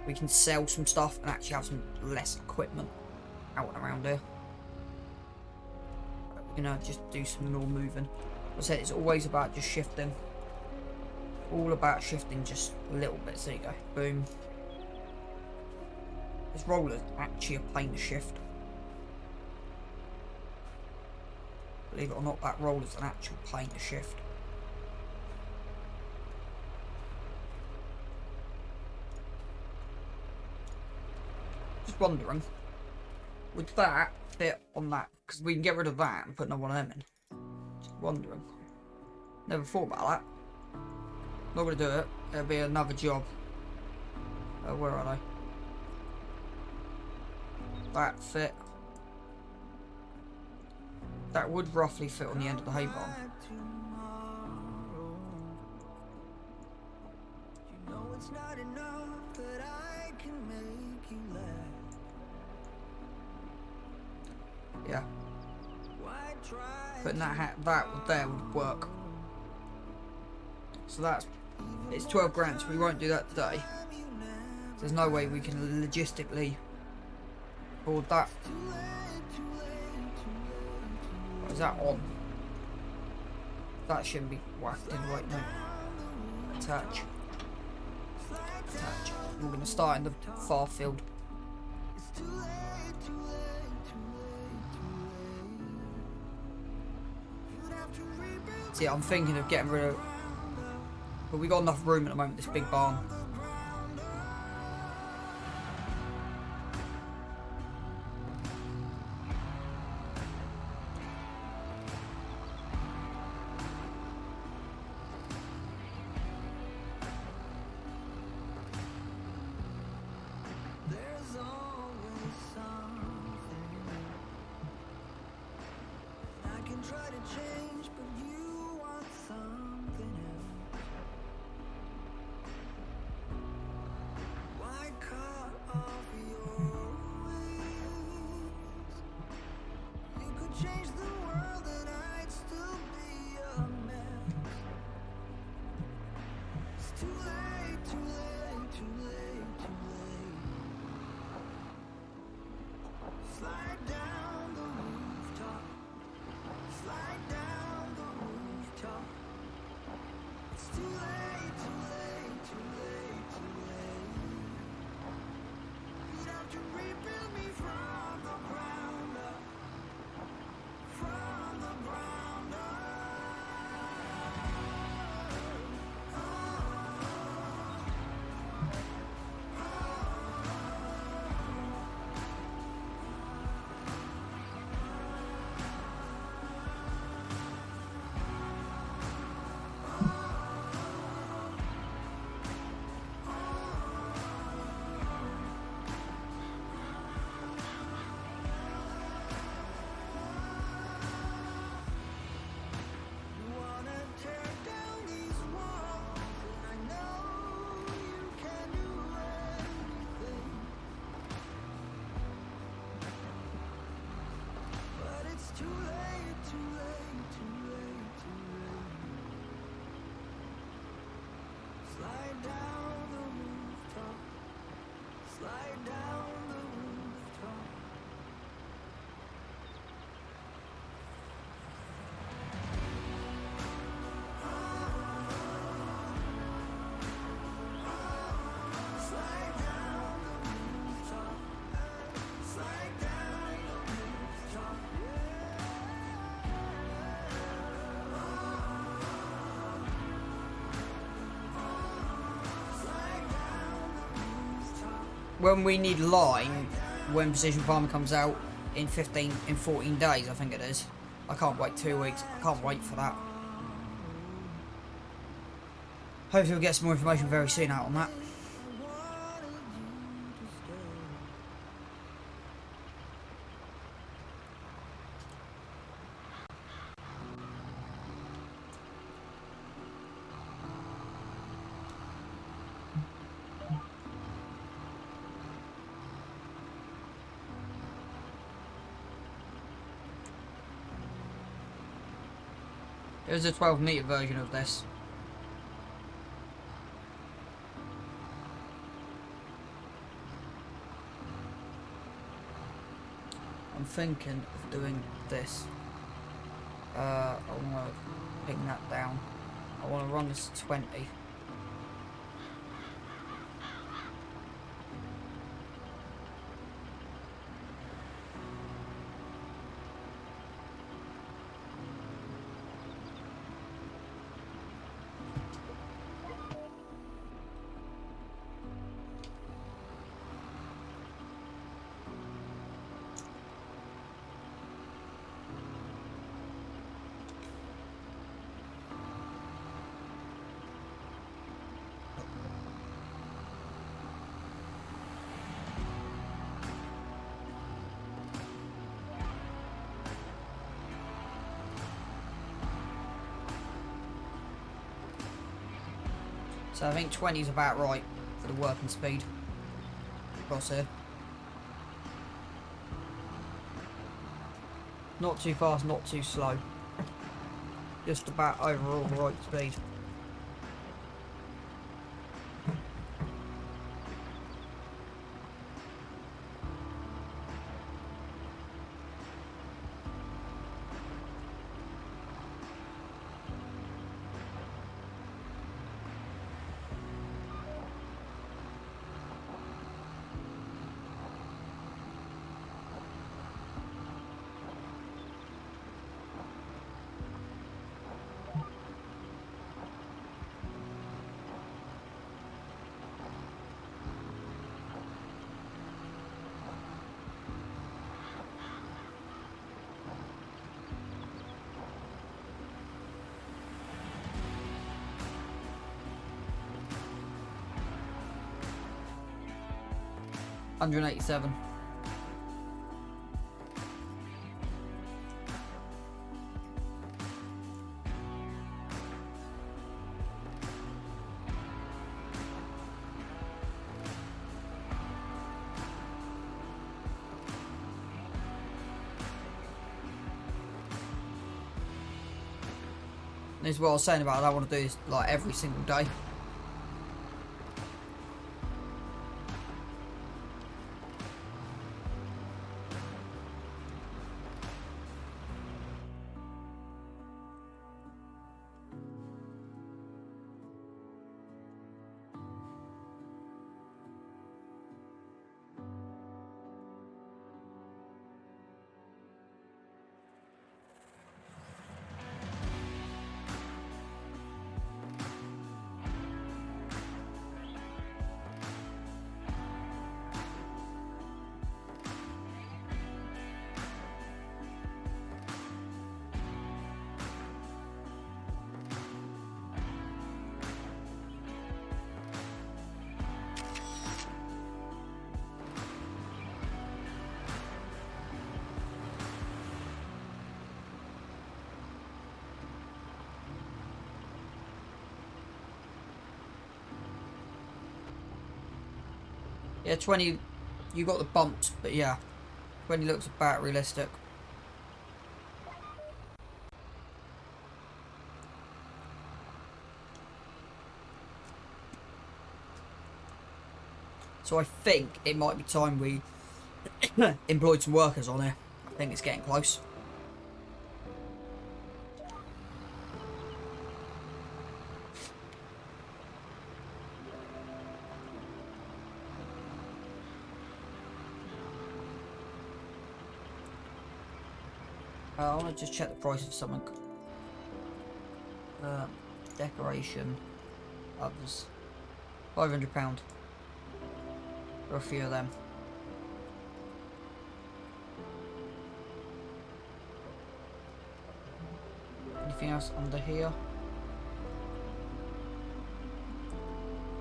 B: we can sell some stuff and actually have some less equipment out and around here. We're gonna just do some more moving. As I said, it's always about just shifting. All about shifting just a little bit. So there you go. Boom. This roller's actually a pain to shift. Believe it or not, that roller's an actual pain to shift. Just wondering, would that fit on that? Because we can get rid of that and put another one of them in. Just wondering. Never thought about that. Not gonna do it. It'll be another job. Where are they? That fit. That would roughly fit on the end of the hay barn. Yeah. Putting that there would work. So it's 12 grand, so we won't do that today. There's no way we can logistically afford that. Is that on? That shouldn't be whacked in right now. Attach. Attach. We're going to start in the far field. See, I'm thinking of getting rid of... But we got enough room at the moment, this big barn. when we need line, when Precision Farming comes out in 14 days, I think it is. I can't wait 2 weeks. I can't wait for that. Hopefully we'll get some more information very soon out on that. There's a 12-meter version of this. I'm thinking of doing this. I want to ping that down. I want to run this to 20. So I think 20 is about right for the working speed across here. Not too fast, not too slow. Just about overall the right speed. $187. This is what I was saying about I want to do this like every single day. Yeah, 20, you got the bumps, but yeah, 20 looks about realistic. So I think it might be time we employed some workers on here. I think it's getting close. I want to just check the price of something. Decoration. Others. £500. for a few of them. Anything else under here?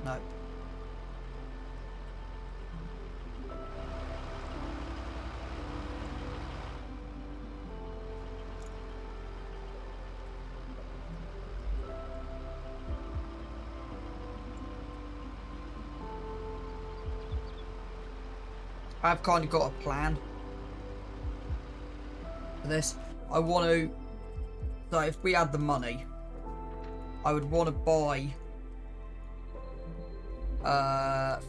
B: No. I've kind of got a plan for this. I want to, so if we had the money, I would want to buy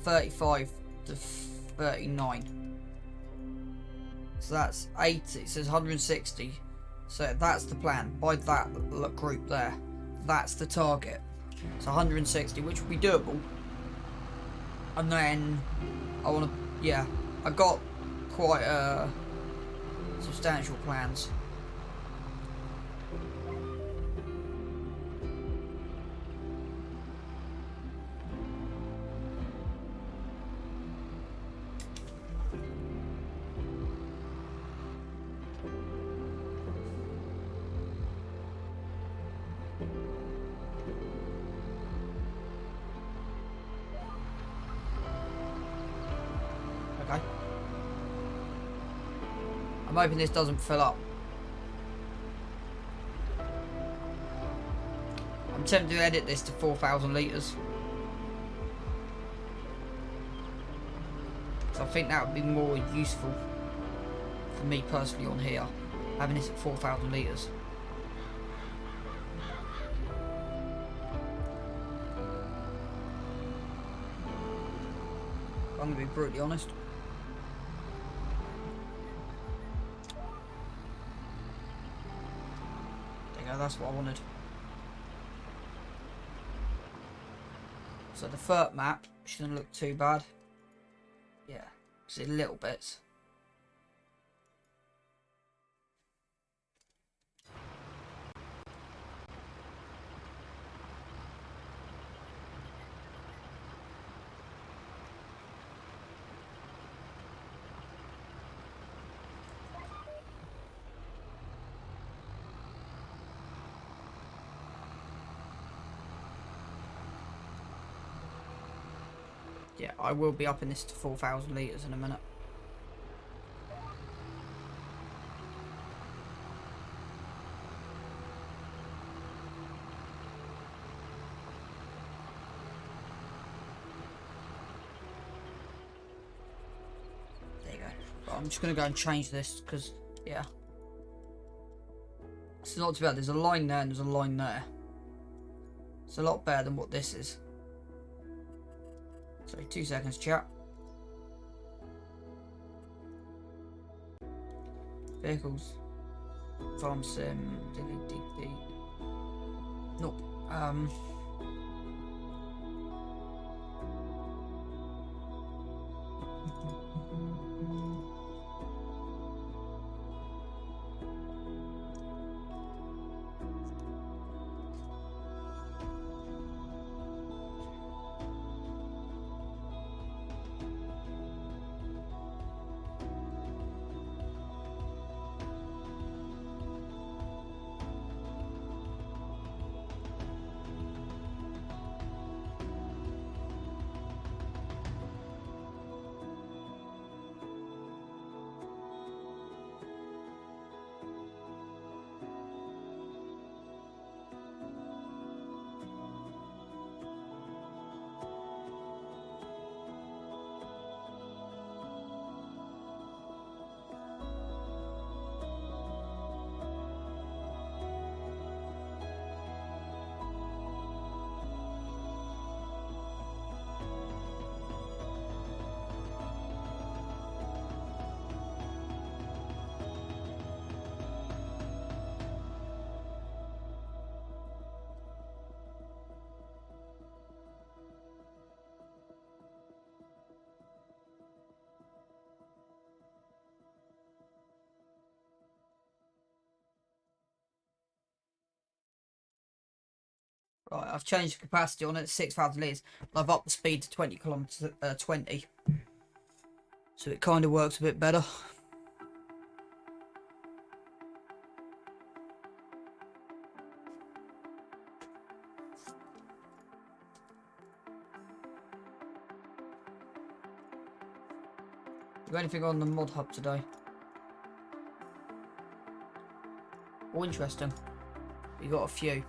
B: 35 to 39. So that's 80, it says 160. So that's the plan. Buy that group there. That's the target. So 160, which would be doable. And then I want to, yeah, I got quite substantial plans. Okay. I'm hoping this doesn't fill up. I'm tempted to edit this to 4,000 litres. So I think that would be more useful for me personally on here, having this at 4,000 litres. I'm going to be brutally honest. There you go, that's what I wanted. So the third map shouldn't look too bad. Yeah, see little bits. Yeah, I will be upping this to 4,000 litres in a minute. There you go. But I'm just going to go and change this because, yeah. It's not too bad. There's a line there and there's a line there. It's a lot better than what this is. Sorry, 2 seconds, chat. Vehicles. Farm sim. DD. Nope. Right, I've changed the capacity on it to 6,000 litres. I've upped the speed to 20 kilometres, 20. So it kind of works a bit better. You got anything on the mod hub today? Oh, interesting. You got a few.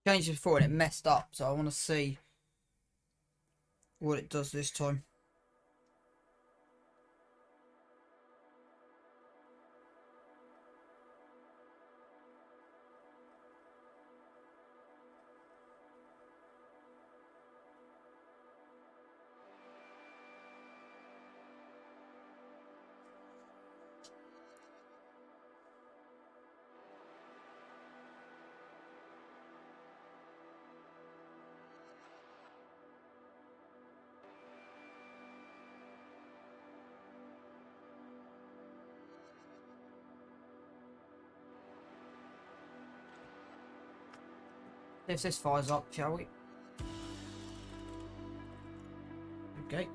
B: Changed it before and it messed up, so I want to see what it does this time. If this fires up, shall we? Okay.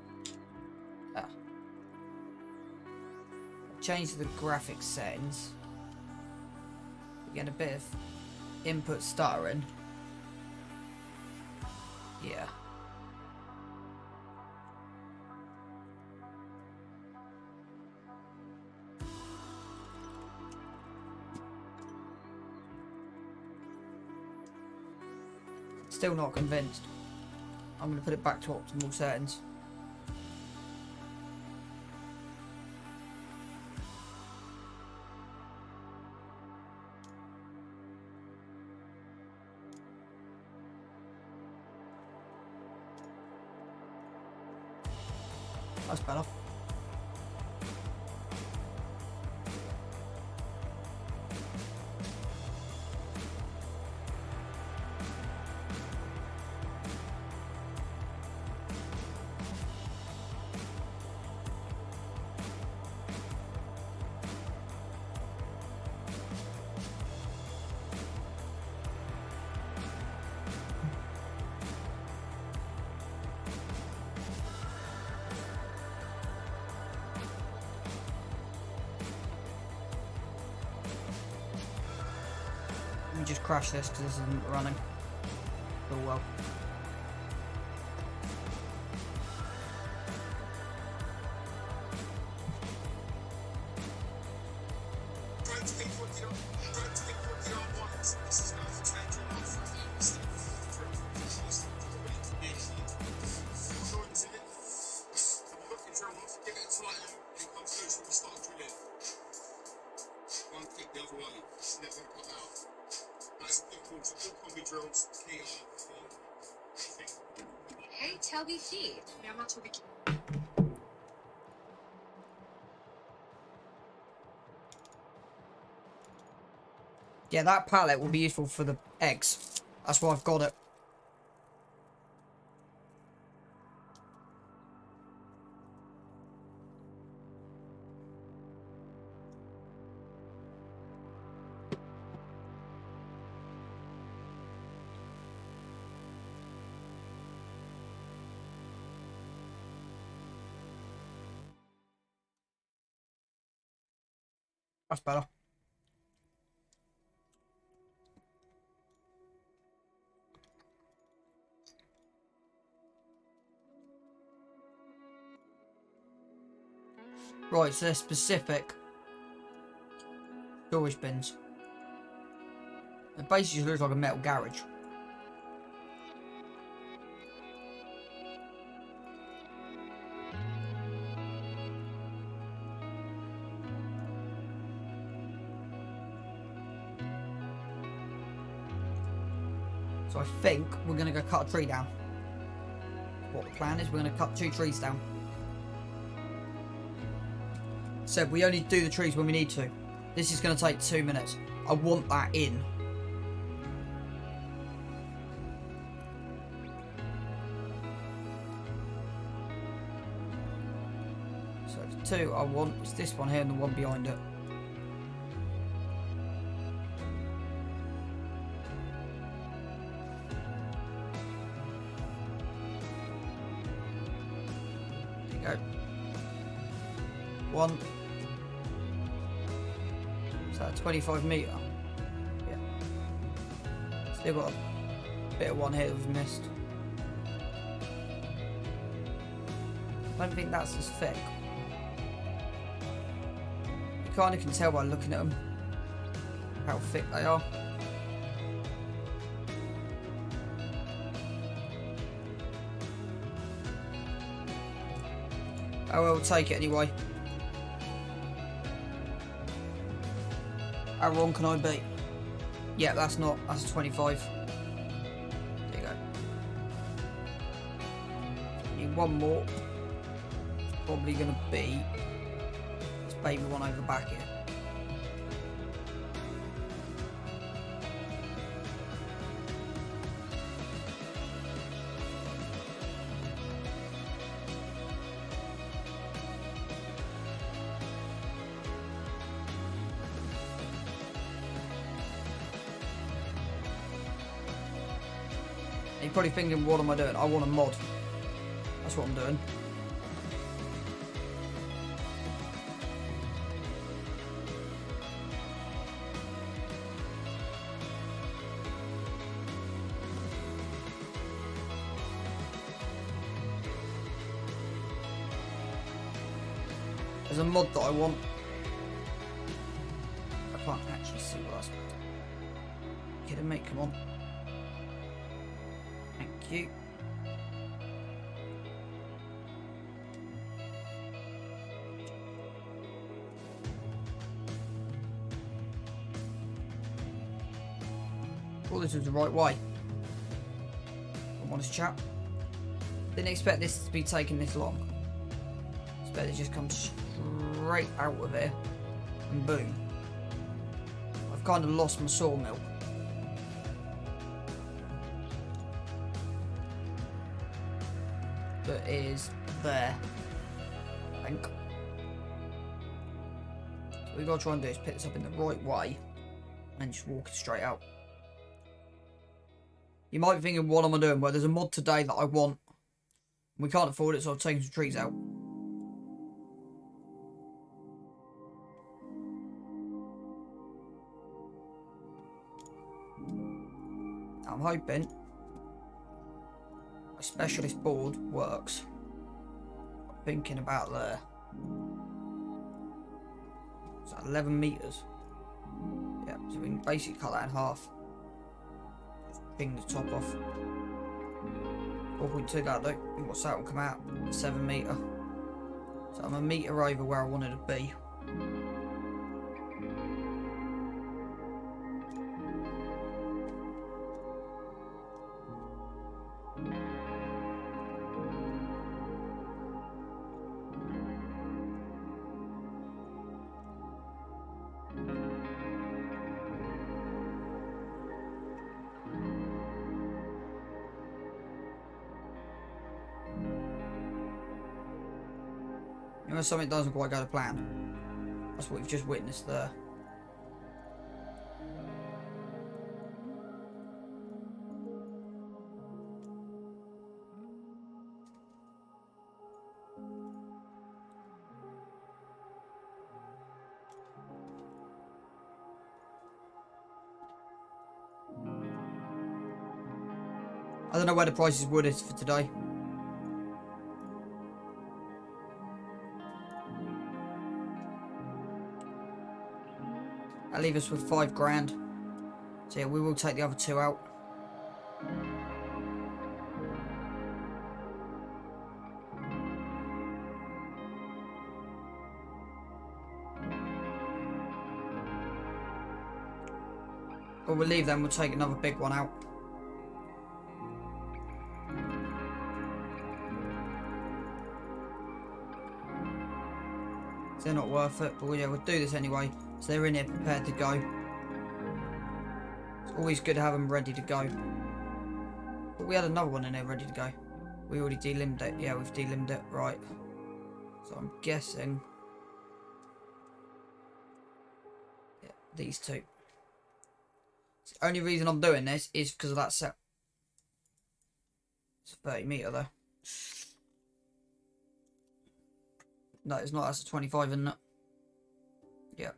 B: Change the graphics settings. We're getting a bit of input stuttering. Yeah. Still not convinced. I'm going to put it back to optimal settings. That's better. just crash this because this isn't running. Oh well.
E: Hey, Toby G. Yeah, I'm not Toby.
B: Yeah, that pallet will be useful for the eggs. That's why I've got it. That's better. Right, so they're specific storage bins. It basically looks like a metal garage. So I think we're going to go cut a tree down. What the plan is, we're going to cut 2 trees down. So we only do the trees when we need to. This is going to take 2 minutes. I want that in. So the 2 I want is this one here and the one behind it. There you go. 1. Is that a 25 metre? Yeah. Still got a bit of one here that we've missed. I don't think that's as thick. You kind of can tell by looking at them how thick they are. Oh well, we'll take it anyway. How wrong can I be? Yeah, that's a 25. There you go. Need one more. It's probably going to be this baby one over back here. You're probably thinking, what am I doing? I want a mod. That's what I'm doing. There's a mod that I want. I can't actually see what that's. Kidding me, come on. Thank you. Well, this was the right way. I'm honest, chap. Didn't expect this to be taking this long. Expect it just comes straight out of here and boom. I've kind of lost my sawmill. That is there, I think. So what we gotta try and do is pick this up in the right way and just walk it straight out. You might be thinking, what am I doing? Well, there's a mod today that I want. We can't afford it, so I've taken some trees out. I'm hoping a specialist board works. I'm thinking about there. Is that 11 meters? Yeah, so we can basically cut that in half. Just ping the top off. 4.2 that though. What's that one come out? 7 meter. So I'm a meter over where I wanted to be. You know, something doesn't quite go to plan. That's what we've just witnessed there. I don't know where the prices wood is for today. That leaves us with 5 grand. So yeah, we will take the other 2 out. Or we'll leave them, we'll take another big one out. They're not worth it, but yeah, we'll do this anyway. So they're in here prepared to go. It's always good to have them ready to go. But we had another one in there ready to go. We already delimbed it. Yeah, we've delimbed it. Right. So I'm guessing... yeah, these 2. The only reason I'm doing this is because of that set. It's a 30 meter though. No, it's not. That's a 25, isn't it? Yeah.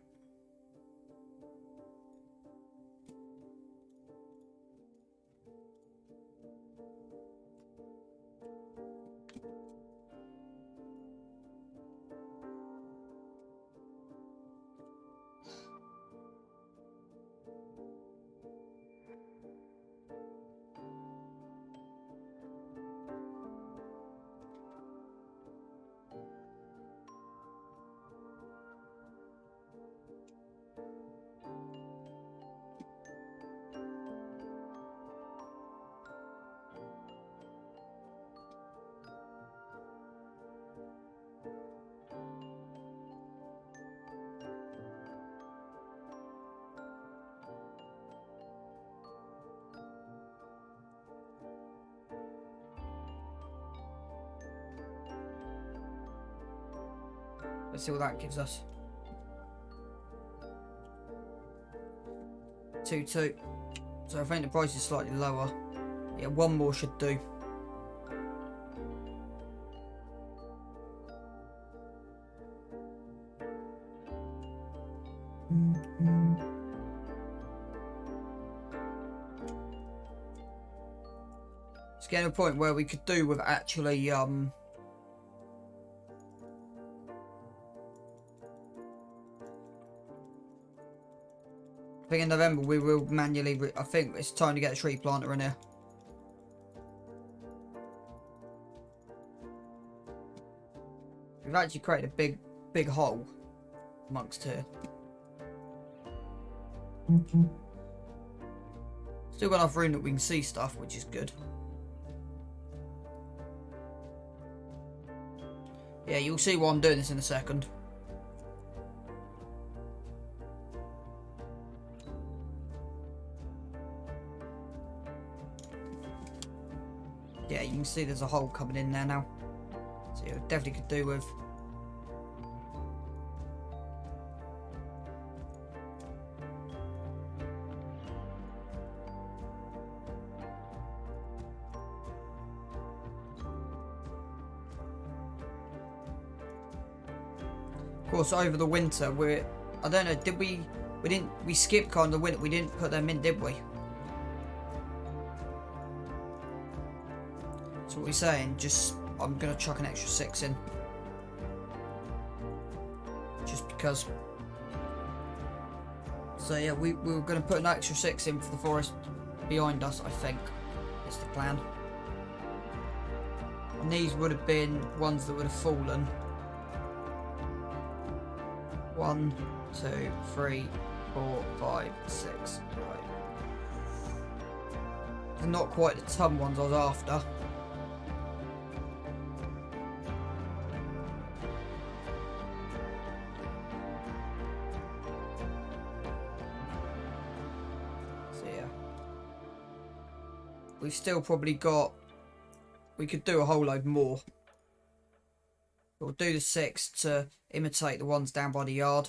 B: Let's see what that gives us. 2-2. So I think the price is slightly lower. Yeah, 1 more should do. It's getting to a point where we could do with actually I think in November we will manually... I think it's time to get a tree planter in here. We've actually created a big hole amongst here. Still got enough room that we can see stuff, which is good. Yeah, you'll see why I'm doing this in a second. Yeah, you can see there's a hole coming in there now. So yeah, definitely could do with. Of course, over the winter, I don't know, we skipped kind of the winter, we didn't put them in, did we? So what we're saying, just I'm gonna chuck an extra 6 in. Just because. So yeah, we were gonna put an extra 6 in for the forest behind us, I think. Is the plan. And these would have been ones that would have fallen. 1, 2, 3, 4, 5, 6. Right. Not quite the ton ones I was after. So yeah. We've still probably got... We could do a whole load more. We'll do the 6 to imitate the ones down by the yard.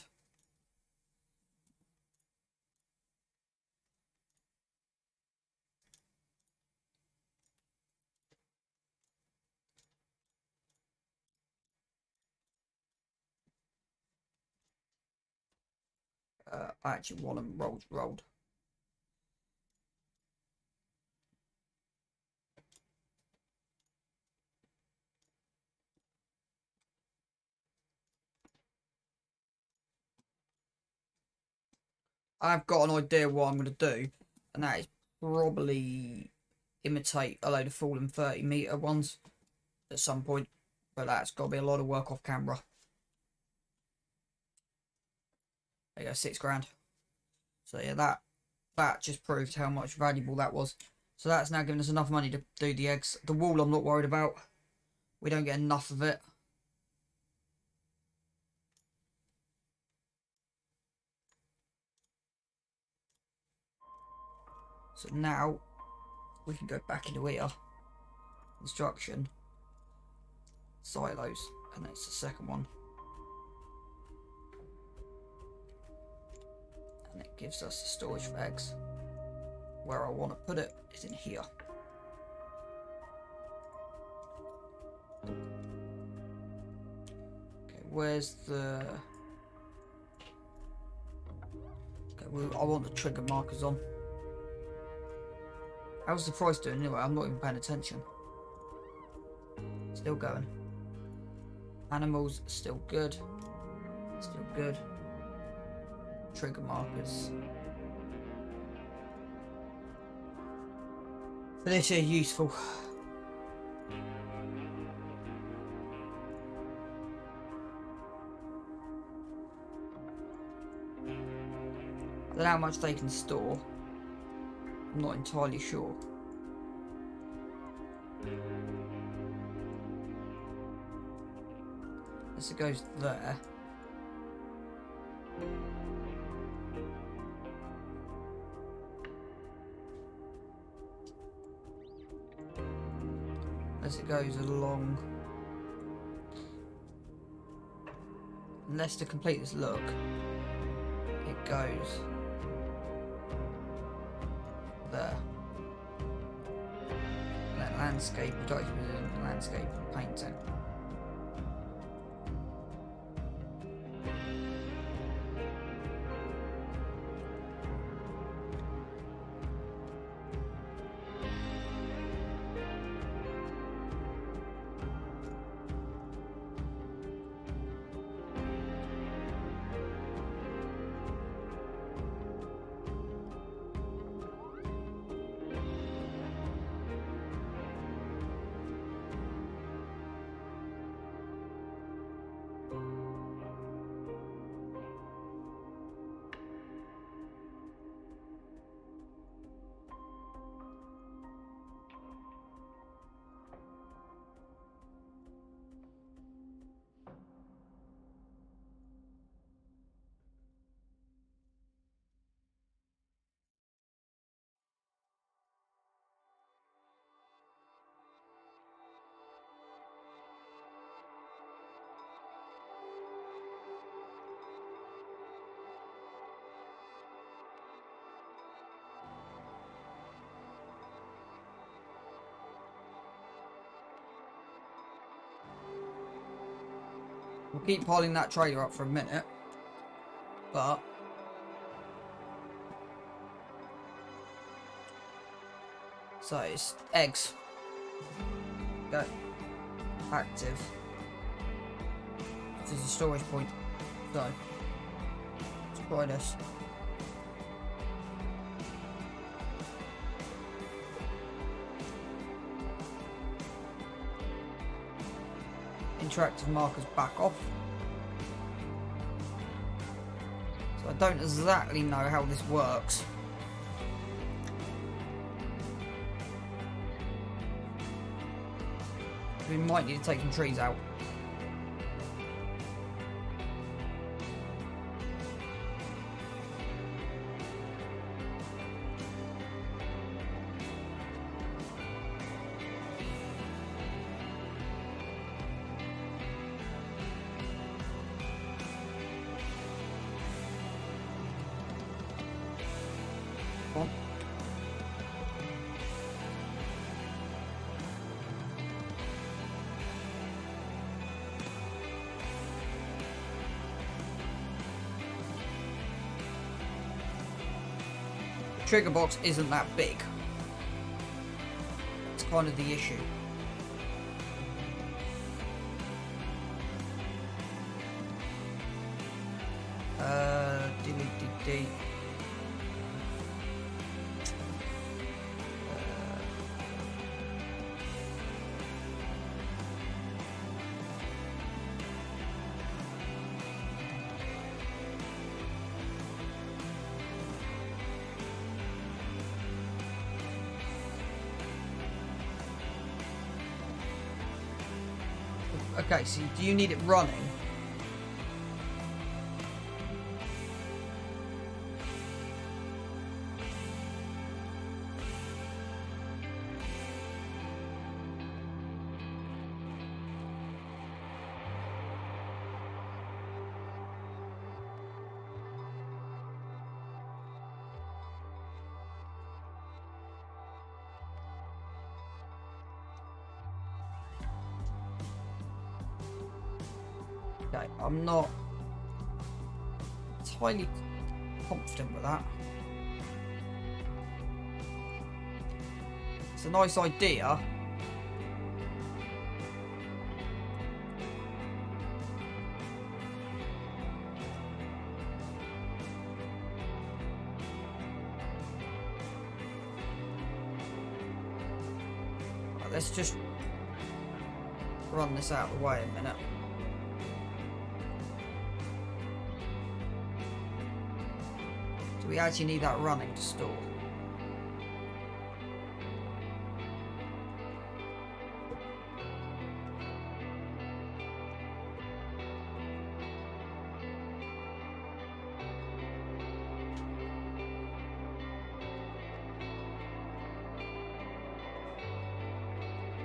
B: I actually want them rolled. I've got an idea what I'm going to do, and that is probably imitate a load of fallen 30-meter ones at some point, but that's got to be a lot of work off camera. There you go, 6 grand. So yeah, that just proved how much valuable that was. So that's now given us enough money to do the eggs. The wool I'm not worried about. We don't get enough of it. So now we can go back into here. Construction. Silos. And that's the second one. And it gives us the storage for eggs. Where I want to put it is in here. Okay, where's the... Okay, well, I want the trigger markers on. How's the price doing anyway? I'm not even paying attention. Still going. Animals, still good. Still good. Trigger markers. So this is useful. I don't know how much they can store. I'm not entirely sure. This goes there. As it goes along. Unless to complete this look, it goes there. And then landscape, production within landscape painting. We'll keep piling that trailer up for a minute, but so it's eggs. go. Active. This is a storage point. So, let's try this. Interactive markers back off. So I don't exactly know how this works. We might need to take some trees out. Come on. Trigger box isn't that big. It's kind of the issue. Delete. Okay, so do you need it running? Okay, I'm not entirely confident with that. It's a nice idea. Right, let's just run this out of the way a minute. We actually need that running to store.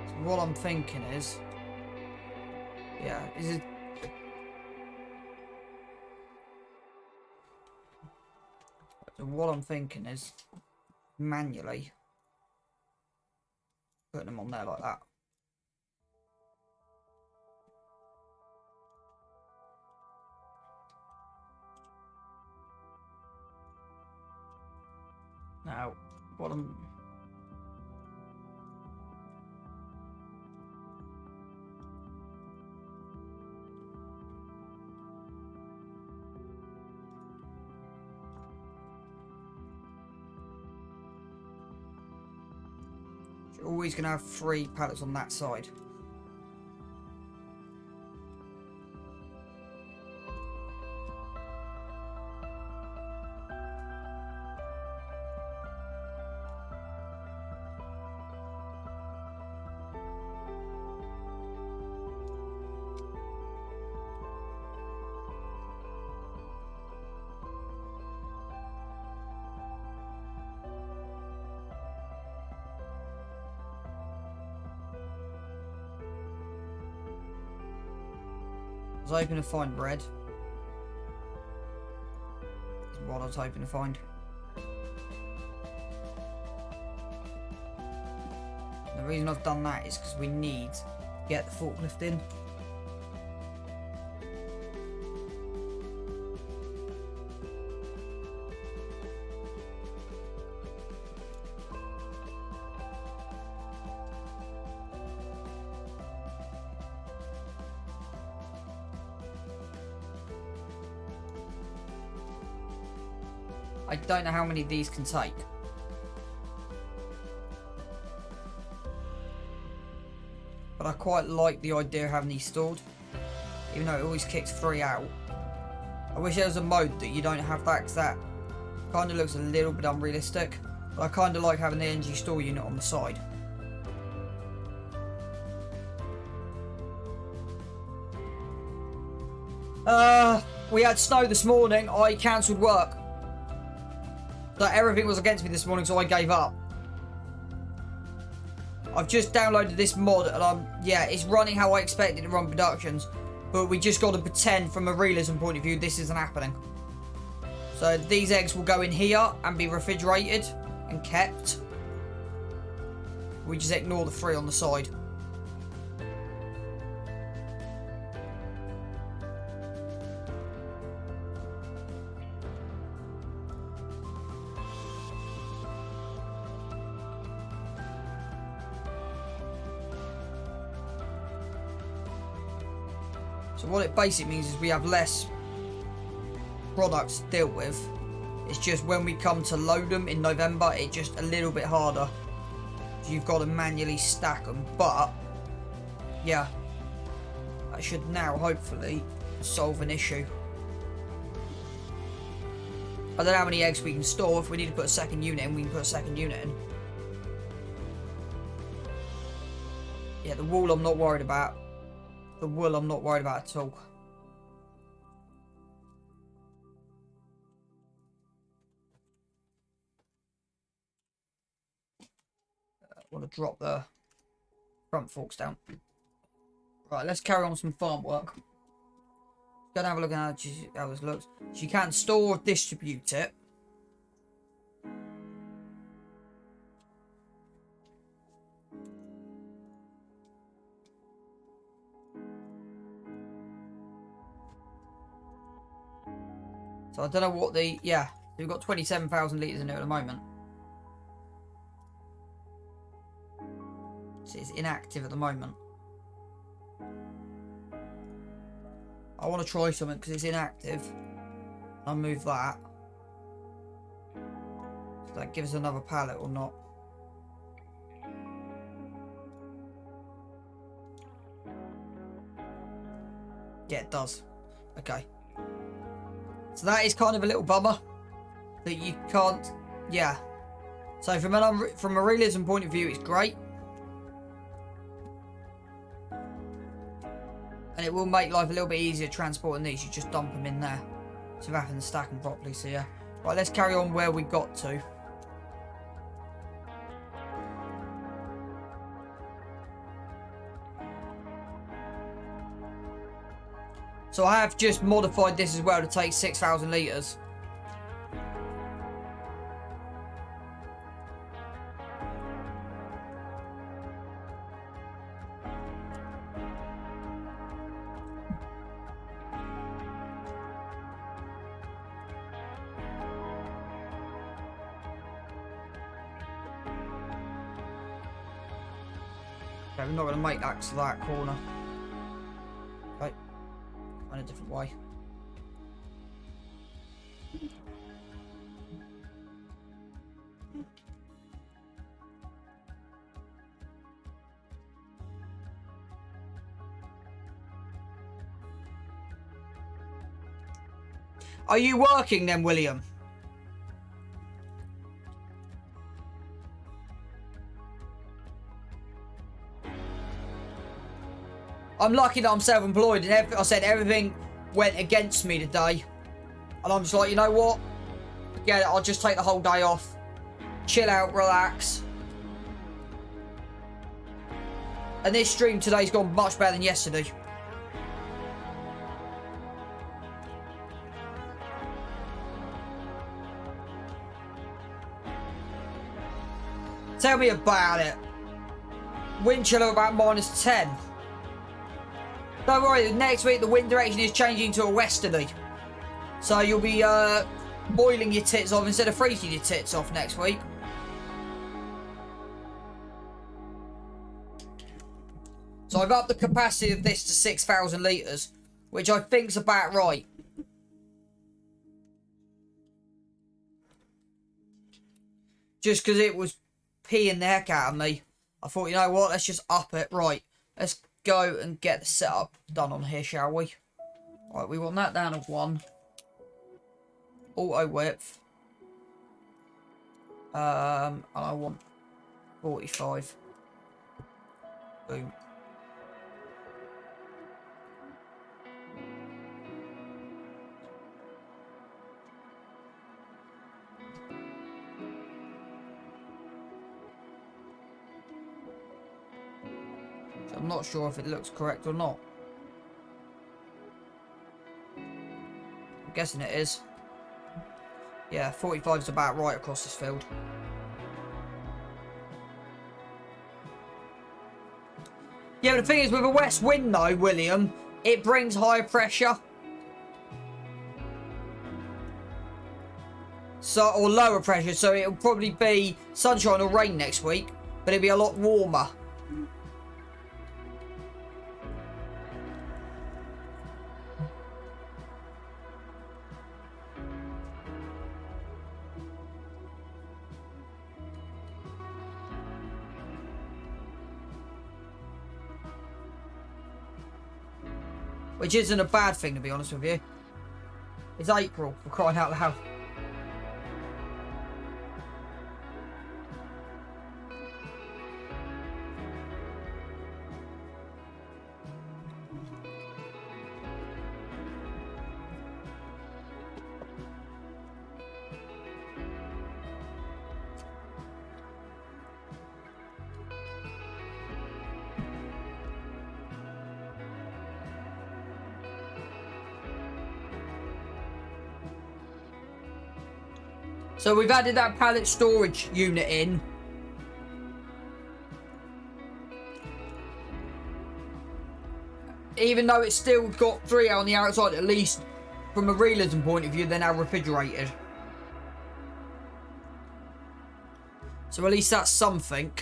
B: So what I'm thinking is, yeah, is it? So what I'm thinking is manually putting them on there like that. Now, what I'm... You're always going to have 3 pallets on that side. I was hoping to find red. That's what I was hoping to find. The reason I've done that is because we need to get the forklift in. I don't know how many of these can take. But I quite like the idea of having these stored. Even though it always kicks 3 out. I wish there was a mode that you don't have that, because that kind of looks a little bit unrealistic. But I kind of like having the energy store unit on the side. We had snow this morning. I cancelled work. So everything was against me this morning, so I gave up. I've just downloaded this mod, and yeah, it's running how I expected to run productions. But we just got to pretend from a realism point of view this isn't happening. So these eggs will go in here and be refrigerated and kept. We just ignore the 3 on the side. So what it basically means is we have less products to deal with. It's just when we come to load them in November, it's just a little bit harder. So you've got to manually stack them. But, yeah, that should now hopefully solve an issue. I don't know how many eggs we can store. If we need to put a second unit in, we can put a second unit in. Yeah, the wool I'm not worried about. The wool I'm not worried about at all. I want to drop the front forks down. Right, let's carry on with some farm work. Go and have a look at how this looks. So you can store or distribute it. So I don't know what the... Yeah, we've got 27,000 litres in there at the moment. So it's inactive at the moment. I want to try something because it's inactive. I'll move that. Does that give us another pallet or not? Yeah, it does. Okay. So that is kind of a little bummer that you can't, yeah. So from a realism point of view, it's great. And it will make life a little bit easier transporting these. You just dump them in there. So we're having to stack them properly, so yeah. Right, let's carry on where we got to. So I have just modified this as well to take 6,000 litres. Okay, we're not going to make that to that corner. Okay. In a different way. Are you working then, William? I'm lucky that I'm self-employed, and I said everything went against me today. And I'm just like, you know what? Forget it, I'll just take the whole day off. Chill out, relax. And this stream today's gone much better than yesterday. Tell me about it. Wind chill of about -10. Don't worry, next week the wind direction is changing to a westerly. So you'll be boiling your tits off instead of freezing your tits off next week. So I've upped the capacity of this to 6,000 litres, which I think's about right. just because it was peeing the heck out of me. I thought, you know what, let's just up it. Right, let's go and get the setup done on here, shall we? Right, we want that down to 1. Auto width. And I want 45. Boom. So I'm not sure if it looks correct or not. I'm guessing it is. Yeah, 45 is about right across this field. Yeah, but the thing is, with a west wind though, William, it brings higher pressure. So, or lower pressure, so it'll probably be sunshine or rain next week, but it'll be a lot warmer. Which isn't a bad thing, to be honest with you. It's April, for crying out loud. So we've added that pallet storage unit in. Even though it's still got 3 out on the outside, at least from a realism point of view, they're now refrigerated. So at least that's something.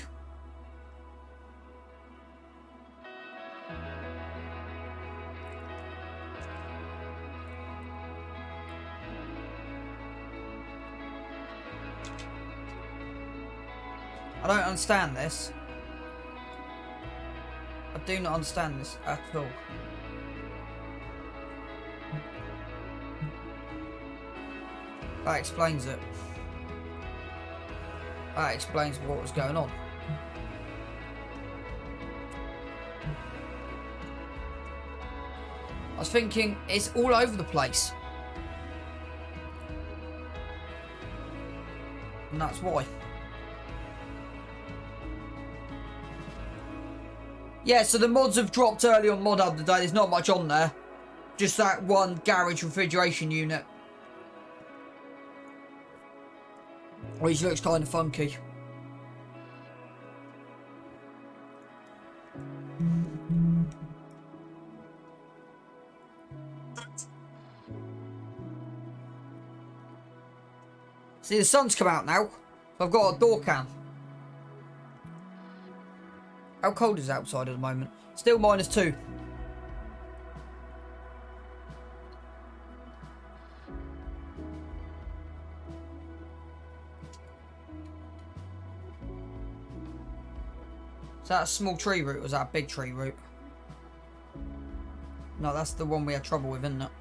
B: I don't understand this. I do not understand this at all. That explains it. That explains what was going on. I was thinking, it's all over the place. And that's why. Yeah, so the mods have dropped early on Mod Hub today. There's not much on there. Just that one garage refrigeration unit. Which looks kind of funky. See, the sun's come out now. So I've got a door cam. How cold is it outside at the moment? Still -2. Is that a small tree root or is that a big tree root? No, that's the one we had trouble with, isn't it?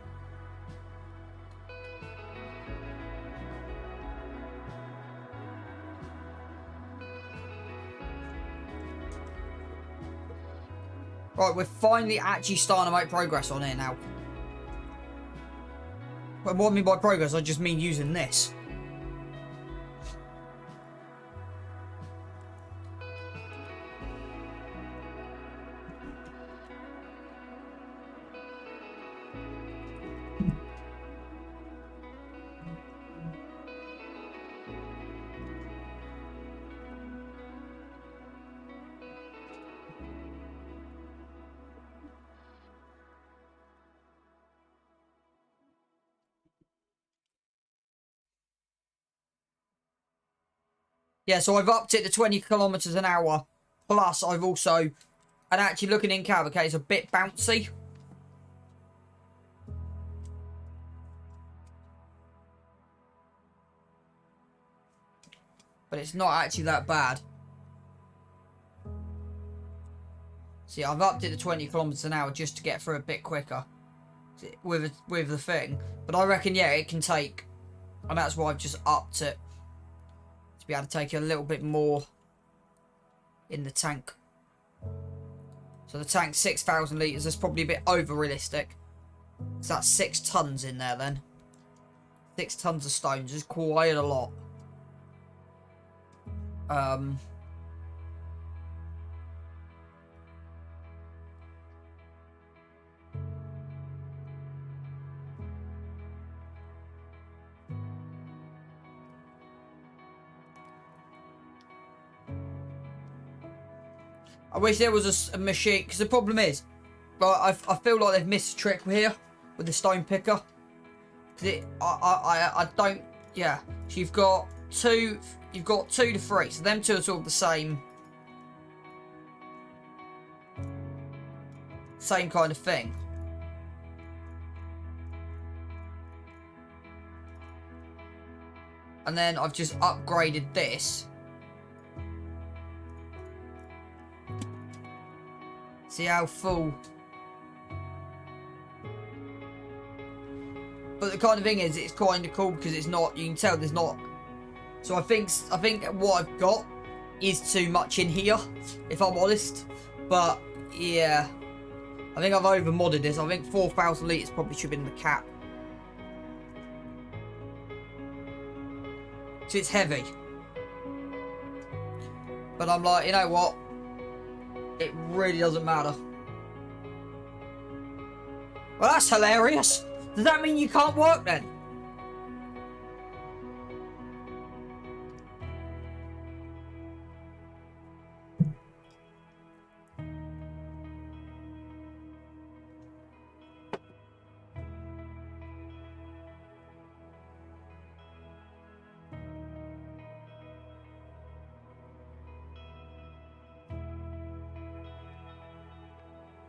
B: Right, we're finally actually starting to make progress on here now. But what I mean by progress, I just mean using this. Yeah, so I've upped it to 20 kilometers an hour. Plus, I've also... And actually looking in cab, okay, it's a bit bouncy. but it's not actually that bad. See, I've upped it to 20 kilometers an hour just to get through a bit quicker with the thing. But I reckon, yeah, it can take, and that's why I've just upped it to be able to take a little bit more in the tank. So the tank's 6,000 litres. That's probably a bit over realistic. So that's 6 tons in there then. 6 tons of stones is quite a lot. I wish there was a machine, because the problem is, but I feel like they've missed a trick here with the stone picker. I don't, yeah. So you've got 2 to 3, so them 2 are sort of the same kind of thing. And then I've just upgraded this. See how full. But the kind of thing is, it's kind of cool because it's not, you can tell there's not. So I think what I've got is too much in here, if I'm honest. But yeah, I think I've over modded this. I think 4,000 litres probably should have been the cap. So it's heavy. But I'm like, you know what? It really doesn't matter. Well, that's hilarious. Does that mean you can't work then?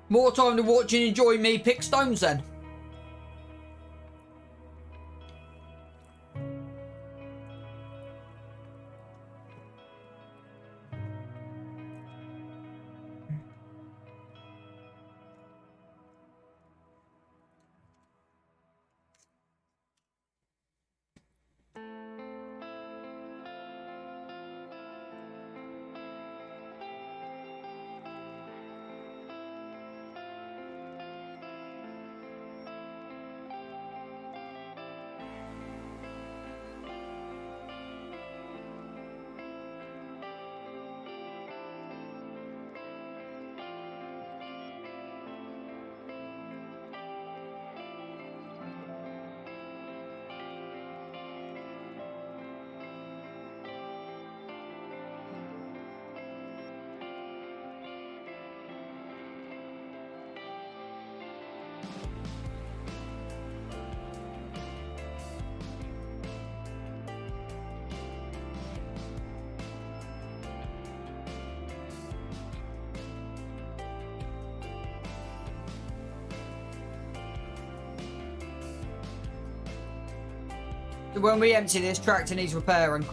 B: More time to watch and enjoy me pick stones then. When we empty this, tractor needs repairing.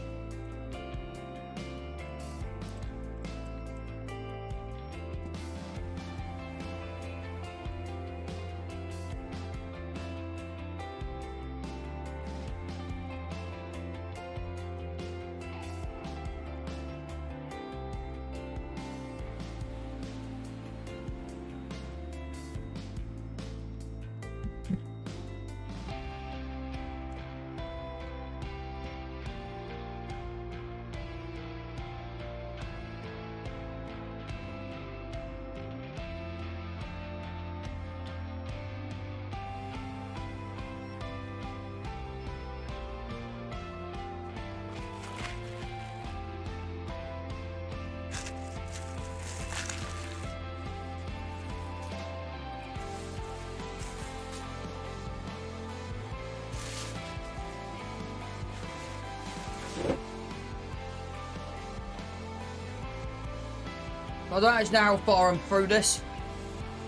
B: I don't actually know how far I'm through this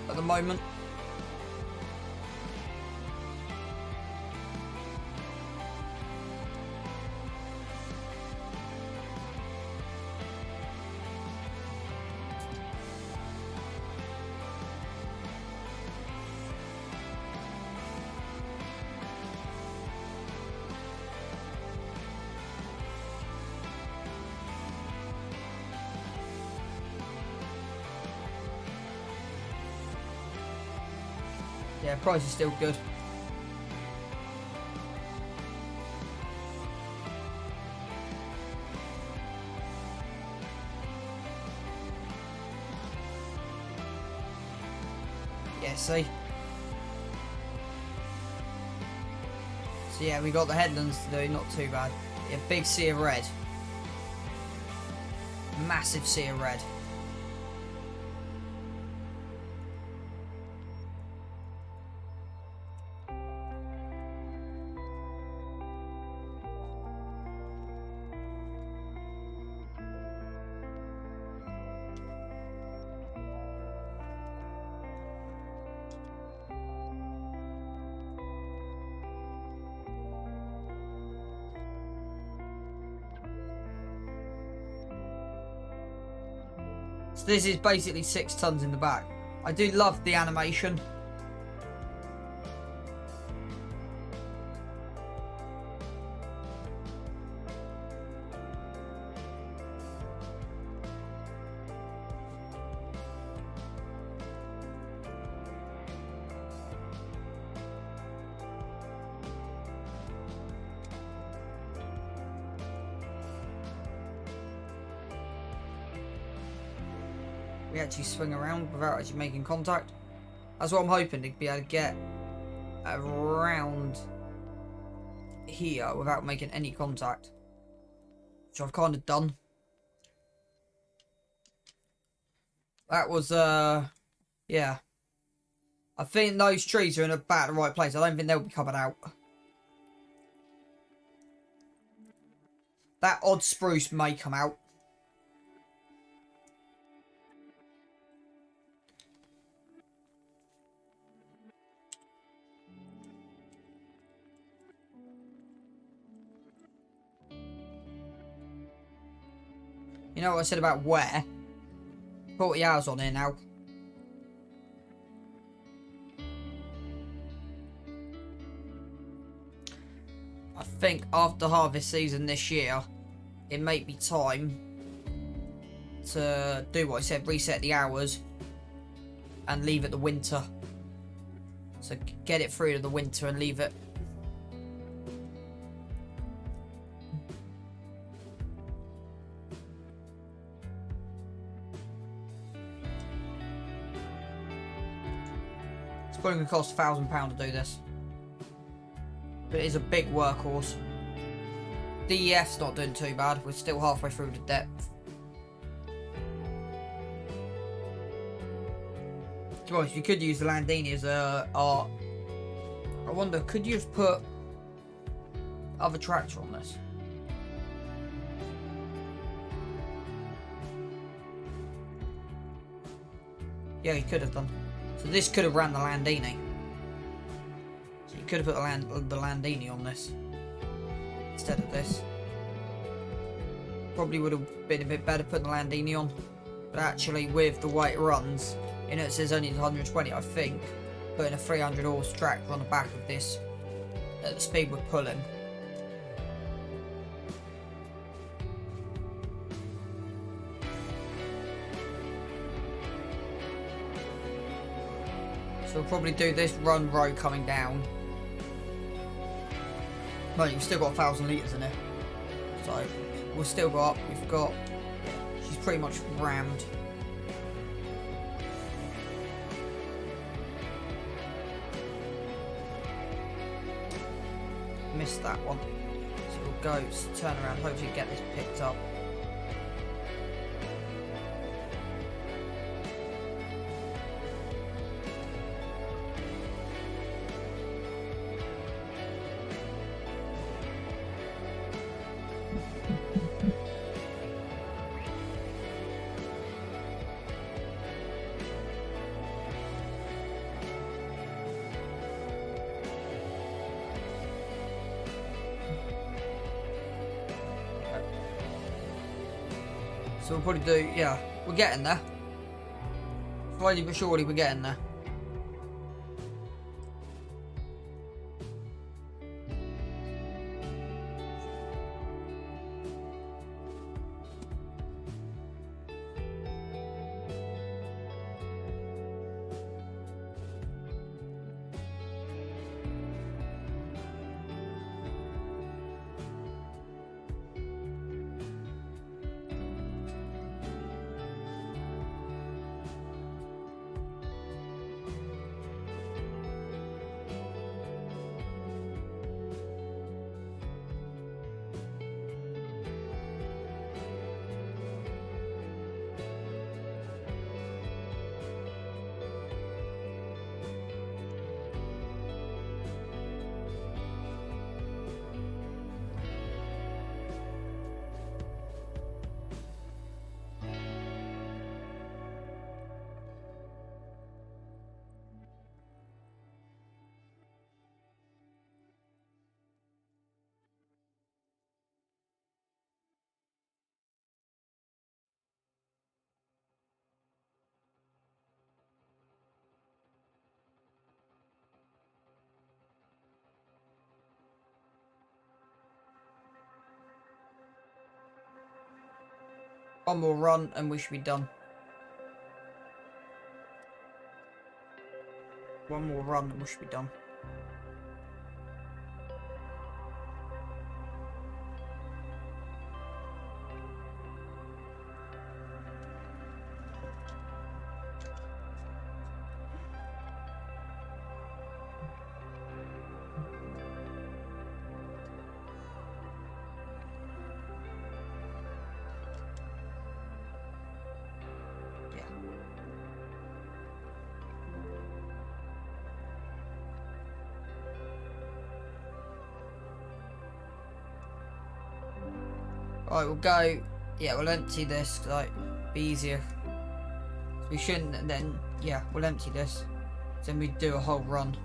B: at the moment. Yeah, price is still good. Yeah, see? So yeah, we got the headlands to do, not too bad. Yeah, big sea of red. Massive sea of red. So this is basically 6 tons in the back. I do love the animation. We actually swing around without actually making contact. That's what I'm hoping, to be able to get around here without making any contact, which I've kind of done. That was yeah, I think those trees are in about the right place. I don't think they'll be coming out. That odd spruce may come out. You know what I said about where? 40 hours on here now. I think after harvest season this year, it may be time to do what I said, reset the hours and leave it the winter. So get it through to the winter and leave it. It's probably going to cost £1,000 to do this. But it is a big workhorse. DEF's not doing too bad. We're still halfway through the depth. To be honest, you could use the Landini as a art. I wonder, could you have put other tractor on this? Yeah, you could have done. So this could have ran the Landini. So you could have put the Landini on this instead of this. Probably would have been a bit better putting the Landini on. But actually, with the way it runs, you know, it says only 120, I think. Putting a 300 horse tractor on the back of this at the speed we're pulling. So we'll probably do this run row coming down. Well, you've still got 1,000 litres in it. So we'll still go up. We've got, she's pretty much rammed. Missed that one. So we'll go turn around, hopefully get this picked up. So we'll probably do, yeah, we're getting there. Slowly but surely we're getting there. One more run and we should be done. One more run and we should be done. Right, we'll go. Yeah, we'll empty this. Like, be easier. We shouldn't. And then, yeah, we'll empty this. Then we do a whole run.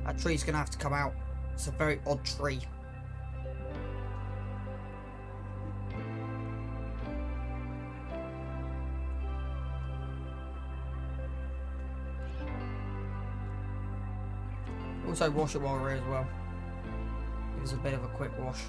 B: That tree's gonna have to come out. It's a very odd tree. Also wash it while we're here as well. It was a bit of a quick wash.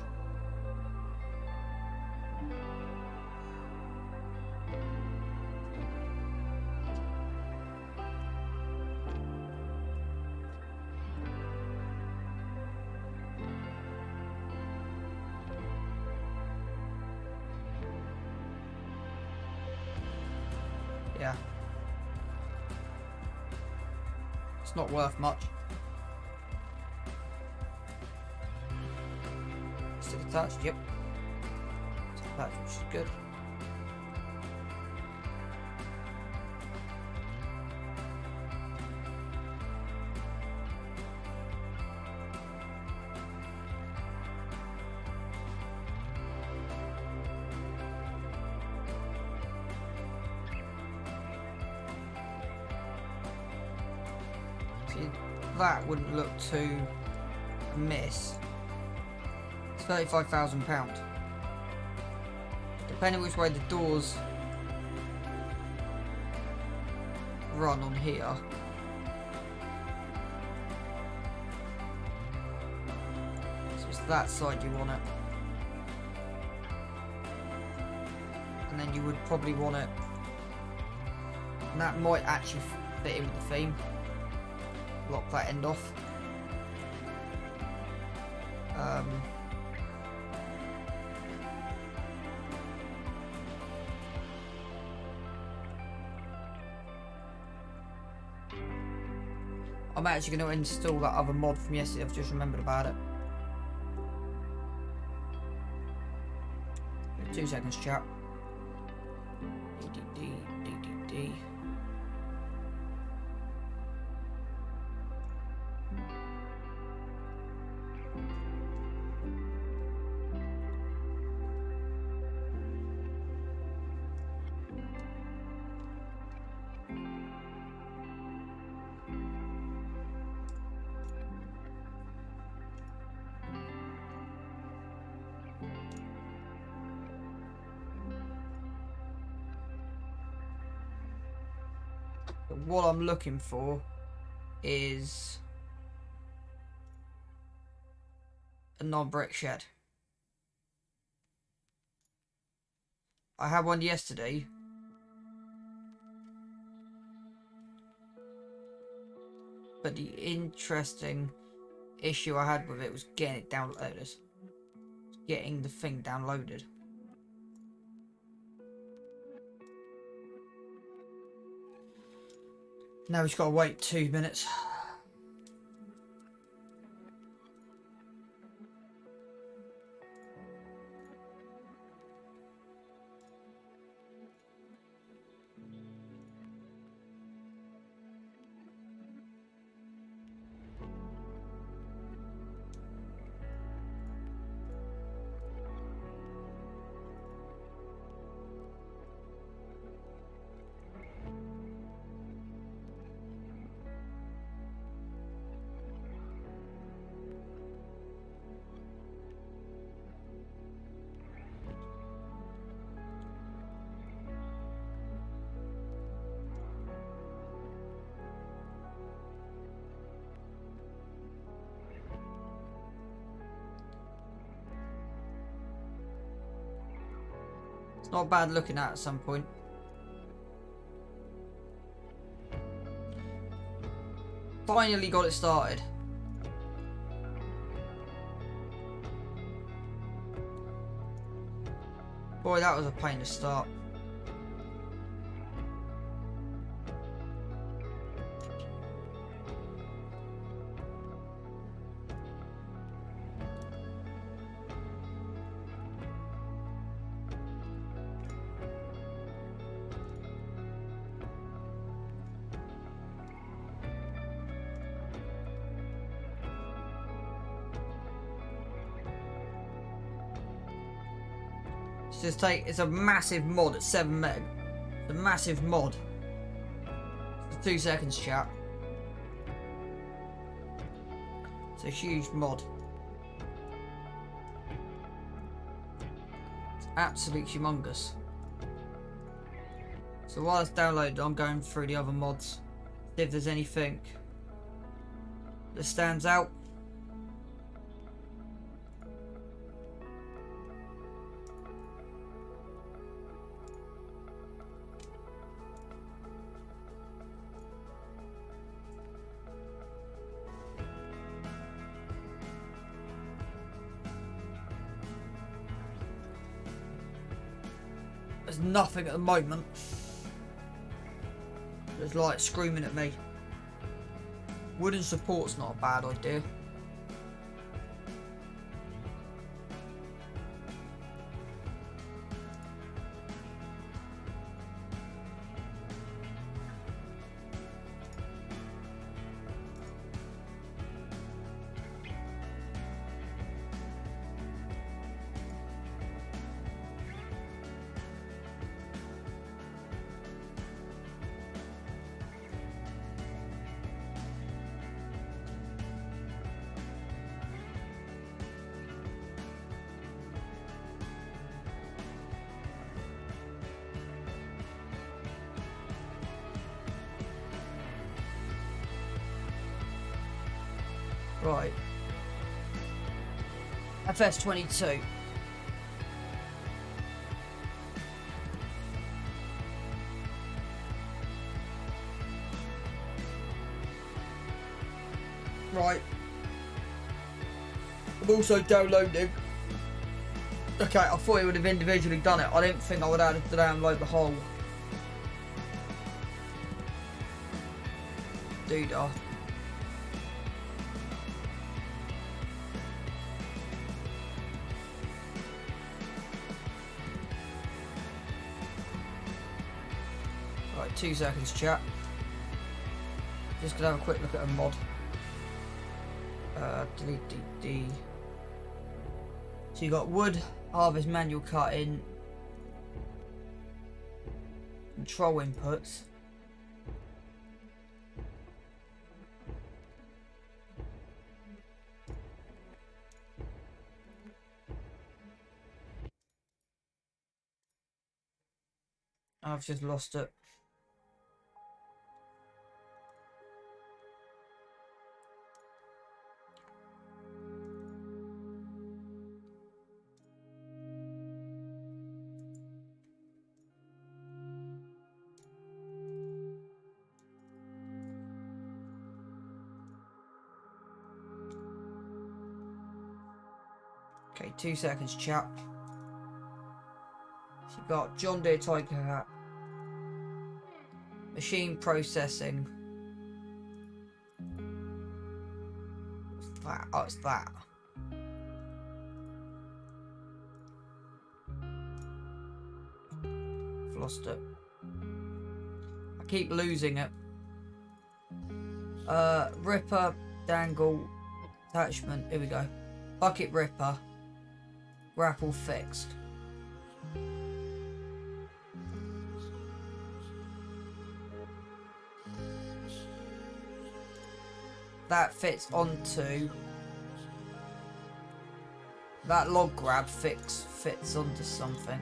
B: Yeah. It's not worth much. Still attached, yep. Still attached, which is good. See, that wouldn't look too amiss. It's £35,000. Depending which way the doors run on here. So it's that side you want it. And then you would probably want it. And that might actually fit in with the theme. Lock that end off. I'm actually going to install that other mod from yesterday. I've just remembered about it. 2 seconds, chat. DDD. What I'm looking for is a non-brick shed. I had one yesterday. But the interesting issue I had with it was getting it downloaded. Getting the thing downloaded. Now we've got to wait 2 minutes. It's not bad looking at some point. Finally got it started. Boy, that was a pain to start. It's a massive mod at 7 meg. It's a massive mod. It's 2 seconds, chat. It's a huge mod. It's absolutely humongous. So while it's downloaded, I'm going through the other mods. See if there's anything that stands out. There's nothing at the moment. There's light screaming at me. Wooden support's not a bad idea. Right. FS22. Right. I'm also downloading. Okay, I thought it would have individually done it. I didn't think I would have to download the whole doodah. Right, 2 seconds, chat. Just gonna have a quick look at a mod. Delete DD. So you got wood, harvest, manual cutting, control inputs. I've just lost it. Okay, 2 seconds, chat. So you've got John Deere Tiger Hat, machine processing. What's that? Oh, it's that. I've lost it. I keep losing it. Ripper, dangle, attachment. Here we go. Bucket ripper. Grapple fixed. That fits onto that log grab fits onto something.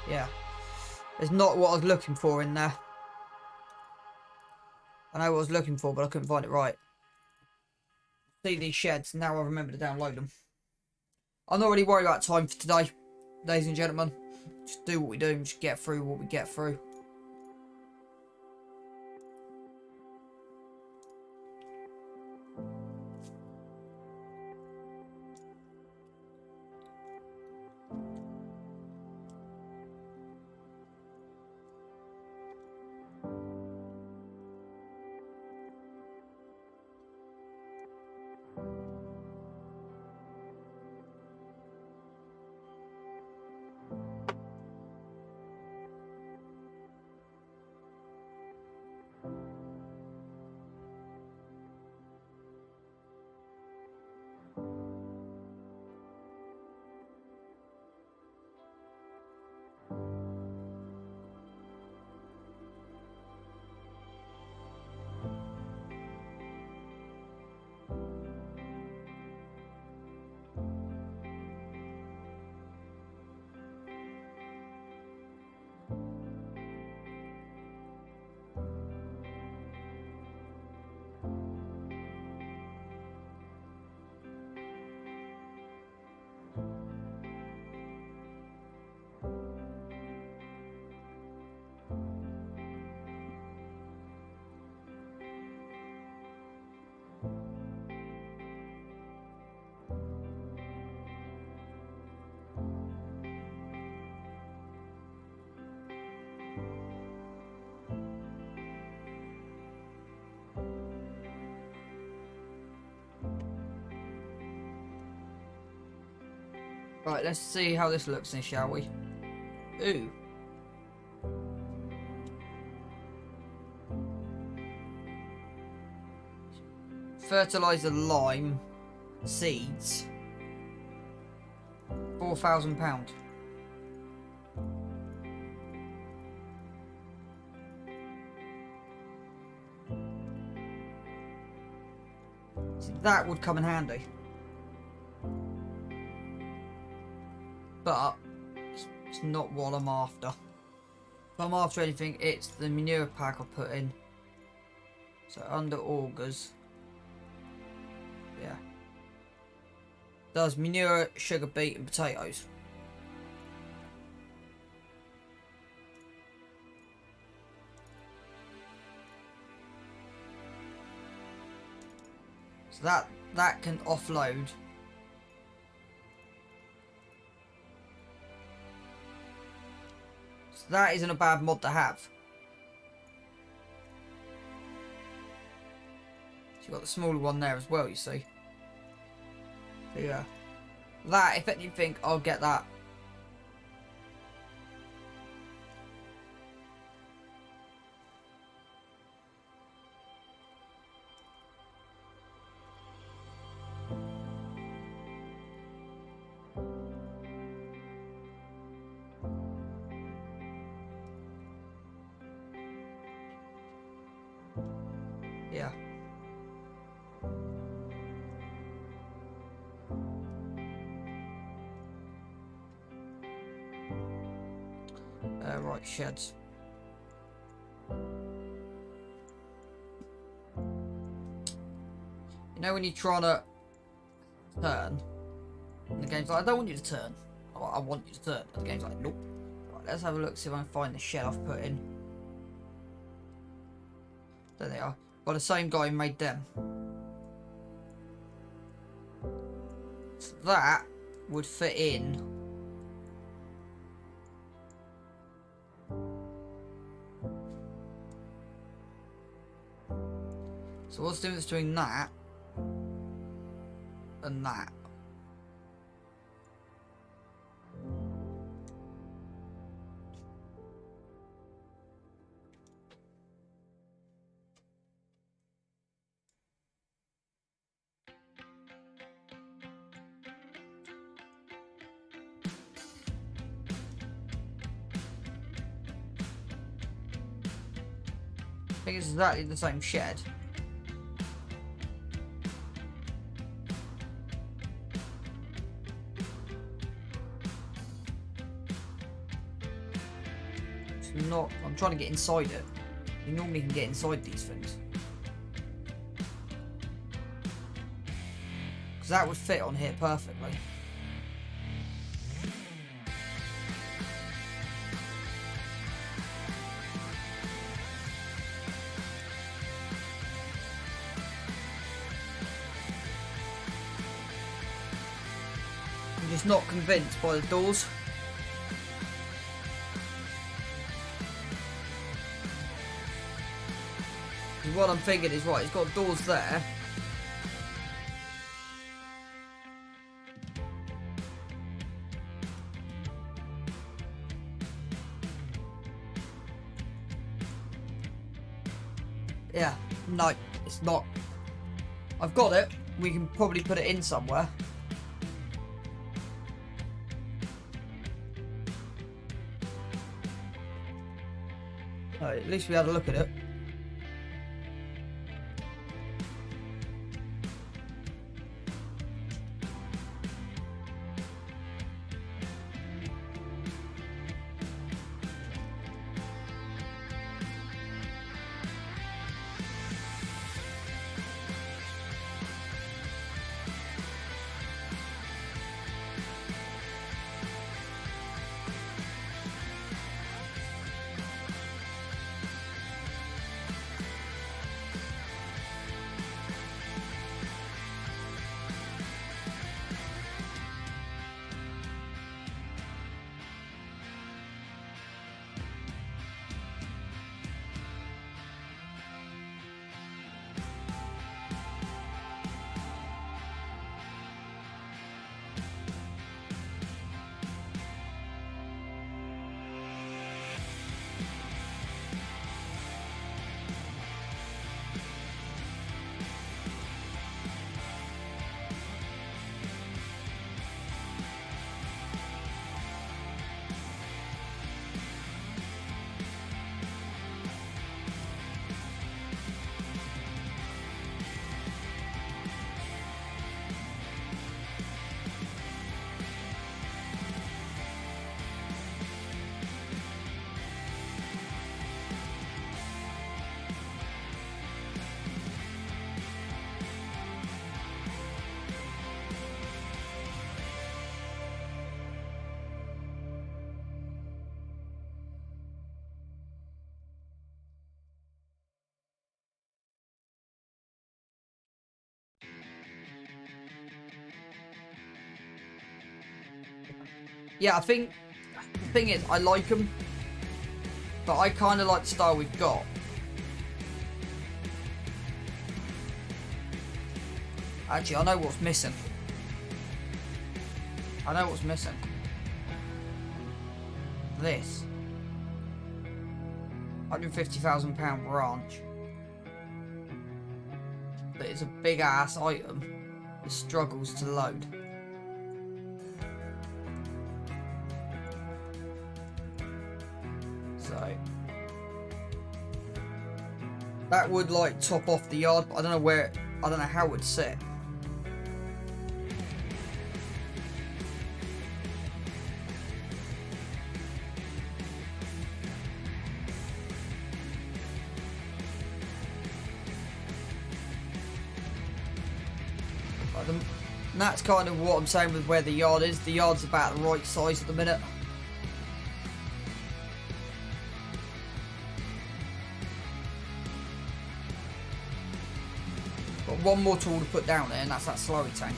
B: Yeah. It's not what I was looking for in there. I know what I was looking for, but I couldn't find it right. See these sheds. Now I remember to download them. I'm not really worried about time for today, ladies and gentlemen. Just do what we do and just get through what we get through. Right, let's see how this looks then, shall we? Ooh. Fertiliser lime seeds. £4,000. See, that would come in handy. But it's not what I'm after. If I'm after anything, it's the manure pack I put in. So under augers. Yeah. Does manure, sugar beet and potatoes. So that can offload. So that isn't a bad mod to have. So you've got the smaller one there as well, you see. So yeah. That, if anything, I'll get that. Yeah. Right, sheds. You know when you're trying to turn, and the game's like, I don't want you to turn. Oh, I want you to turn. And the game's like, nope. Right, let's have a look, see if I can find the shed I've put in. There they are. By the same guy who made them. So that would fit in. So what's the difference between that and that? I think it's exactly the same shed. not... I'm trying to get inside it. You normally can get inside these things. Because that would fit on here perfectly. I'm just not convinced by the doors. What I'm thinking is, right, it's got doors there. Yeah, no, it's not. I've got it. We can probably put it in somewhere. Right, at least we had a look at it. Yeah, I think the thing is, I like them, but I kind of like the style we've got. Actually, I know what's missing. I know what's missing. This. £150,000 branch. But it's a big ass item that struggles to load. So that would like top off the yard, but I don't know where, I don't know how it would sit. And that's kind of what I'm saying with where the yard is. The yard's about the right size at the minute. Got one more tool to put down there, and that's that slurry tank.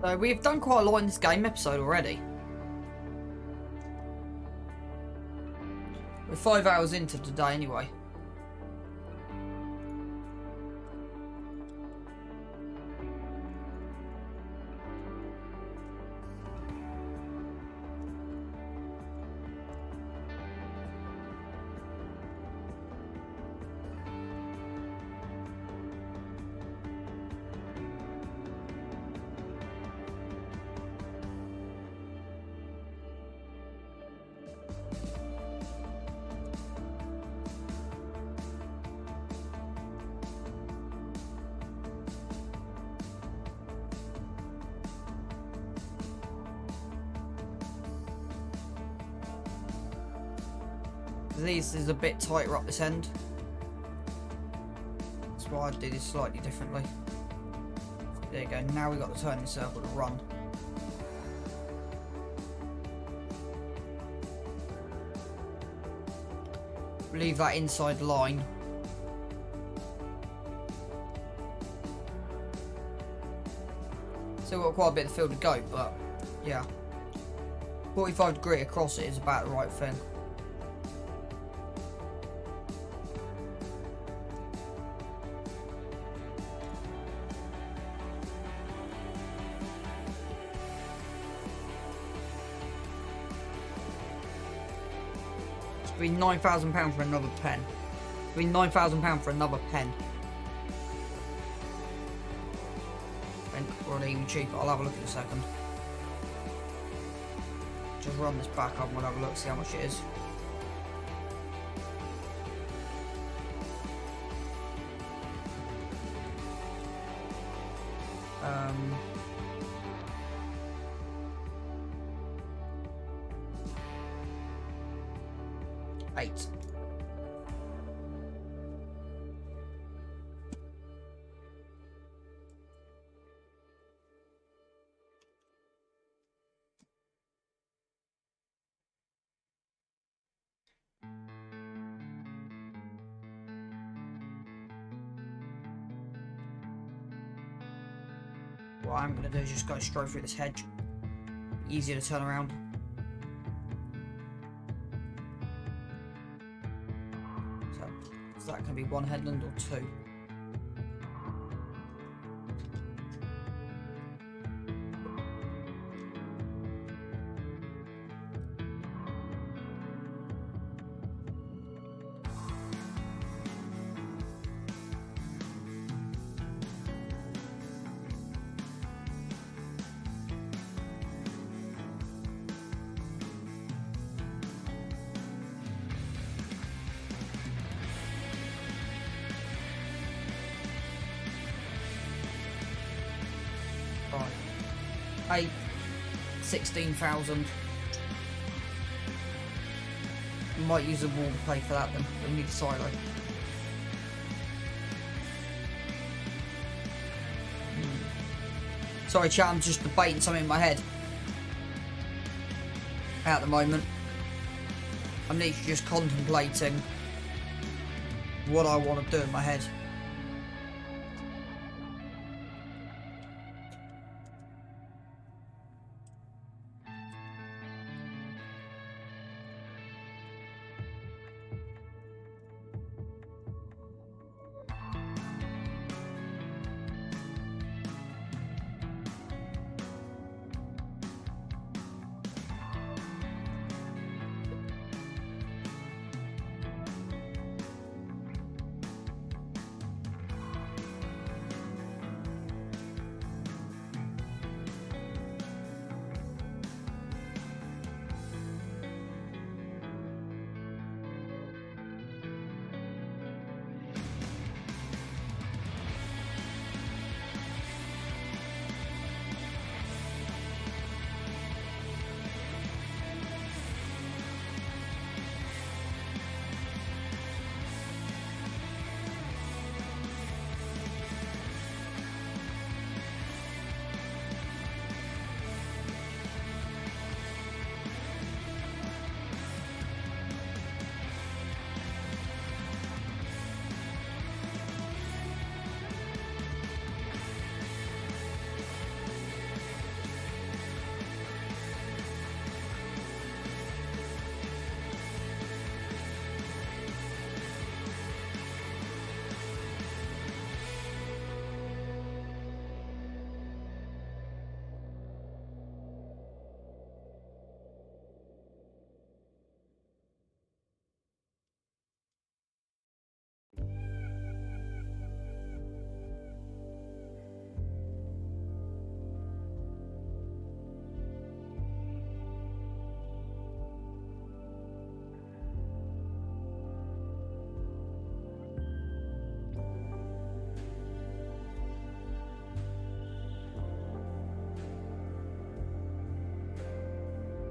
B: So we've done quite a lot in this game episode already. We're 5 hours into today anyway. This is a bit tighter up this end. That's why I do this slightly differently. There you go, now we've got the turning circle to run. Leave that inside line. Still got quite a bit of field to go, but yeah. 45° across it is about the right thing. It's been £9,000 for another pen. It's been £9,000 for another pen. Or even cheaper. I'll have a look in a second. Just run this back up and we'll have a look, see how much it is. Eight. What I'm going to do is just go straight through this hedge. Easier to turn around. So, is that going to be one headland or two? Right. 16,000. Might use a wall to pay for that then. We need a silo. Sorry chat, I'm just debating something in my head. At the moment. I'm literally just contemplating what I want to do in my head.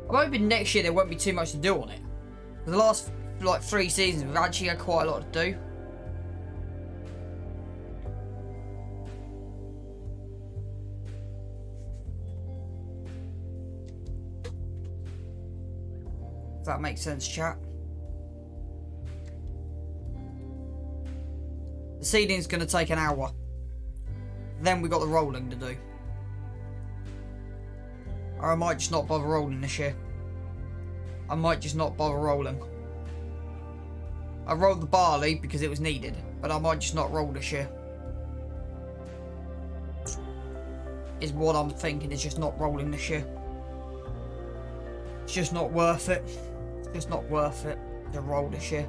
B: I'm hoping next year there won't be too much to do on it. The last like 3 seasons we've actually had quite a lot to do. If that makes sense, chat. The seeding's going to take an hour. Then we've got the rolling to do. Or I might just not bother rolling this year. I might just not bother rolling. I rolled the barley because it was needed, but I might just not roll this year. Is what I'm thinking, is just not rolling this year. It's just not worth it. It's just not worth it to roll this year.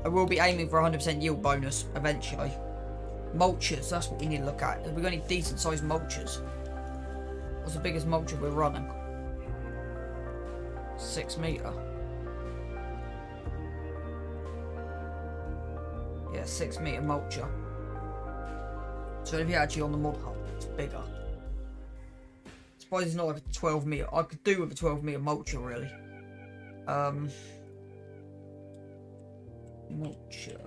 B: I will be aiming for 100% yield bonus eventually. Mulchers, that's what we need to look at. Have we got any decent sized mulchers? What's the biggest mulcher we're running? 6 meter. Yeah, 6 meter mulcher. So if you're actually on the mod hub, it's bigger. I suppose it's not like a 12 meter. I could do with a 12 meter mulcher really. Mulcher.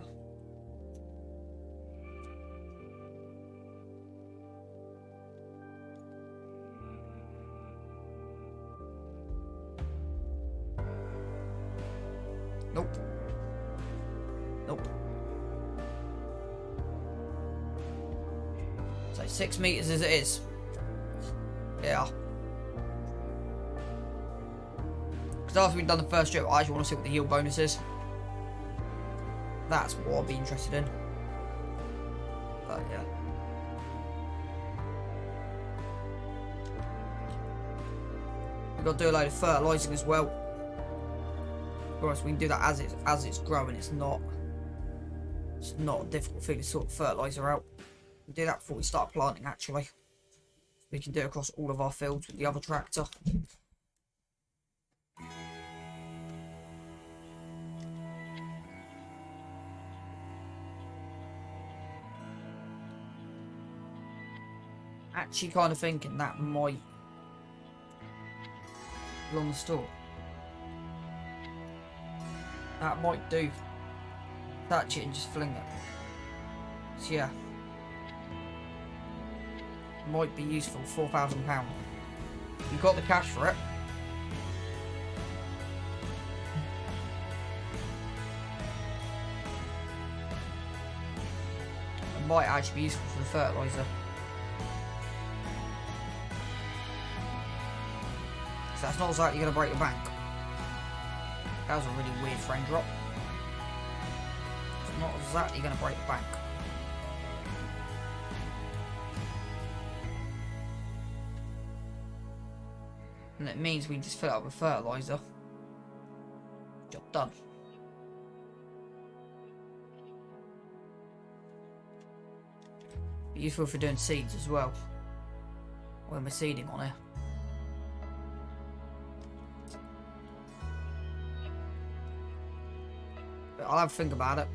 B: Nope. Nope. So 6 meters as it is. Yeah. Because after we've done the first trip, I actually want to see what the yield bonus is. That's what I'll be interested in. But yeah. We've got to do a load of fertilising as well. Of course, we can do that as it's growing. It's not a difficult thing to sort fertiliser out. We can do that before we start planting actually. We can do it across all of our fields with the other tractor. Actually kind of thinking that might be on the store. That might do. Touch it and just fling it. So yeah. Might be useful, £4,000. You've got the cash for it. It might actually be useful for the fertiliser. So that's not exactly going to break the bank. That was a really weird frame drop. It's not exactly going to break the bank. And it means we can just fill it up with fertiliser. Job done. Be useful for doing seeds as well. When we're seeding on here. But I'll have a think about it.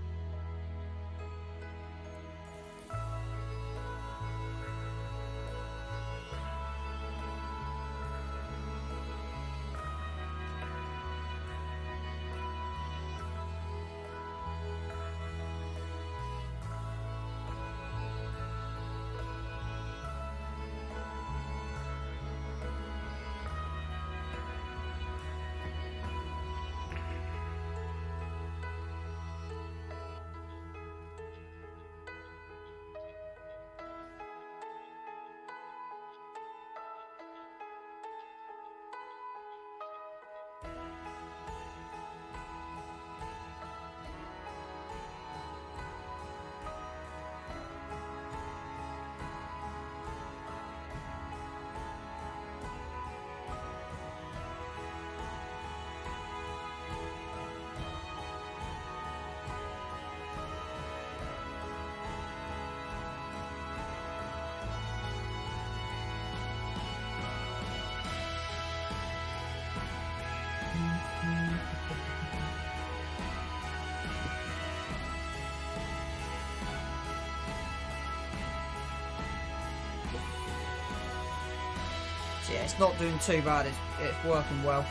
B: So yeah, it's not doing too bad. It's working well.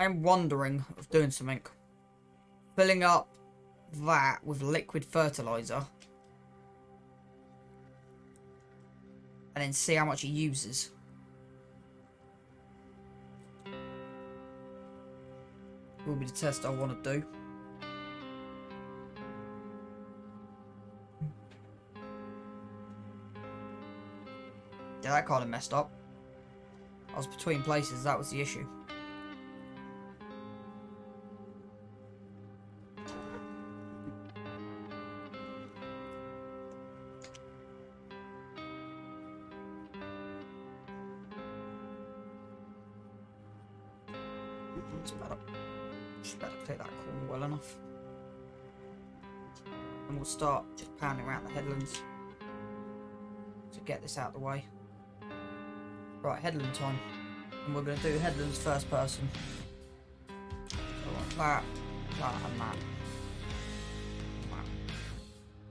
B: I'm wondering of doing something. Filling up that with liquid fertilizer. And then see how much it uses. Will be the test I want to do. Yeah, that kind of messed up. I was between places, that was the issue. Just better clear that corner well enough. And we'll start just pounding around the headlands to get this out of the way. Right, headland time. And we're going to do headlands first person. So I want that, and that.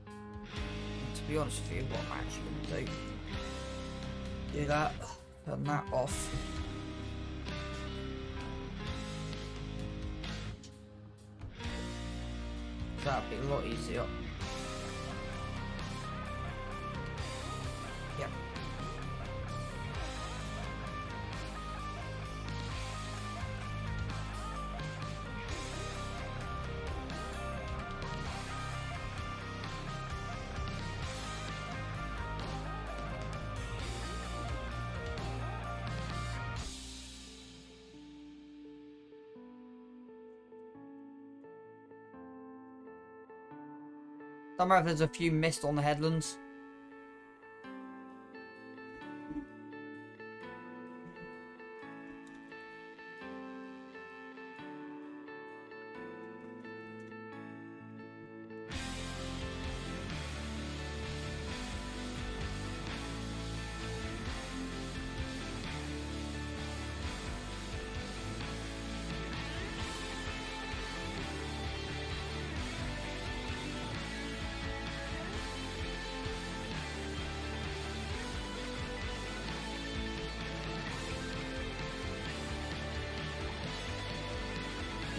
B: And to be honest with you, what I'm actually going to do that, turn that off. That'd be a lot easier. Yep. Don't know if there's a few mist on the headlands.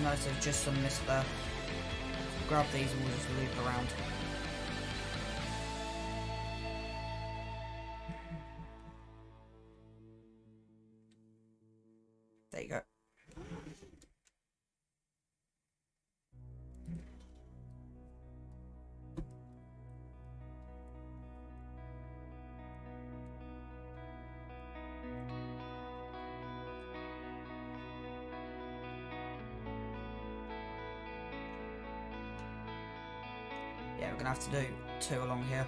B: Notice there's just some mist there. Grab these and we'll just loop around. There you go. Yeah, we're gonna have to do 2 along here.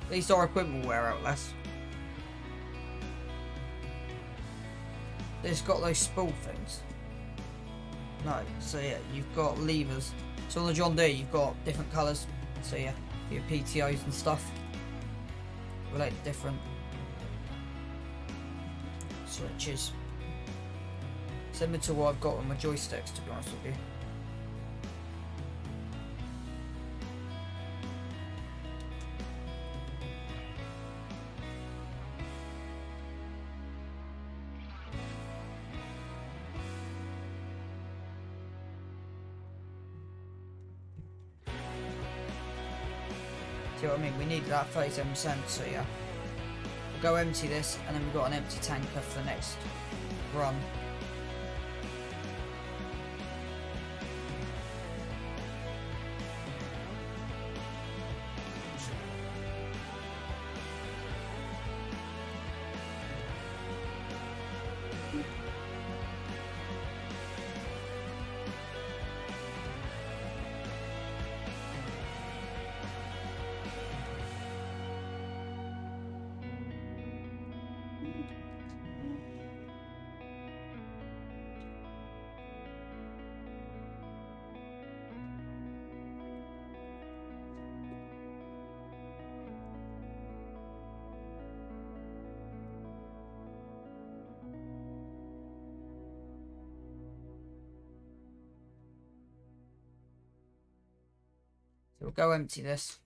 B: At least our equipment will wear out less. It's got those spool things. No, so yeah, you've got levers. So on the John Deere, you've got different colours. So yeah, for your PTOs and stuff. Relate to different switches. Similar to what I've got on my joysticks, to be honest with you. See what I mean? We needed that 37%, so yeah. We'll go empty this, and then we've got an empty tanker for the next run. So we'll go empty this.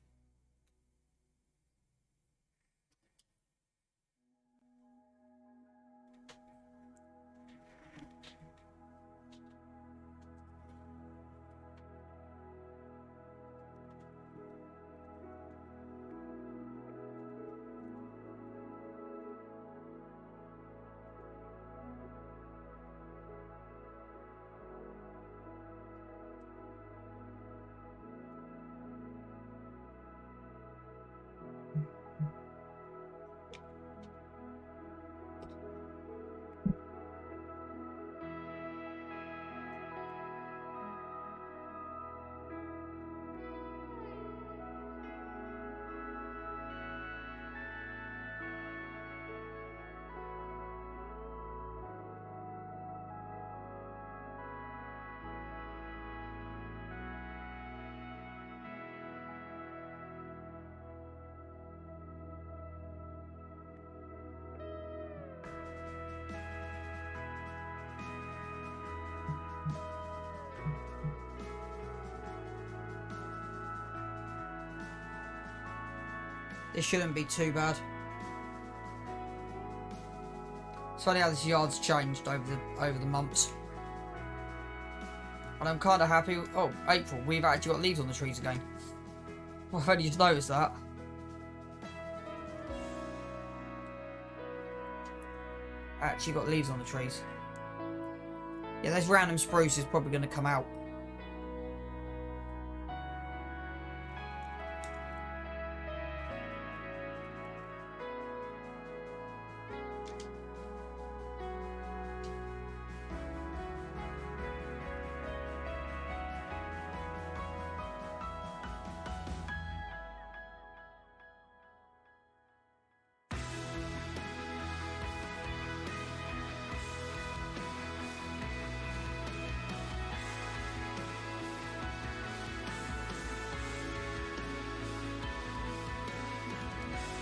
B: This shouldn't be too bad. It's funny how this yard's changed over the months. And I'm kind of happy. Oh, April, we've actually got leaves on the trees again. Well, I've only just noticed that. Actually got leaves on the trees. Yeah, those random spruce is probably going to come out.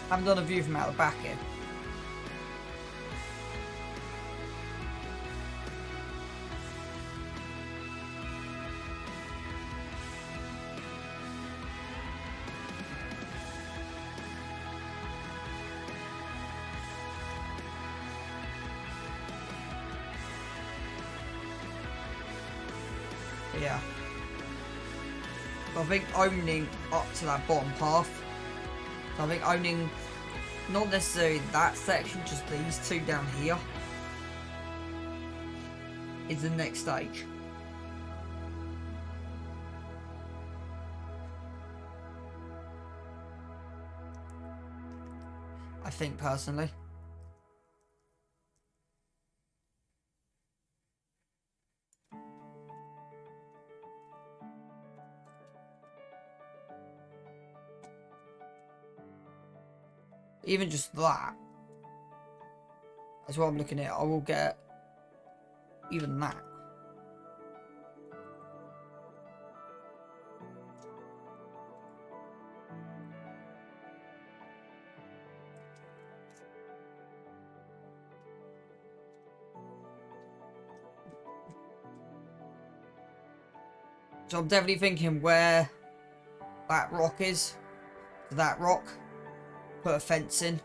B: I haven't done a view from out the back here. But yeah. I think owning up to that bottom path. So I think owning not necessarily that section, just these two down here is the next stage. I think personally. Even just that, that's what I'm looking at. I will get even that. So I'm definitely thinking where that rock is, to that rock, put a fence in.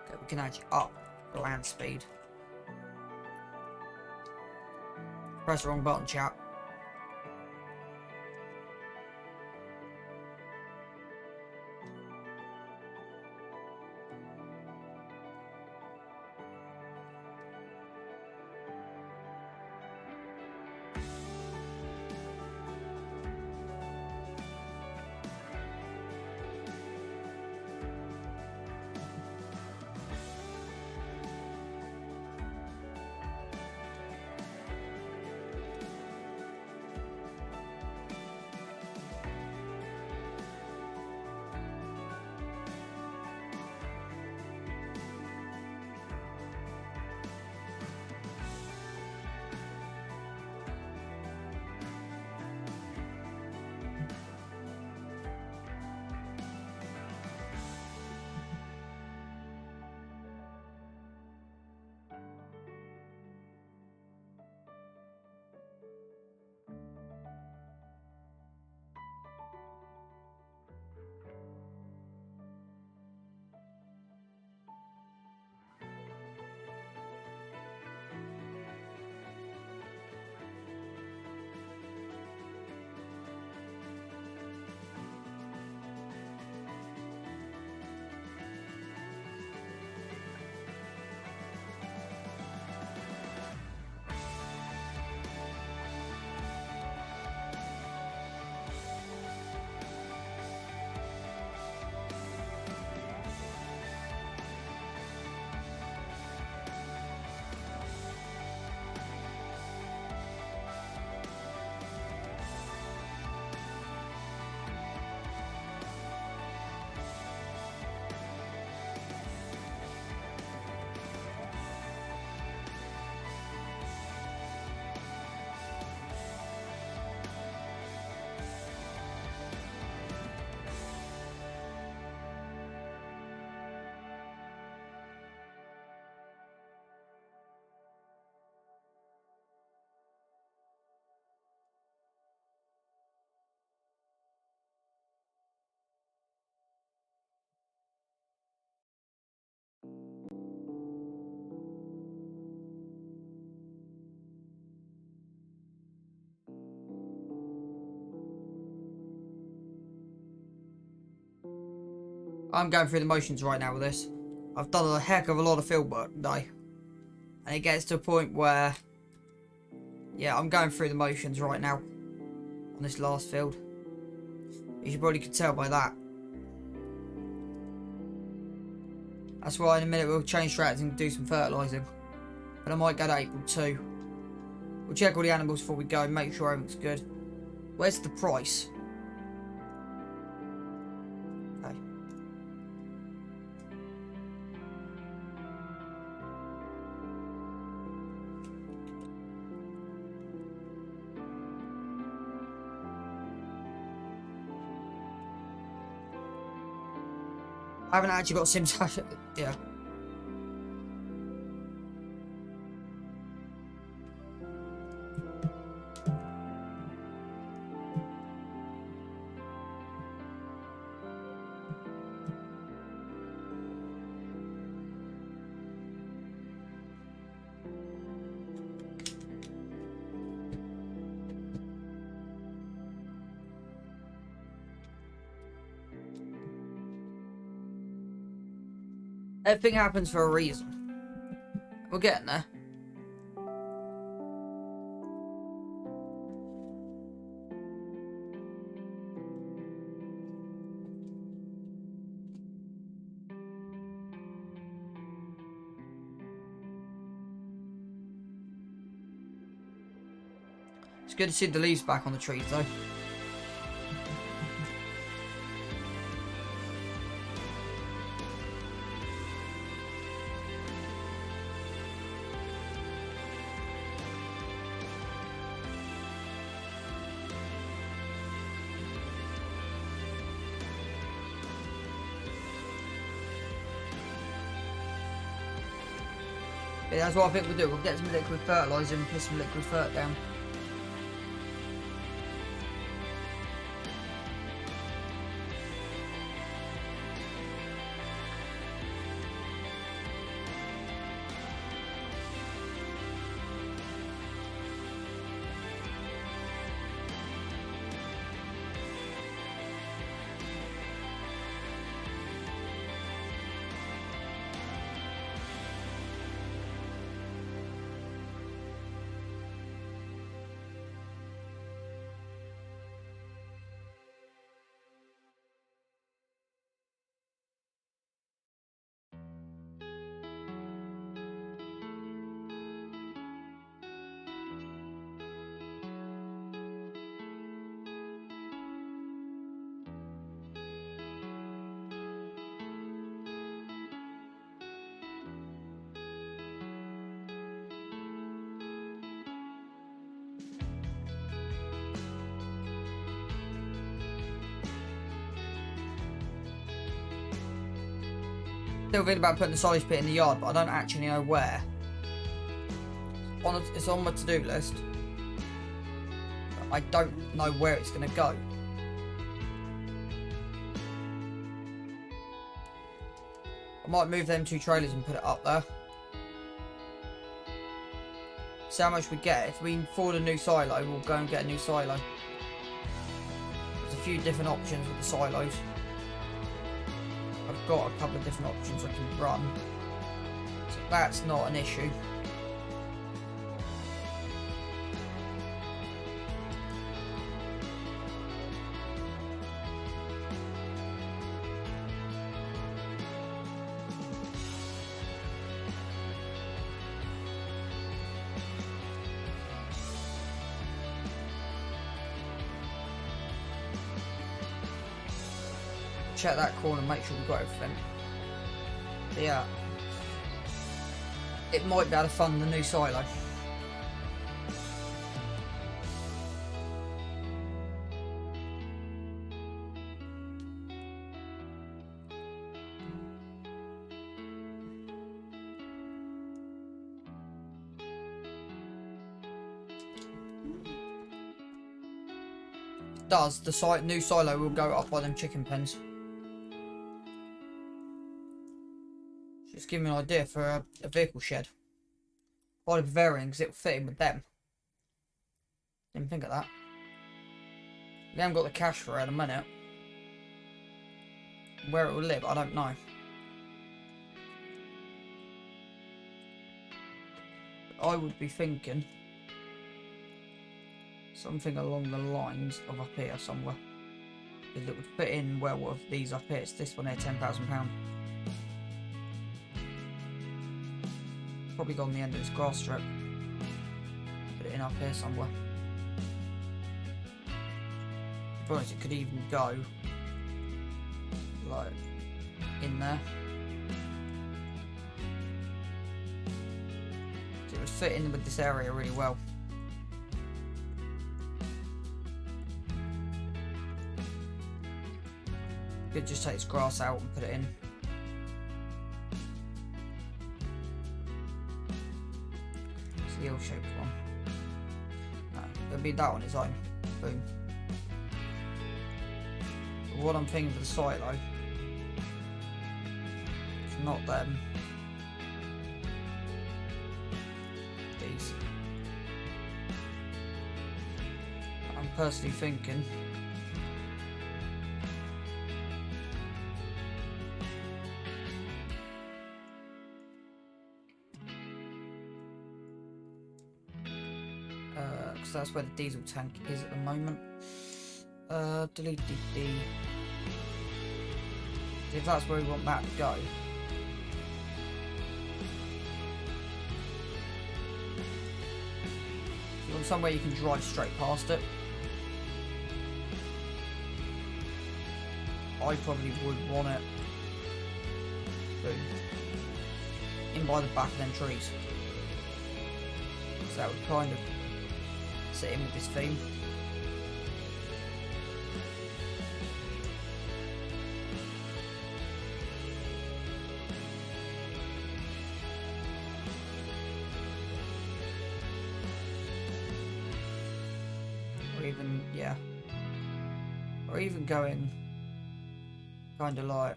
B: Okay, we can actually up the land speed. Press the wrong button, chap. I'm going through the motions right now with this. I've done a heck of a lot of field work today. And it gets to a point where, yeah, I'm going through the motions right now on this last field. You probably could tell by that. That's why in a minute we'll change tracks and do some fertilising. But I might go to April 2. We'll check all the animals before we go and make sure everything's good. Where's the price? Okay. I haven't actually got Sims. Yeah. Everything happens for a reason. We're getting there. It's good to see the leaves back on the trees though. Yeah, that's what I think we'll do. We'll get some liquid fertiliser and put some liquid fert down. Still thinking about putting the silage pit in the yard, but I don't actually know where. It's on my to-do list. But I don't know where it's going to go. I might move them 2 trailers and put it up there. See how much we get. If we can afford a new silo, we'll go and get a new silo. There's a few different options with the silos. I've got a couple of different options I can run, so that's not an issue. Check that corner, make sure we've got everything. But yeah, it might be able to fund the new silo. Does the new silo will go up by them chicken pens? Just give me an idea for a vehicle shed. By the Bavarian, because it'll fit in with them. Didn't think of that. We haven't got the cash for it at the minute. Where it will live, I don't know. But I would be thinking something along the lines of up here somewhere. Because it would fit in well with these up here. It's this one here, £10,000. Probably gone the end of this grass strip. Put it in up here somewhere. To be honest, it could even go like in there. So it would fit in with this area really well. Could just take this grass out and put it in. The L-shaped one. No, it'll be that on its own. Boom. But what I'm thinking for the silo, it's not them. These. I'm personally thinking because that's where the diesel tank is at the moment. Delete. If that's where we want that to go. You want somewhere you can drive straight past it. I probably would want it in by the back of them trees. So that would kind of sit in with this theme. Yeah. Or even going kind of like,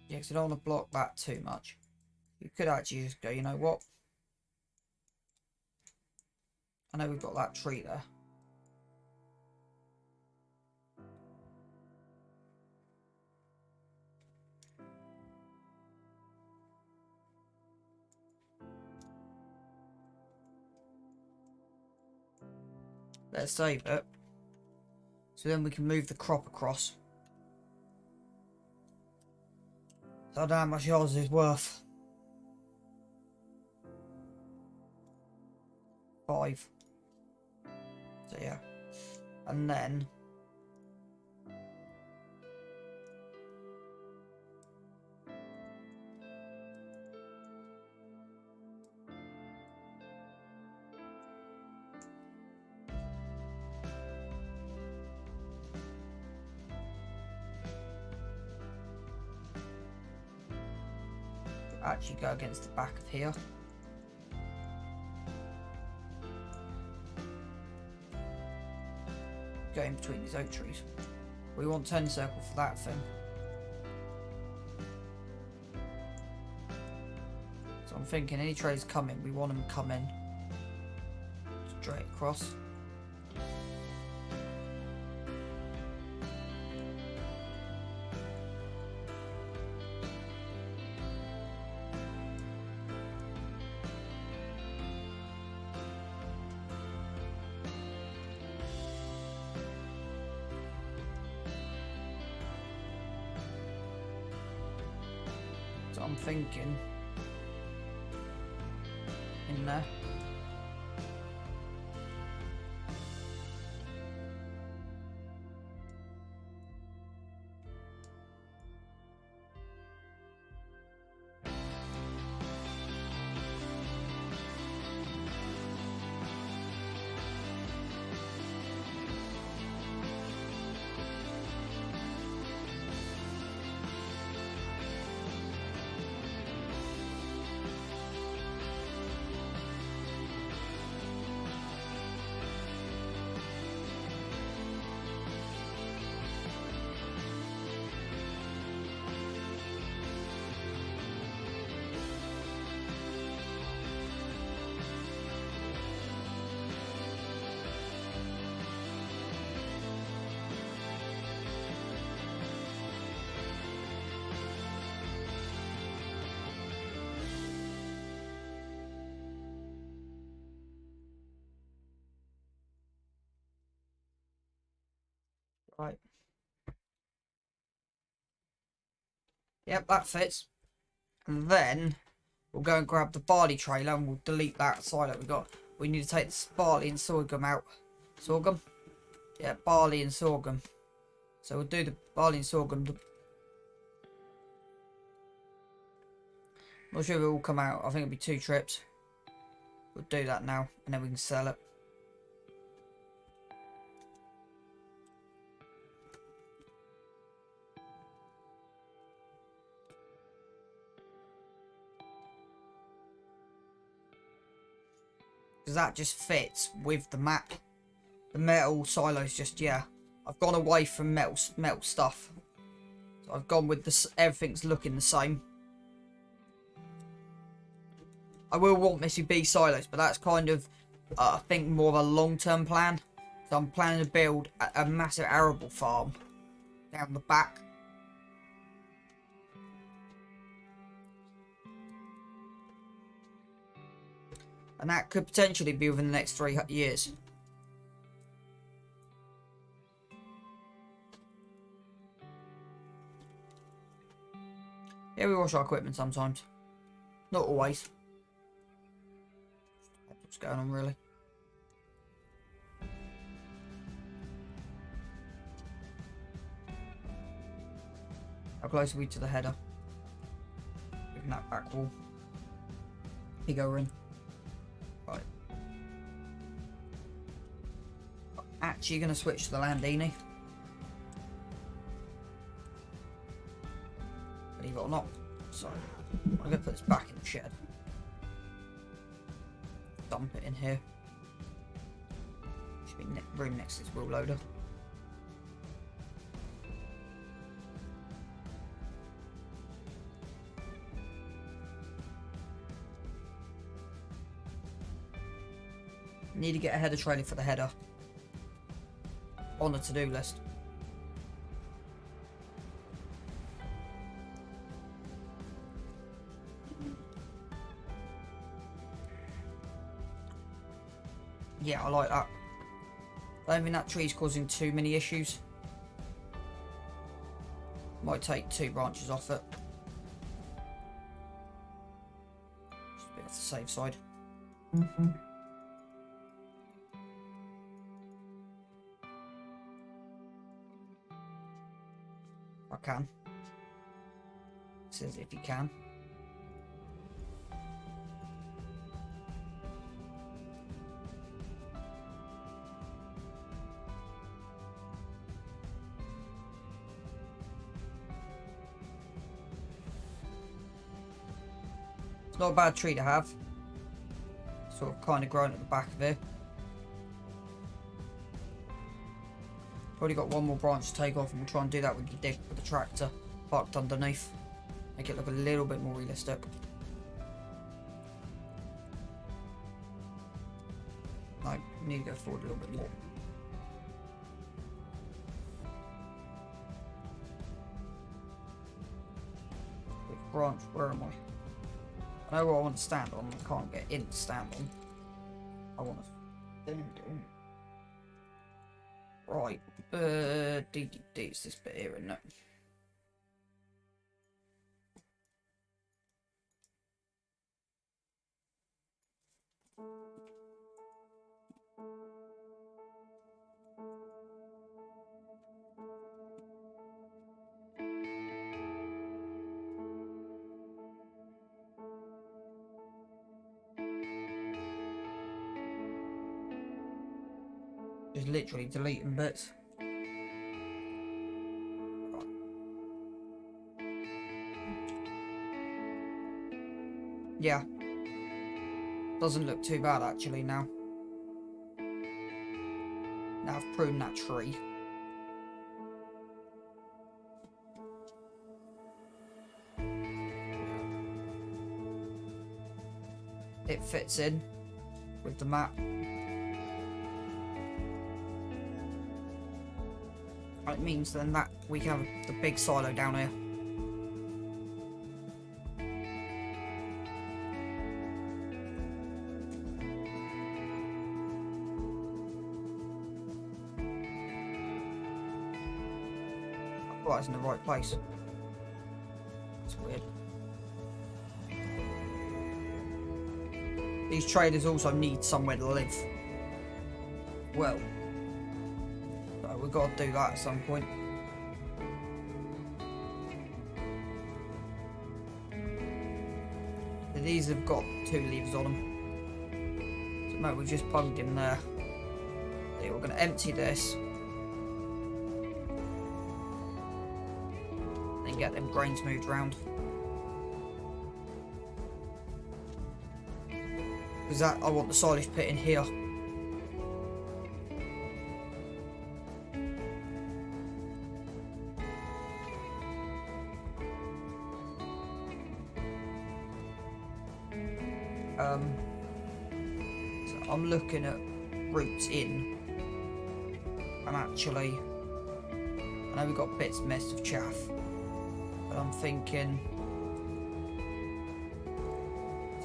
B: yeah, because I don't want to block that too much. You could actually just go, you know what? I know we've got that tree there. Let's save it. So then we can move the crop across. So I don't know how much yours is worth. 5. So yeah. And then actually go against the back of here. Go in between these oak trees. We want turn circle for that thing. So I'm thinking any trays coming, we want them coming straight across. So I'm thinking in there. Right. Yep, that fits. And then we'll go and grab the barley trailer and we'll delete that side that we got. We need to take this barley and sorghum out. Sorghum? Yeah, barley and sorghum. So we'll do the barley and sorghum. Not sure if it will come out. I think it'll be 2 trips. We'll do that now and then we can sell it. Because that just fits with the map. The metal silos just, yeah. I've gone away from metal stuff. So I've gone with this, everything's looking the same. I will want Missy B silos, but that's kind of, I think, more of a long-term plan. So I'm planning to build a massive arable farm down the back. And that could potentially be within the next 3 years. Yeah, we wash our equipment sometimes. Not always. What's going on, really? How close are we to the header? Moving that back wall. Here go in. Right. I'm actually going to switch to the Landini. Believe it or not. So, I'm going to put this back in the shed. Dump it in here. Should be room next to this wheel loader. Need to get a header trailer for the header. On the to-do list. Yeah, I like that. I don't think that tree's causing too many issues. Might take 2 branches off it. Just a bit off the safe side. I can. It says if you can. It's not a bad tree to have. Sort of kind of grown at the back of it. Probably got one more branch to take off, and we'll try and do that with the tractor parked underneath. Make it look a little bit more realistic. No, we need to go forward a little bit more. Which branch? Where am I? I know where I want to stand on. I can't get in to stand on. I want to stand on. Right. It's this bit here, isn't it? Just literally deleting bits. Yeah. Doesn't look too bad actually now. Now I've pruned that tree. It fits in with the map. It means then that we can have the big silo down here. I thought it's in the right place. It's weird. These traders also need somewhere to live. Well. So we've got to do that at some point. These have got 2 leaves on them. So no, we've just plugged in there. We're going to empty this. And get them grains moved round. Because that, I want the silage pit in here. So I'm looking at routes in, and actually, I know we've got bits missed of chaff, but I'm thinking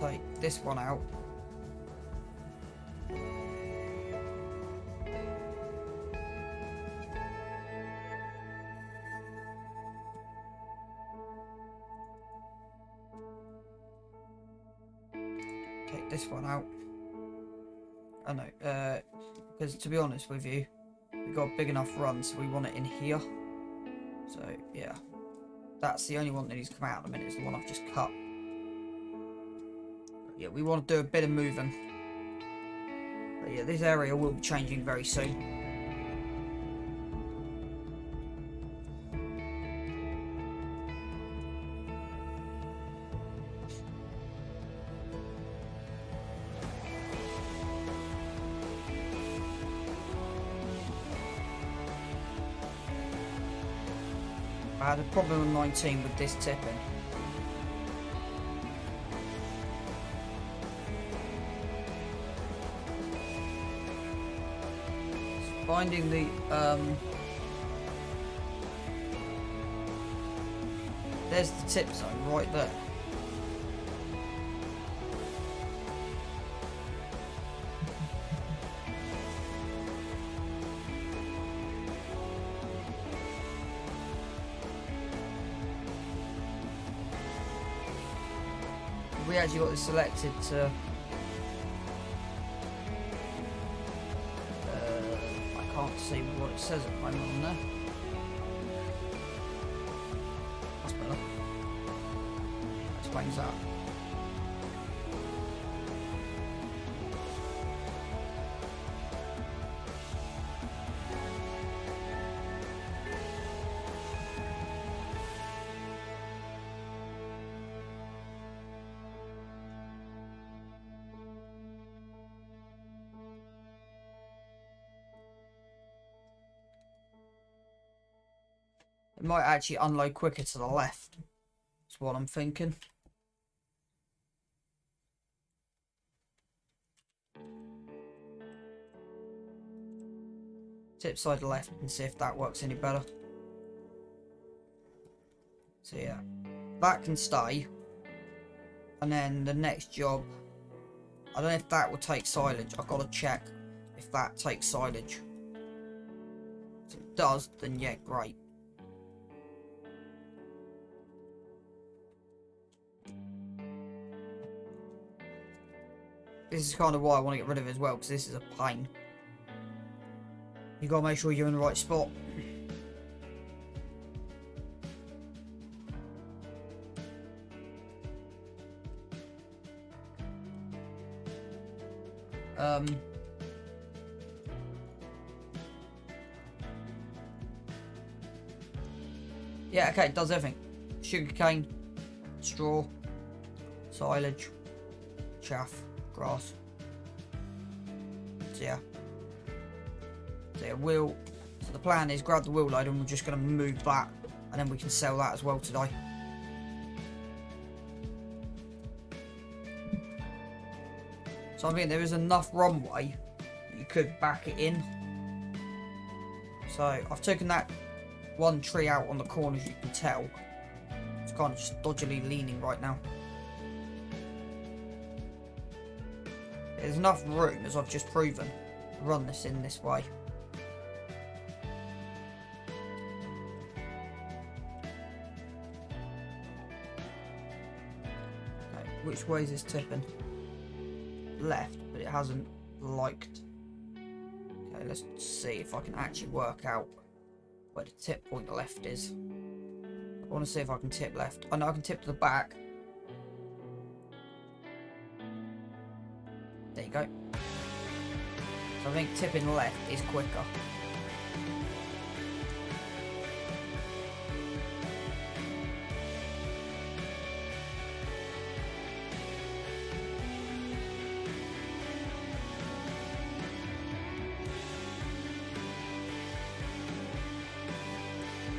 B: take this one out. Take this one out. I know, because to be honest with you, we've got a big enough run, so we want it in here. So, yeah. That's the only one that needs to come out in a minute, is the one I've just cut. But yeah, we want to do a bit of moving. But yeah, this area will be changing very soon. I had a problem on 19 with this tipping. Finding the there's the tip zone right there. We actually got this selected to I can't see what it says at the moment on there. That's better. That explains that. It might actually unload quicker to the left. That's what I'm thinking. Tip side left and see if that works any better. So yeah, that can stay. And then the next job, I don't know if that will take silage. I've got to check if that takes silage. If it does, then yeah, great. This is kind of why I want to get rid of it as well, because this is a pain. You gotta make sure you're in the right spot. Yeah, okay, it does everything. Sugarcane, straw, silage, chaff, grass. So yeah. So the plan is grab the wheel loader and we're just going to move that and then we can sell that as well today. So I mean there is enough runway that you could back it in. So I've taken that one tree out on the corner, as you can tell. It's kind of just dodgily leaning right now. There's enough room, as I've just proven, to run this in this way. Okay, which way is this tipping? Left, but it hasn't liked. Okay, let's see if I can actually work out where the tip point left is. I want to see if I can tip left. I know I can tip to the back. There you go. So I think tipping left is quicker.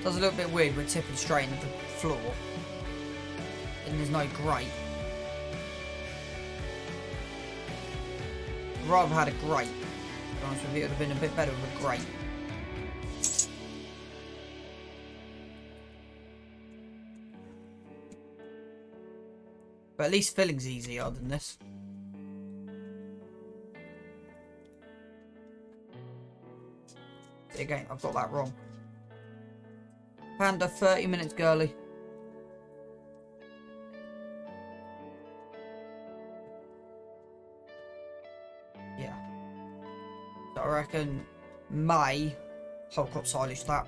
B: Does a little bit weird with tipping straight into the floor. And there's no grate. I'd rather had a grate. To be honest with you, it would have been a bit better with a grate. But at least filling's easier than this. See, again, I've got that wrong. Panda, 30 minutes, girly. Yeah. So I reckon May whole crop silage that.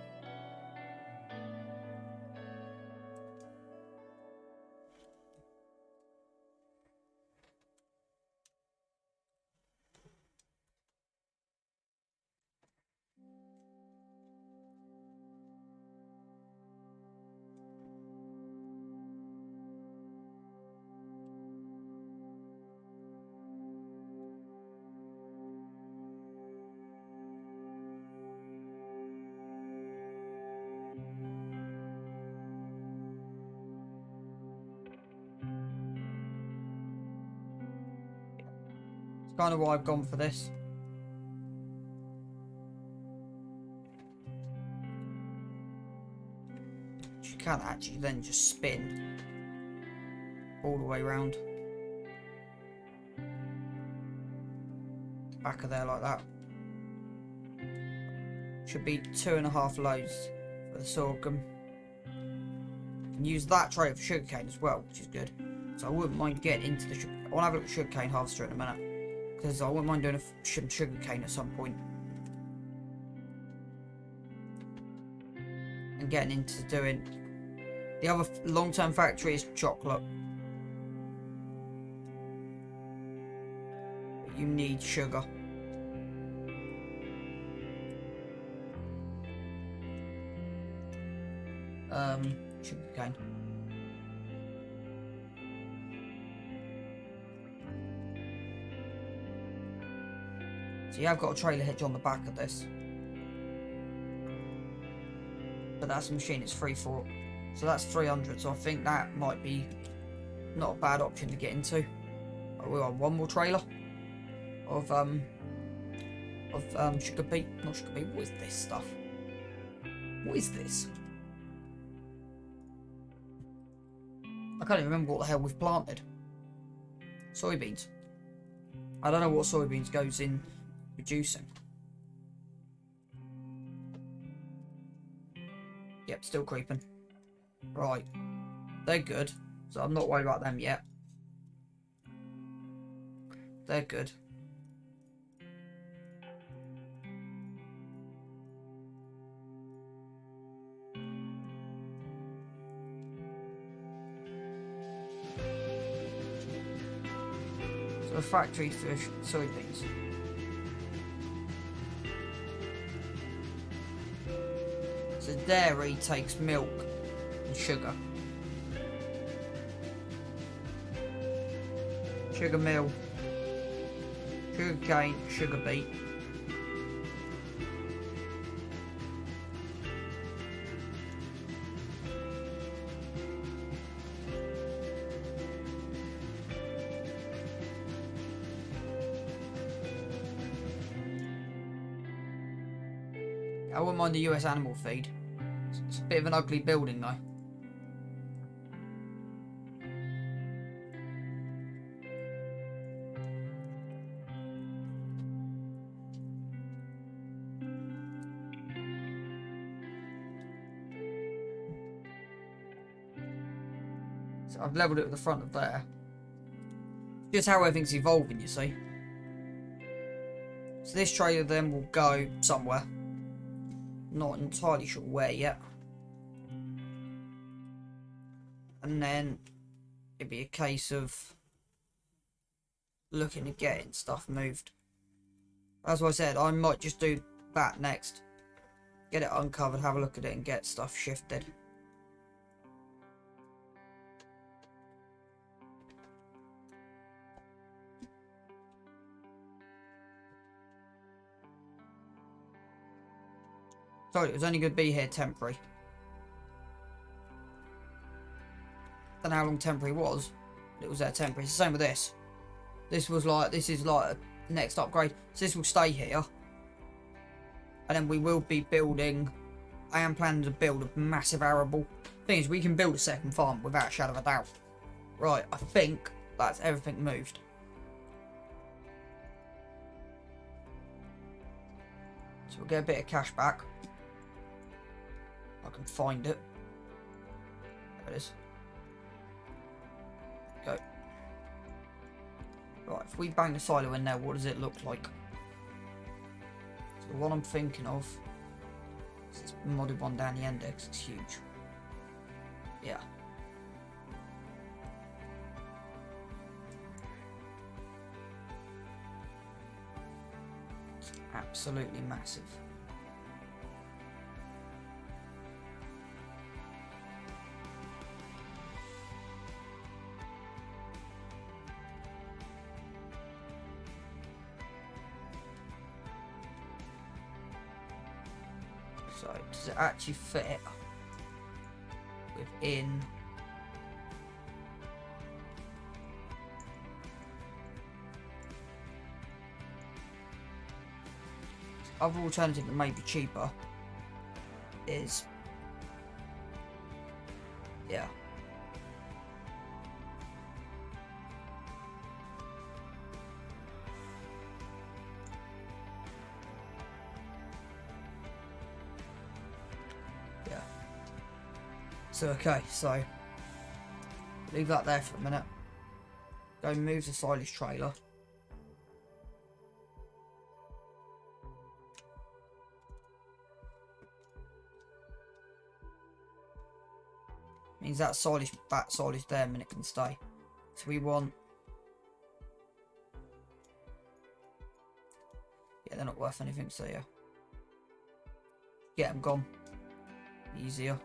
B: Kind of why I've gone for this. You can't actually then just spin all the way around the back of there like that. Should be 2.5 loads for the sorghum. And use that tray for sugarcane as well, which is good. So I wouldn't mind getting into the sugar. I want to have a look at sugarcane harvester in a minute, because I wouldn't mind doing some sugarcane at some point. And getting into doing the other long-term factory is chocolate. But you need sugar. Sugarcane. So yeah, I've got a trailer hitch on the back of this. But that's a machine, it's 3/4. So that's 300, so I think that might be not a bad option to get into. We'll have one more trailer of sugar beet. Not sugar beet, what is this stuff? What is this? I can't even remember what the hell we've planted. Soybeans. I don't know what soybeans goes in producing. Yep, still creeping. Right. They're good. So I'm not worried about them yet. They're good. So a factory for soybeans. So dairy takes milk and sugar. Sugar mill, sugar cane, sugar beet. I wouldn't mind the US animal feed. It's a bit of an ugly building though. So I've leveled it at the front of there. Just how everything's evolving, you see. So this trailer then will go somewhere. Not entirely sure where yet. And then it'd be a case of looking at getting stuff moved. As I said, I might just do that next. Get it uncovered, have a look at it and get stuff shifted. Sorry, it was only going to be here temporary. Don't know how long temporary was. It was there temporary. It's the same with this. This is like a next upgrade. So this will stay here. And then we will be building. I am planning to build a massive arable. Thing is, we can build a second farm without a shadow of a doubt. Right, I think that's everything moved. So we'll get a bit of cash back. I can find it. There it is. Go. Right, if we bang the silo in there, what does it look like? So the one I'm thinking of is this modded one down the end there, 'cause it's huge. Yeah. It's absolutely massive. So does it actually fit within other alternative that may be cheaper is, yeah. Yeah. So, okay, so leave that there for a minute. Go move the silage trailer. Means that silage, back silage there, a minute can stay. So we want... Yeah, they're not worth anything, so yeah. Get them gone. Easier.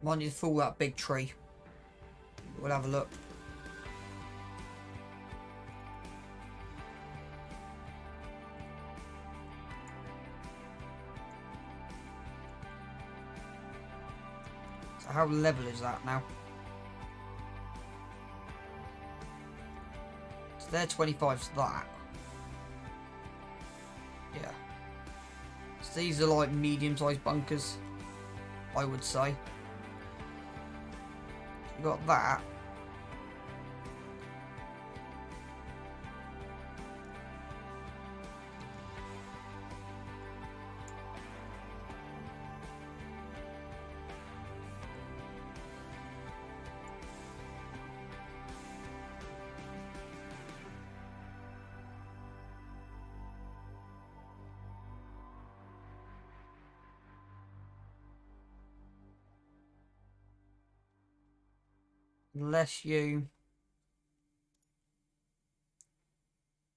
B: Might need to fall that big tree. We'll have a look. So how level is that now? So they're 25's that. Yeah. So these are like medium-sized bunkers, I would say. You got that. Unless you...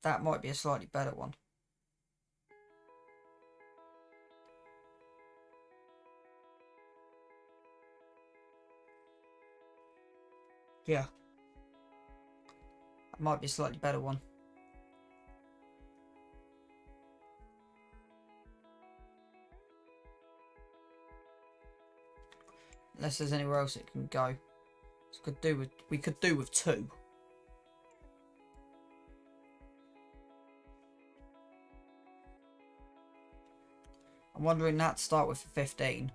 B: That might be a slightly better one. Yeah. That might be a slightly better one. Unless there's anywhere else it can go. So we could do with 2. I'm wondering that to start with for 15.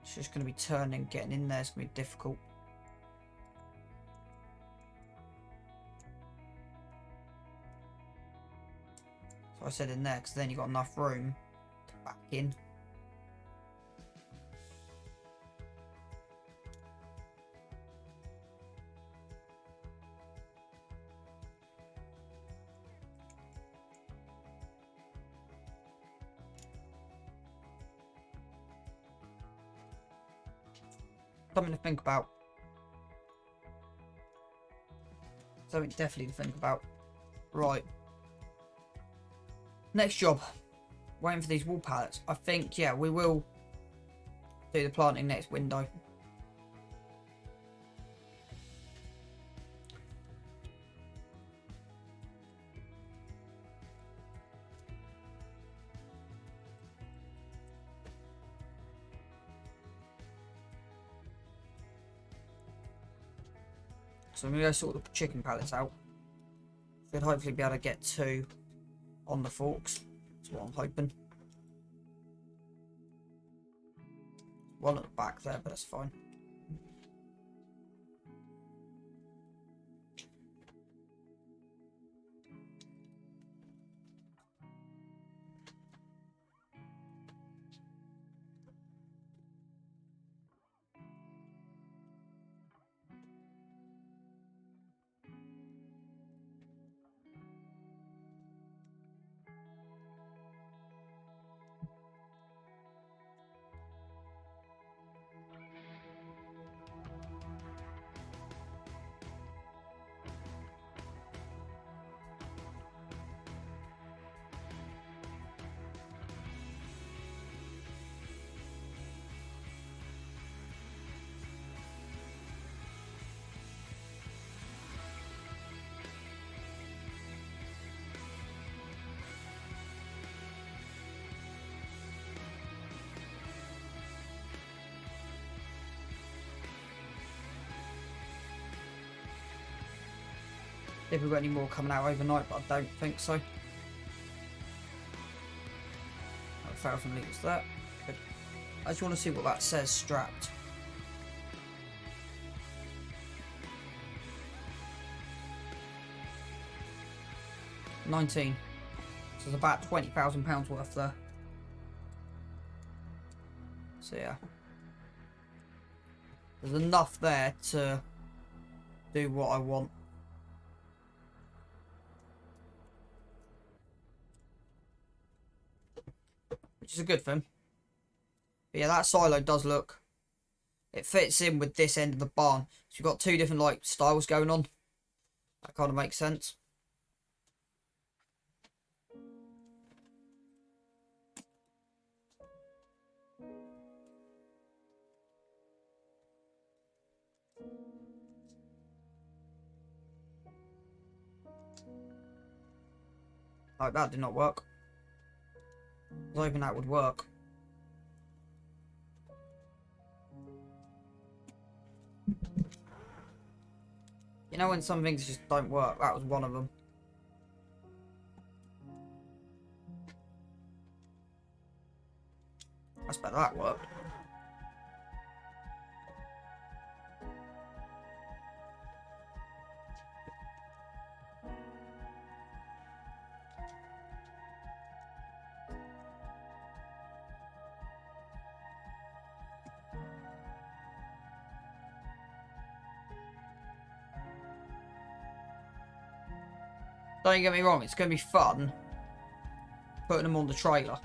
B: It's just going to be turning, getting in there. It's going to be difficult. So I said in there because then you've got enough room to back in. Something to think about. Something definitely to think about. Right. Next job. Waiting for these wool pallets. I think, yeah, we will do the planting next window. So I'm going to go sort the chicken pallets out. Should hopefully be able to get 2 on the forks. That's what I'm hoping. One at the back there, but that's fine. If we've got any more coming out overnight, but I don't think so. 1,000 litres there. Good. I just want to see what that says strapped. $19. So there's about £20,000 worth there. So yeah. There's enough there to do what I want. Which is a good thing. But yeah, that silo does look... It fits in with this end of the barn. So you've got two different like styles going on. That kind of makes sense. Like that did not work. I was hoping that would work. You know when some things just don't work? That was one of them. I bet that worked. Don't get me wrong, it's going to be fun putting them on the trailer.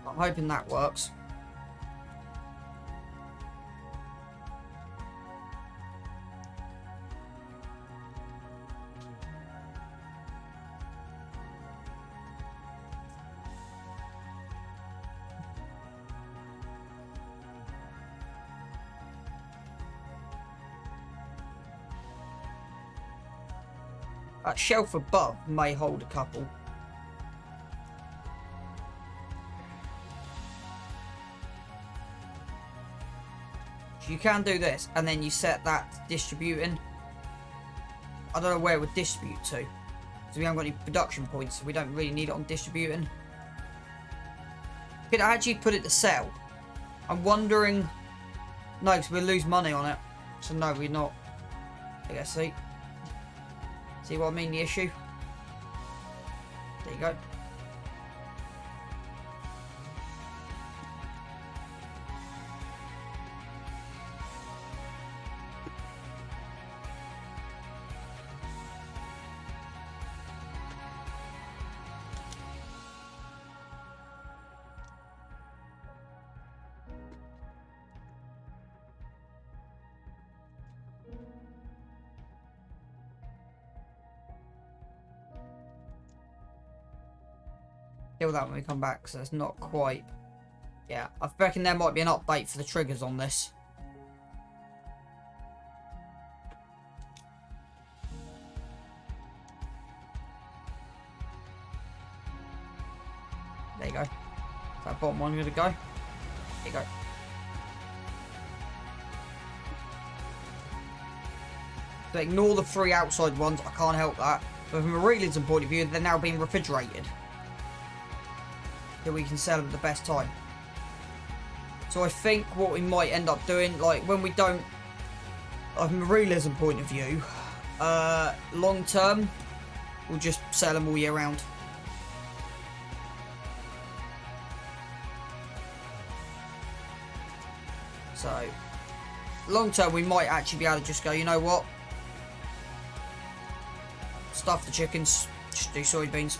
B: I'm hoping that works. That shelf above may hold a couple. So you can do this, and then you set that distributing. I don't know where it would distribute to. So we haven't got any production points, so we don't really need it on distributing. Could I actually put it to sell? I'm wondering... No, because we'll lose money on it. So no, we're not. I guess, see? See what I mean, the issue? There you go. Deal with that when we come back, so it's not quite... Yeah, I reckon there might be an update for the triggers on this. There you go. Is that bottom one going to go? There you go. So ignore the three outside ones, I can't help that. But from a realism point of view, they're now being refrigerated. That we can sell them at the best time. So I think what we might end up doing, like when we don't, from a realism point of view, long term, we'll just sell them all year round. So long term, we might actually be able to just go, you know what? Stuff the chickens, just do soybeans.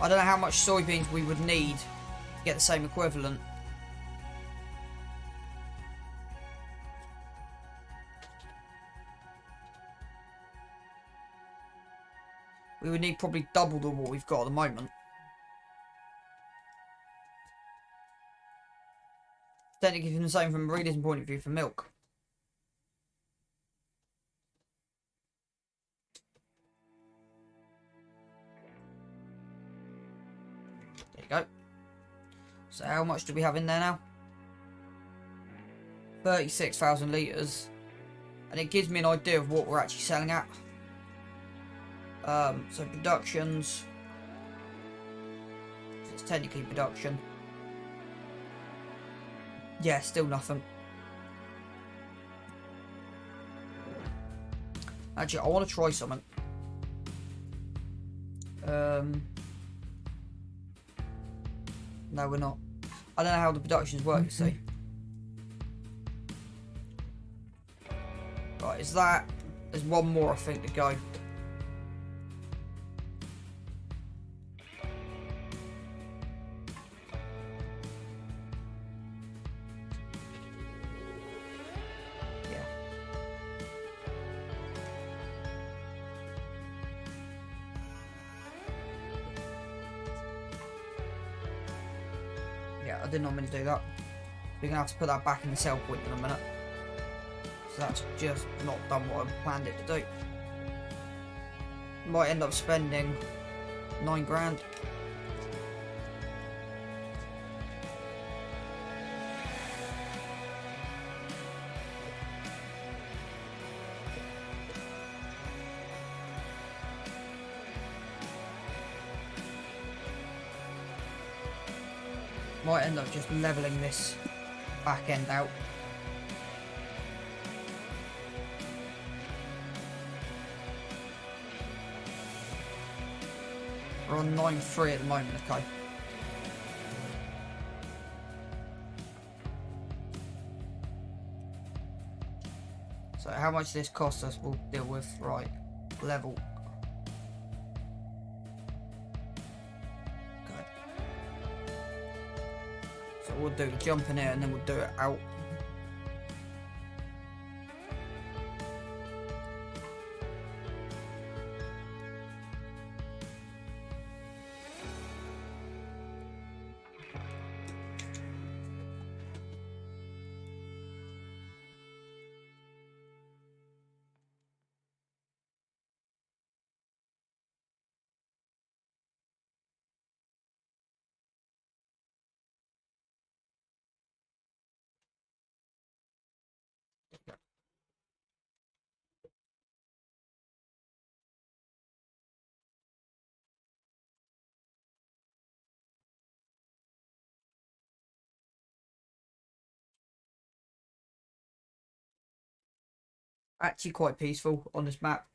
B: I don't know how much soybeans we would need to get the same equivalent. We would need probably double the what we've got at the moment. Technically the same from a breeder's point of view for milk. There you go. So how much do we have in there now? 36,000 litres. And it gives me an idea of what we're actually selling at. So productions. It's technically production. Yeah, still nothing. Actually, I want to try something. No, we're not. I don't know how the productions work, you see. Right, is that... There's one more, I think, to go. Yeah. Yeah, I did not mean to do that. We're going to have to put that back in the sell point in a minute. So that's just not done what I planned it to do. Might end up spending 9 grand. Might end up just levelling this back end out. We're on 9.3 at the moment, okay. So how much this costs us we'll deal with. Right, level. Okay. So we'll do jump in here and then we'll do it out. Actually quite peaceful on this map.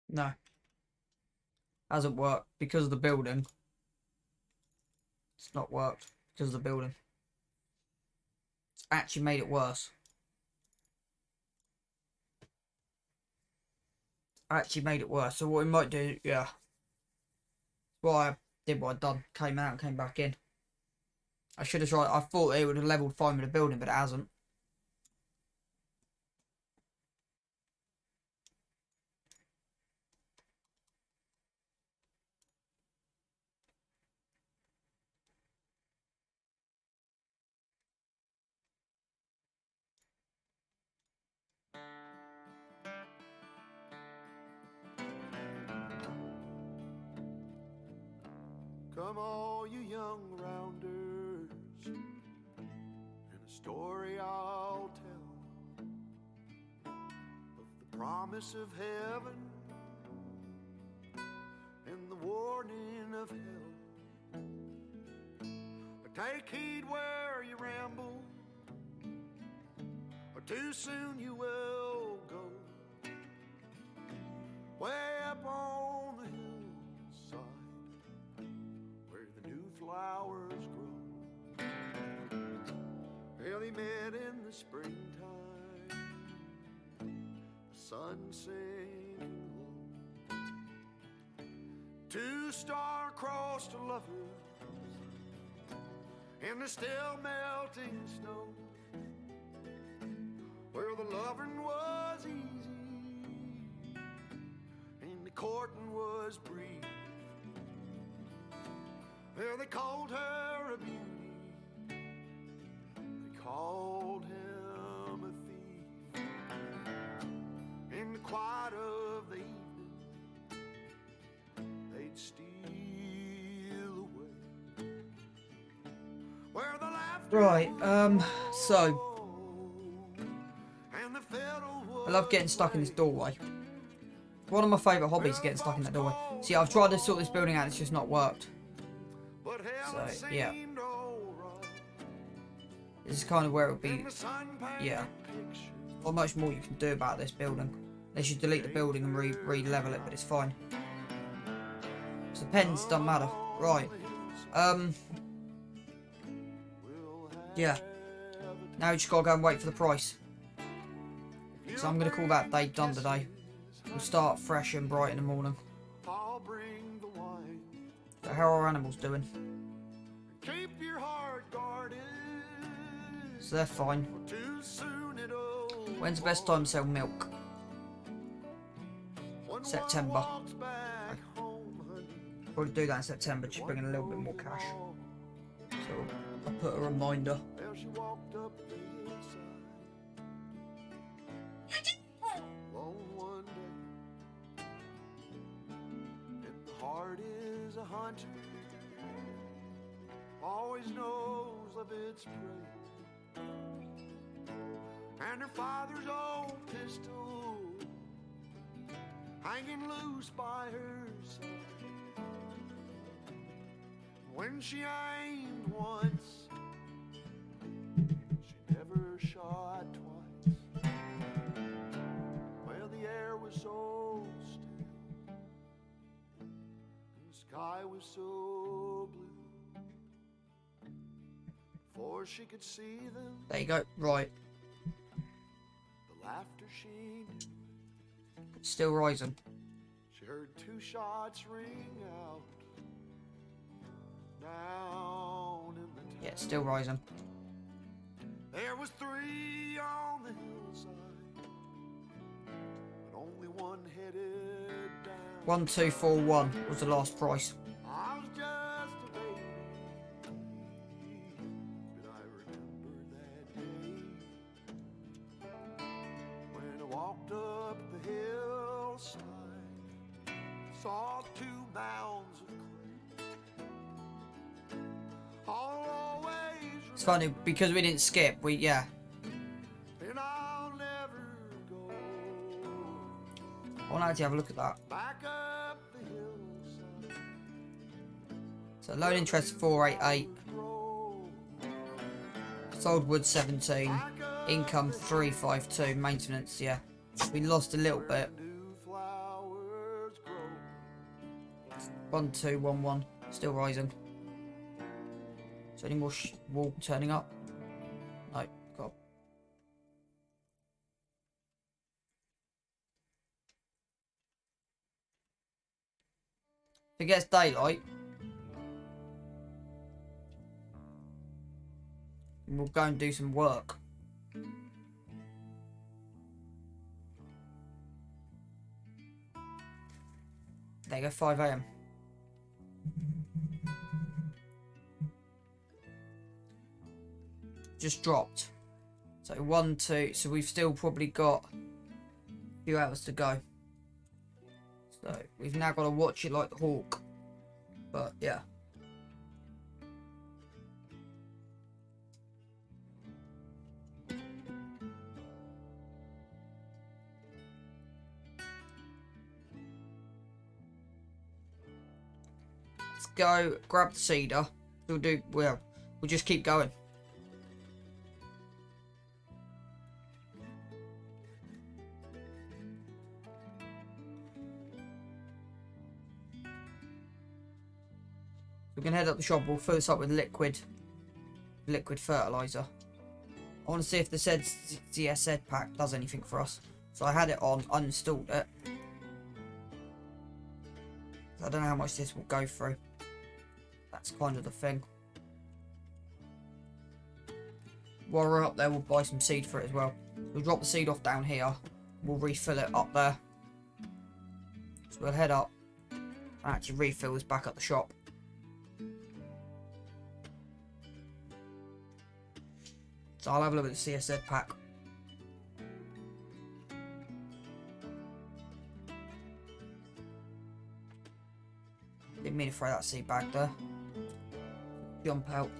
B: No. Hasn't worked because of the building. It's not worked because of the building. It's actually made it worse. Actually made it worse. So what we might do, yeah. Well, I did what I'd done. Came out and came back in. I should have tried. I thought it would have leveled fine with the building, but it hasn't.
A: Come all you young rounders, and a story I'll tell of the promise of heaven
F: of hell. Take heed where you ramble, or too soon you will go. Way up on the hillside, where the new flowers grow. Well, they met in the springtime, the sun sinking low. Two star-crossed lovers in the still melting snow. Well, the loving was easy and the courting was brief. Well, they called her a beauty, they called him a thief. In the quiet of the evening, they'd steal away. Where the laughter
B: Right, so
F: and the fiddle
B: I love getting stuck in this doorway. One of my favourite hobbies is getting stuck in that doorway. See, I've tried to sort this building out, it's just not worked. So, yeah. This is kind of where it would be, yeah. Not much more you can do about this building. They should delete the building and re-level it, but it's fine. So the pens don't matter. Right. Yeah. Now we just gotta go and wait for the price. So I'm gonna call that day done today. We'll start fresh and bright in the morning. So how are our animals doing? So they're fine. When's the best time to sell milk? September. Probably do that in September, just bring in a little bit more cash. So I'll put a reminder.
F: Always knows of its prey, and her father's old pistol hanging loose by her side. When she aimed once, she never shot twice. Well, the air was so still, and the sky was so blue. Before she could see them,
B: There you go. Right.
F: the laughter she knew.
B: Still rising.
F: She heard two shots ring out down in the town.
B: Yeah, it's still rising.
F: There was three on the hillside, but only one headed down.
B: 1241 was the last price.
F: I was just a baby, but I remember that day when I walked up the hillside, saw two mounds of clay. I'll always
B: It's funny because we didn't skip. Yeah.
F: and I'll never go
B: I want to actually have a look at that.
F: back up the hillside.
B: So loan interest 488,
F: Grow
B: sold wood 17, income 352, maintenance, yeah. We lost a little bit.
F: new flowers grow.
B: 1211, still rising. Is there any more wall turning up? No, got. If it gets daylight, we'll go and do some work. There you go, 5 AM. Just dropped. So 1, 2. So we've still probably got a few hours to go. So we've now got to watch it like the hawk. But yeah. Let's go grab the cedar. We'll just keep going. We can head up the shop. We'll fill this up with liquid fertilizer. I want to see if the ZSZ pack does anything for us. So I had it on, uninstalled it. I don't know how much this will go through. That's kind of the thing. While we're up there, we'll buy some seed for it as well. We'll drop the seed off down here. We'll refill it up there. So we'll head up and actually refill this back at the shop. So I'll have a look at the CSZ pack. Didn't mean to throw that seed back there. Jump out.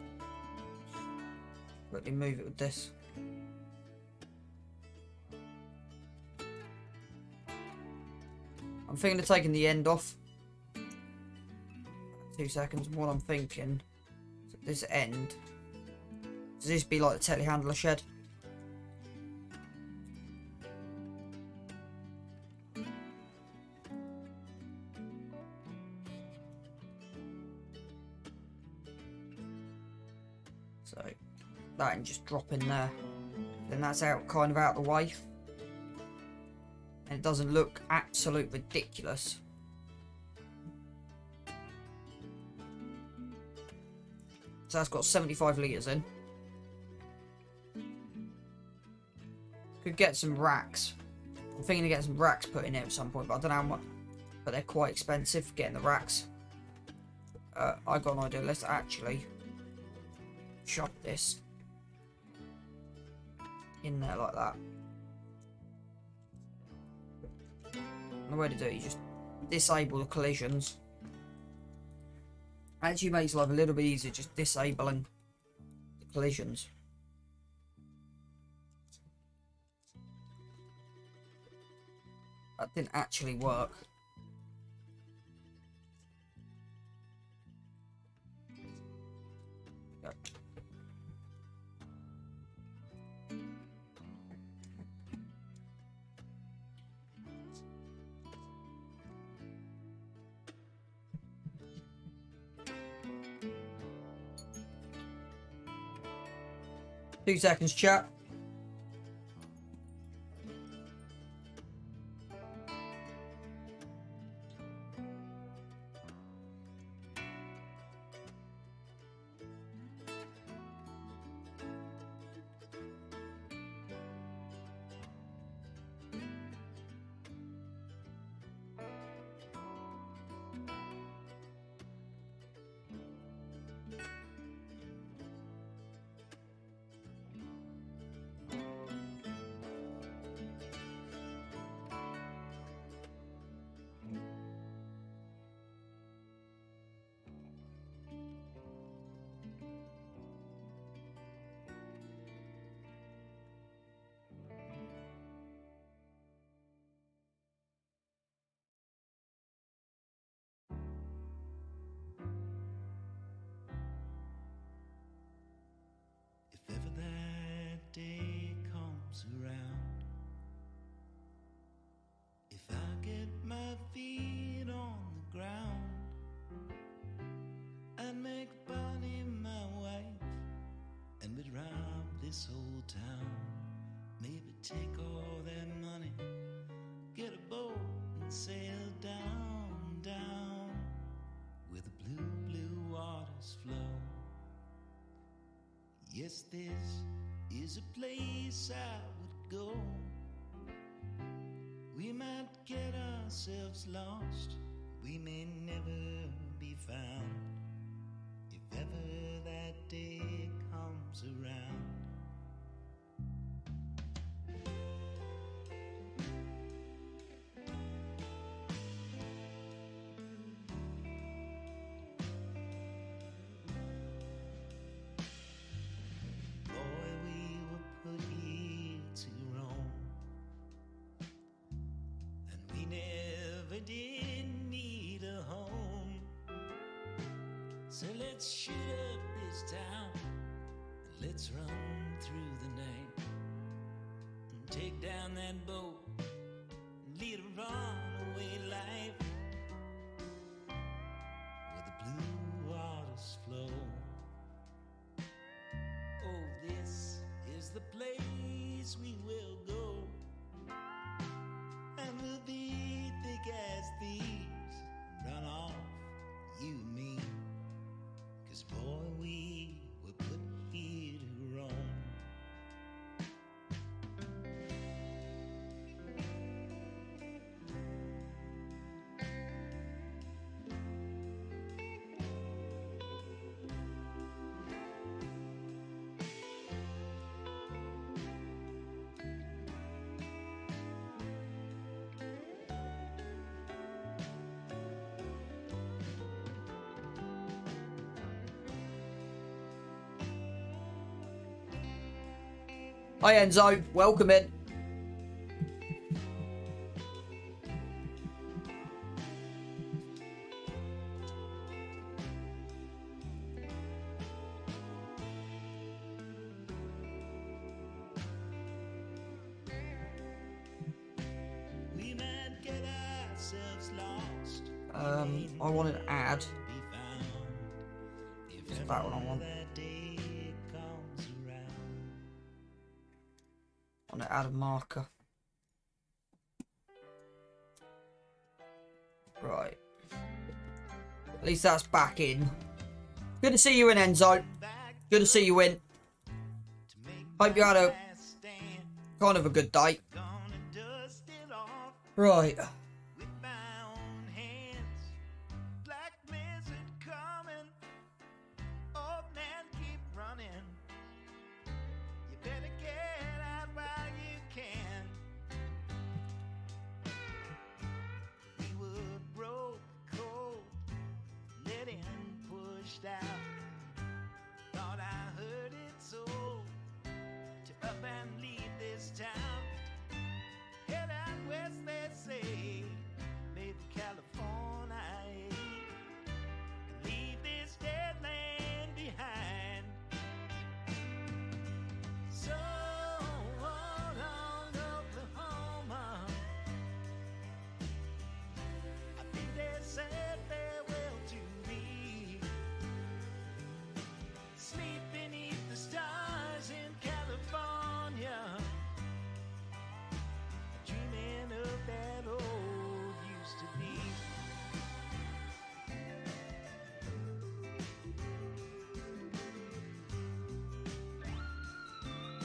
B: Quickly move it with this. I'm thinking of taking the end off. 2 seconds. What I'm thinking is at this end. Does this be like the telehandler shed? So that can just drop in there. Then that's out, kind of out of the way. And it doesn't look absolute ridiculous. So that's got 75 litres in. Could get some racks. I'm thinking of getting some racks put in it at some point, but I don't know how much. But they're quite expensive, getting the racks. I got an idea. Let's actually shove this in there like that. And the way to do it, you just disable the collisions. Actually makes life a little bit easier just disabling the collisions. That didn't actually work. Go. 2 seconds, chat.
A: If ever that day comes around, if I get my feet on the ground and make Bonnie my wife, and we'd rob this whole town, maybe take all that money, get a boat and sail down, down where the blue, blue waters flow. Yes, this is a place I would go. We might get ourselves lost, we may never be found, if ever that day comes around. Didn't need a home. let's shoot up this town. Let's run through the night and take down that boat and lead a runaway life where the blue waters flow. Oh, this is the place we will go, and we'll be thick as thieves, run off, you and me, 'cause boy, we were put here to roam.
B: Hi Enzo, welcome in.
A: We might get ourselves lost.
B: I want an ad.
A: Be found if
B: It's that one I want.
A: that day comes around.
B: I want to add a marker. Right. At least that's back in. Good to see you in, Enzo. Good to see you in. Hope you had a kind of a good day.
A: Gonna dust it off
B: Right.
A: with my own hands. Black mist coming. Old man, keep running. You better get out while you can. We were broke, cold, let in, pushed out. Thought I heard it so. To up and leave this town. Head out west, they say. Maybe California. And leave this dead land behind. So long, Oklahoma. I think they said farewell to me. Sleep beneath the stars in California. Dreaming of that old used to be.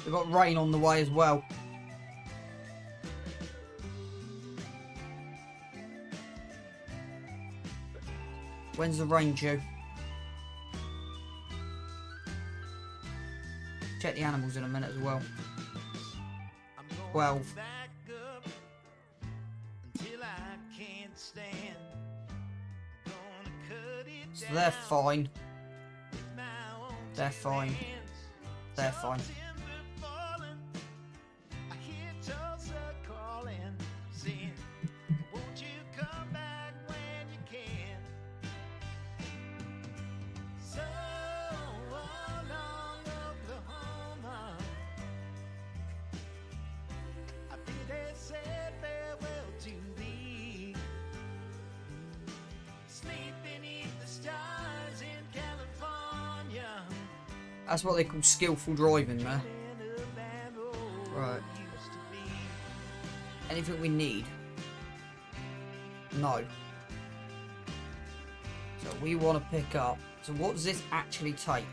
B: We've got rain on the way as well. When's the rain due? Check the animals in a minute as well.
A: I'm going
B: 12.
A: back up until I can't stand. Gonna cut it
B: So
A: down
B: they're fine.
A: with my own
B: They're
A: two
B: fine.
A: hands.
B: They're fine.
A: September falling. I hear Tulsa calling, saying, won't you come back when you can? So long, Oklahoma. I think they said farewell to thee. Sleep beneath the stars in California.
B: That's what they call skillful driving, man. Right. Anything we need? No. So we want to pick up. So what does this actually take?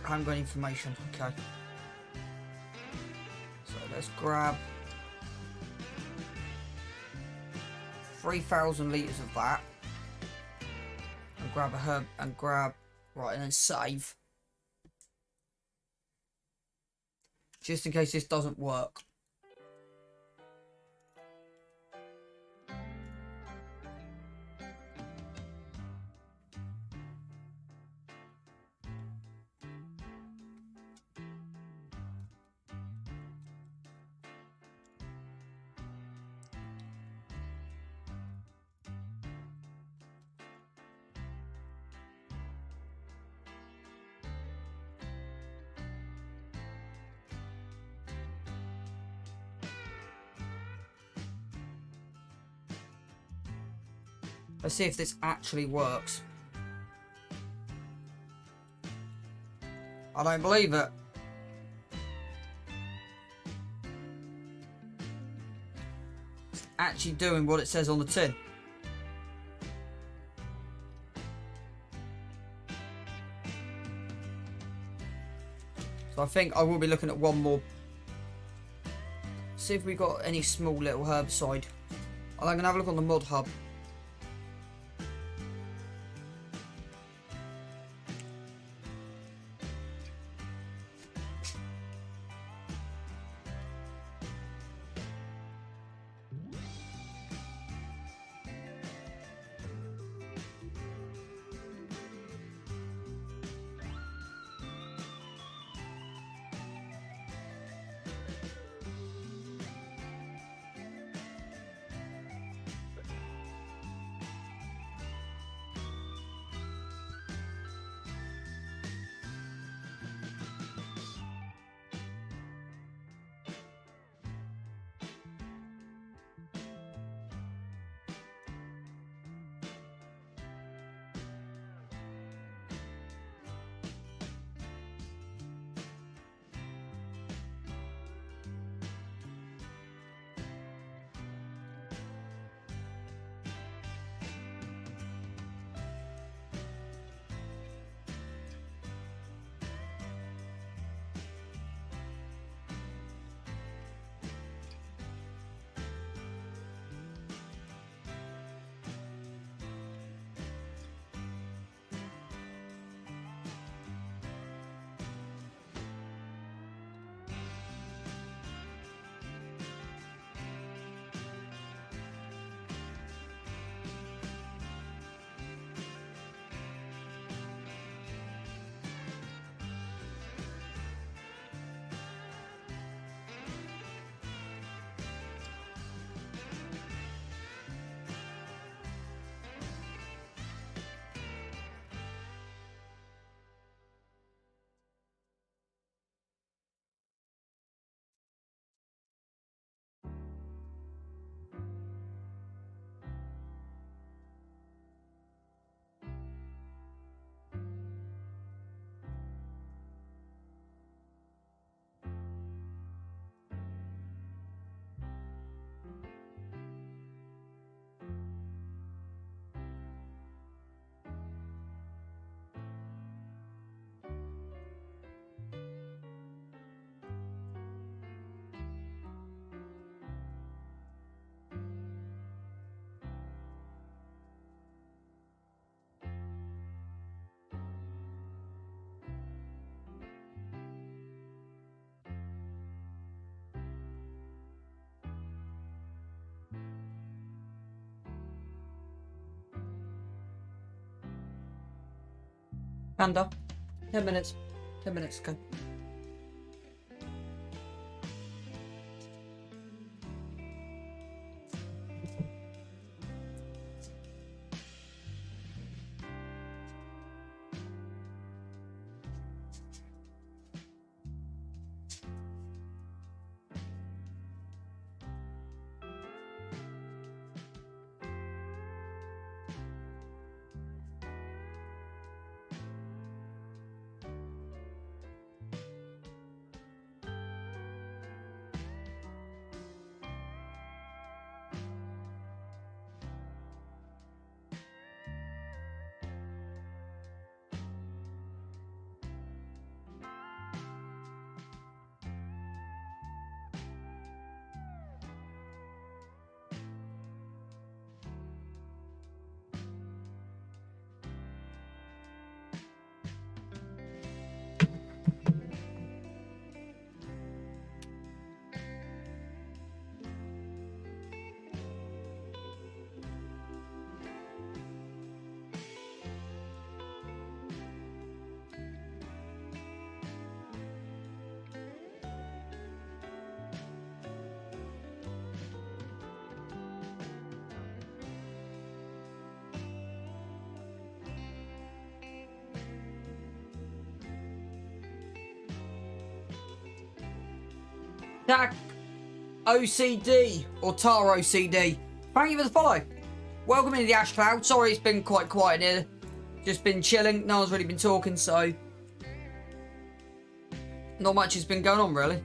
B: I haven't got any information. Okay. So let's grab 3,000 litres of that. And grab a herb and grab. Right, and then save. Just in case this doesn't work. Let's see if this actually works. I don't believe it. It's actually doing what it says on the tin. So I think I will be looking at one more. See if we got any small little herbicide. I'm going to have a look on the mod hub. Panda. 10 minutes. 10 minutes, go. Jack OCD or Tar OCD. Thank you for the follow. welcome into the Ash Cloud. Sorry it's been quite quiet here. Just been chilling. No one's really been talking, so not much has been going on, really.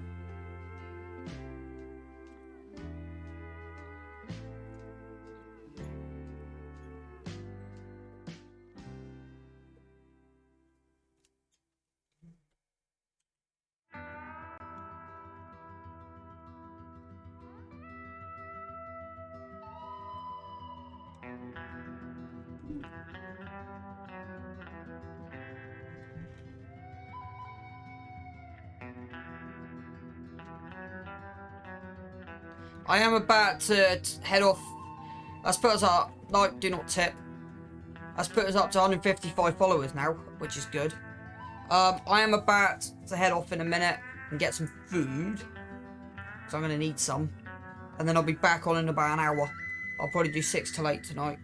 B: I am about to head off. That's put us up. Like, do not tip. That's put us up to 155 followers now, which is good. I am about to head off in a minute and get some food, so I'm going to need some. And then I'll be back on in about an hour. I'll probably do 6 till 8 tonight.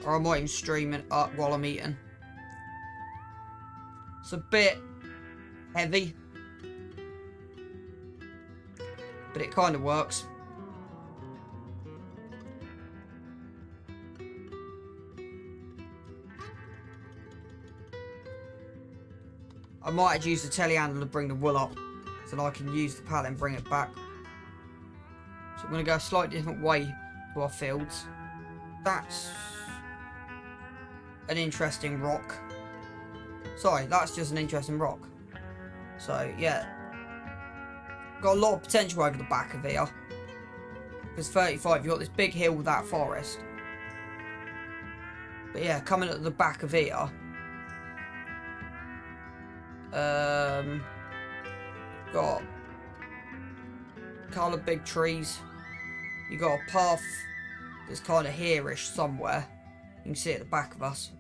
B: Or I might even stream it up while I'm eating. It's a bit heavy, but it kind of works. I might have used the telehandler to bring the wool up, so that I can use the pallet and bring it back. So I'm going to go a slightly different way to our fields. That's an interesting rock. Sorry, that's just an interesting rock. So, yeah. Got a lot of potential over the back of here. Because 35, you've got this big hill with that forest. But yeah, coming at the back of here. Got a couple of big trees. You got a path that's kind of here-ish somewhere. You can see it at the back of us.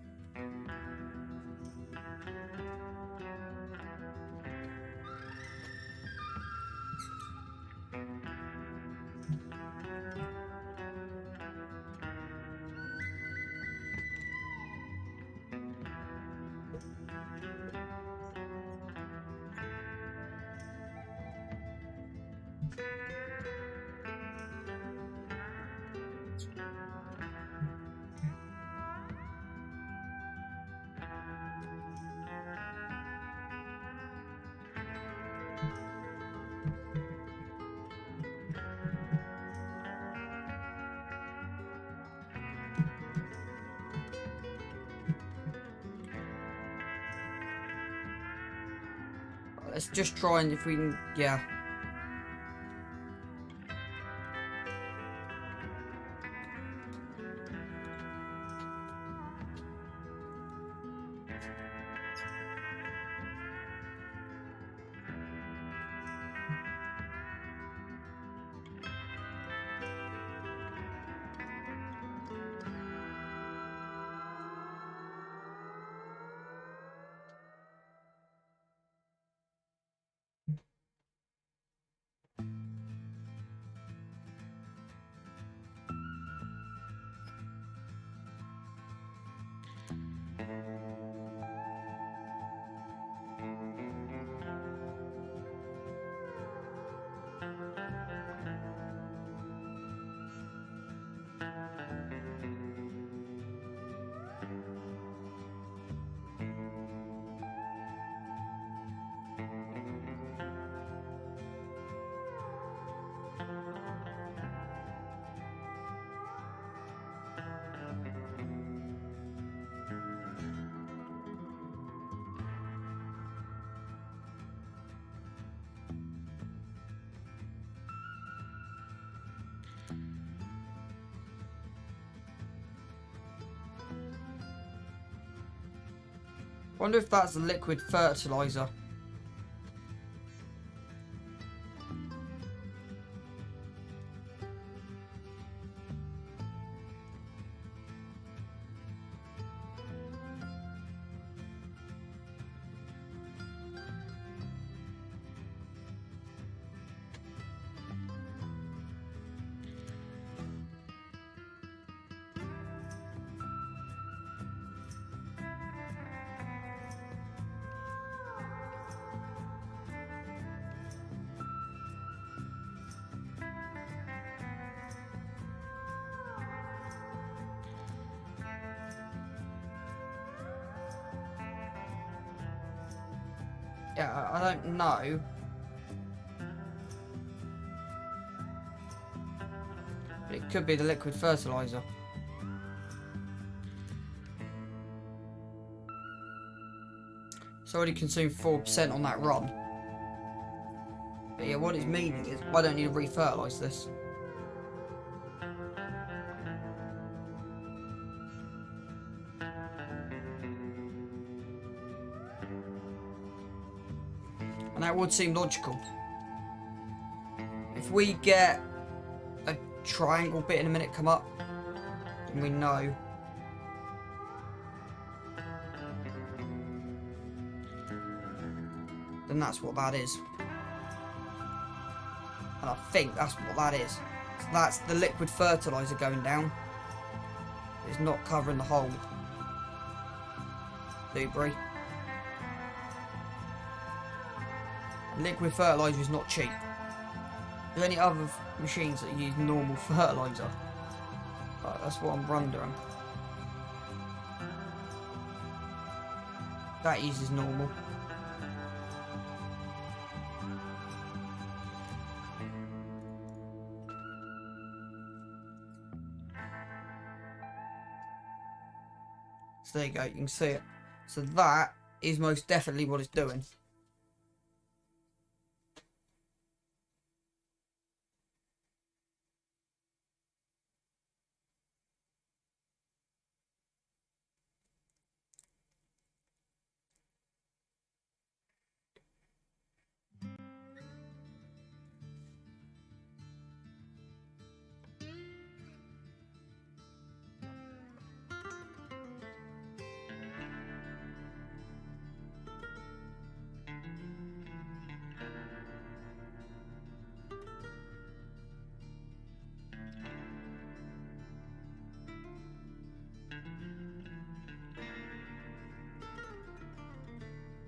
B: Let's just try and if we can, yeah. Wonder if that's a liquid fertilizer. Yeah, I don't know. But it could be the liquid fertilizer. It's already consumed 4% on that run. But yeah, what it's meaning is I don't need to re-fertilise this. And that would seem logical. If we get a triangle bit in a minute come up, then we know. Then that's what that is. And I think that's what that is. So that's the liquid fertiliser going down. It's not covering the whole debris. Liquid fertiliser is not cheap. Are there any other machines that use normal fertiliser? Right, that's what I'm wondering. That uses normal. So there you go, you can see it. So that is most definitely what it's doing.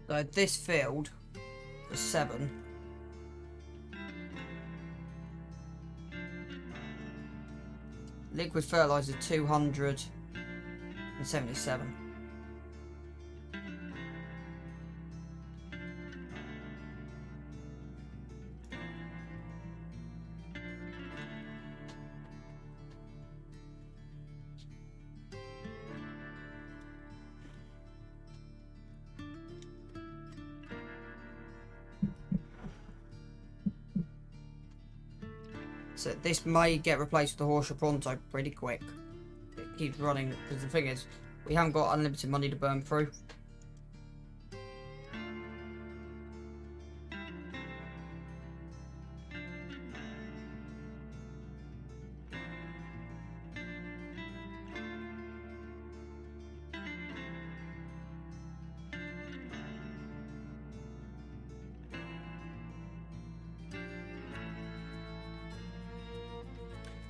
B: So this field, the 7, liquid fertiliser 277. So this may get replaced with the Horseshoe Pronto pretty quick. It keeps running, because the thing is, we haven't got unlimited money to burn through.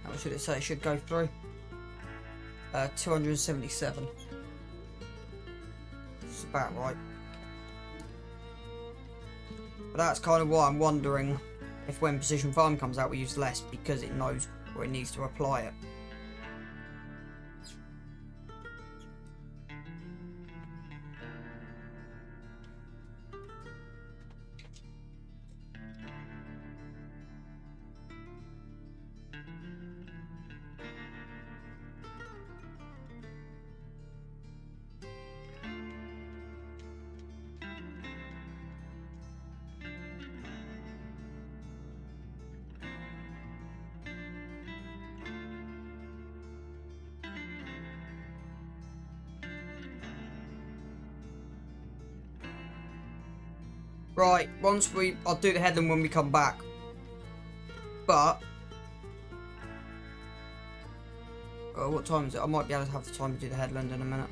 B: How much should it say it should go through? 277. It's about right. But that's kind of why I'm wondering if when Precision Farm comes out we use less, because it knows where it needs to apply it. Right, I'll do the headland when we come back. But, what time is it? I might be able to have the time to do the headland in a minute.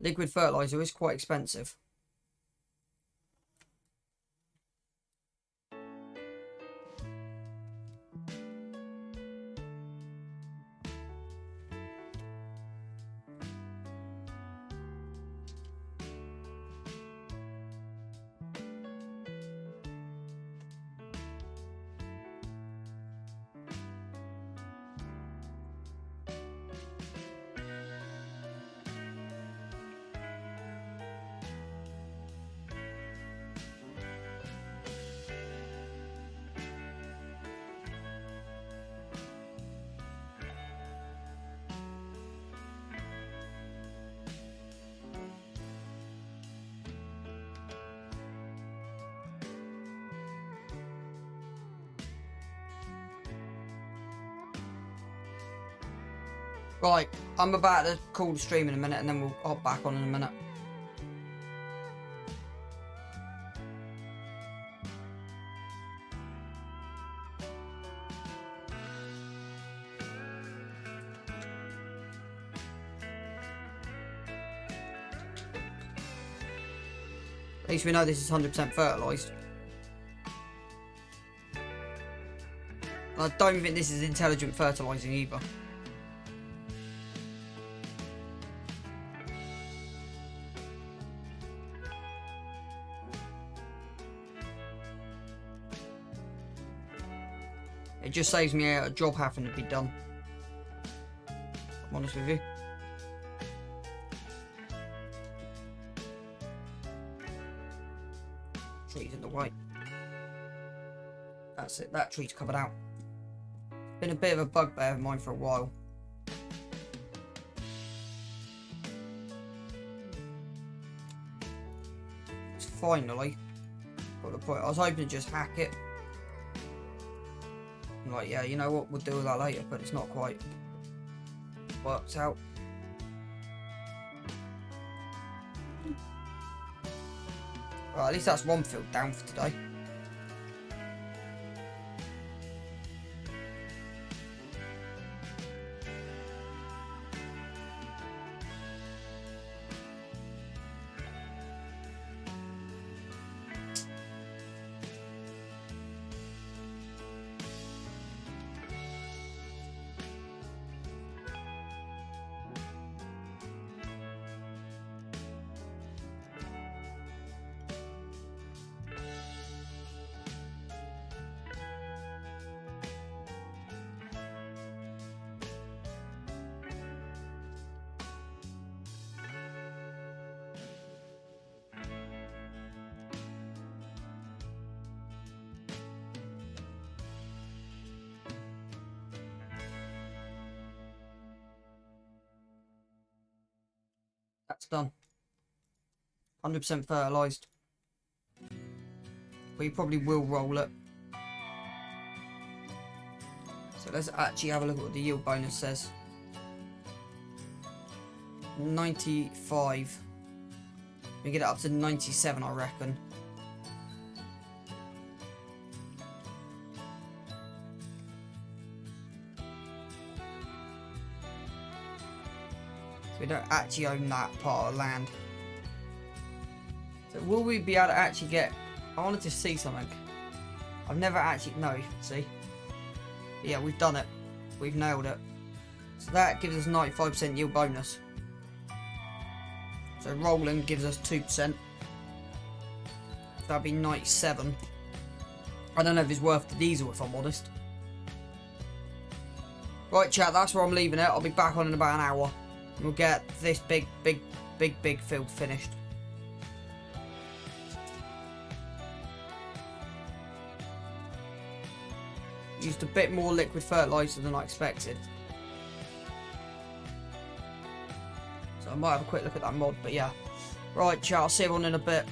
B: Liquid fertiliser is quite expensive. Right, I'm about to call the stream in a minute and then we'll hop back on in a minute. At least we know this is 100% fertilised. I don't think this is intelligent fertilising either. It just saves me a job having to be done. I'm honest with you. Tree's in the way. That's it, that tree's covered out. Been a bit of a bugbear of mine for a while. It's finally got the point. I was hoping to just hack it. I'm like, yeah, you know what, we'll deal with that later, but it's not quite worked out. Right, at least that's one field down for today. That's done. 100% fertilised. We probably will roll it. So let's actually have a look at what the yield bonus says. 95. We get it up to 97, I reckon. We don't actually own that part of land. So will we be able to actually get... I wanted to see something. I've never actually... No, see? Yeah, we've done it. We've nailed it. So that gives us 95% yield bonus. So rolling gives us 2%. That'd be 97. I don't know if it's worth the diesel, if I'm honest. Right, chat, that's where I'm leaving it. I'll be back on in about an hour. We'll get this big field finished. Used a bit more liquid fertiliser than I expected. So I might have a quick look at that mod, but yeah. Right, chat, I'll see everyone in a bit.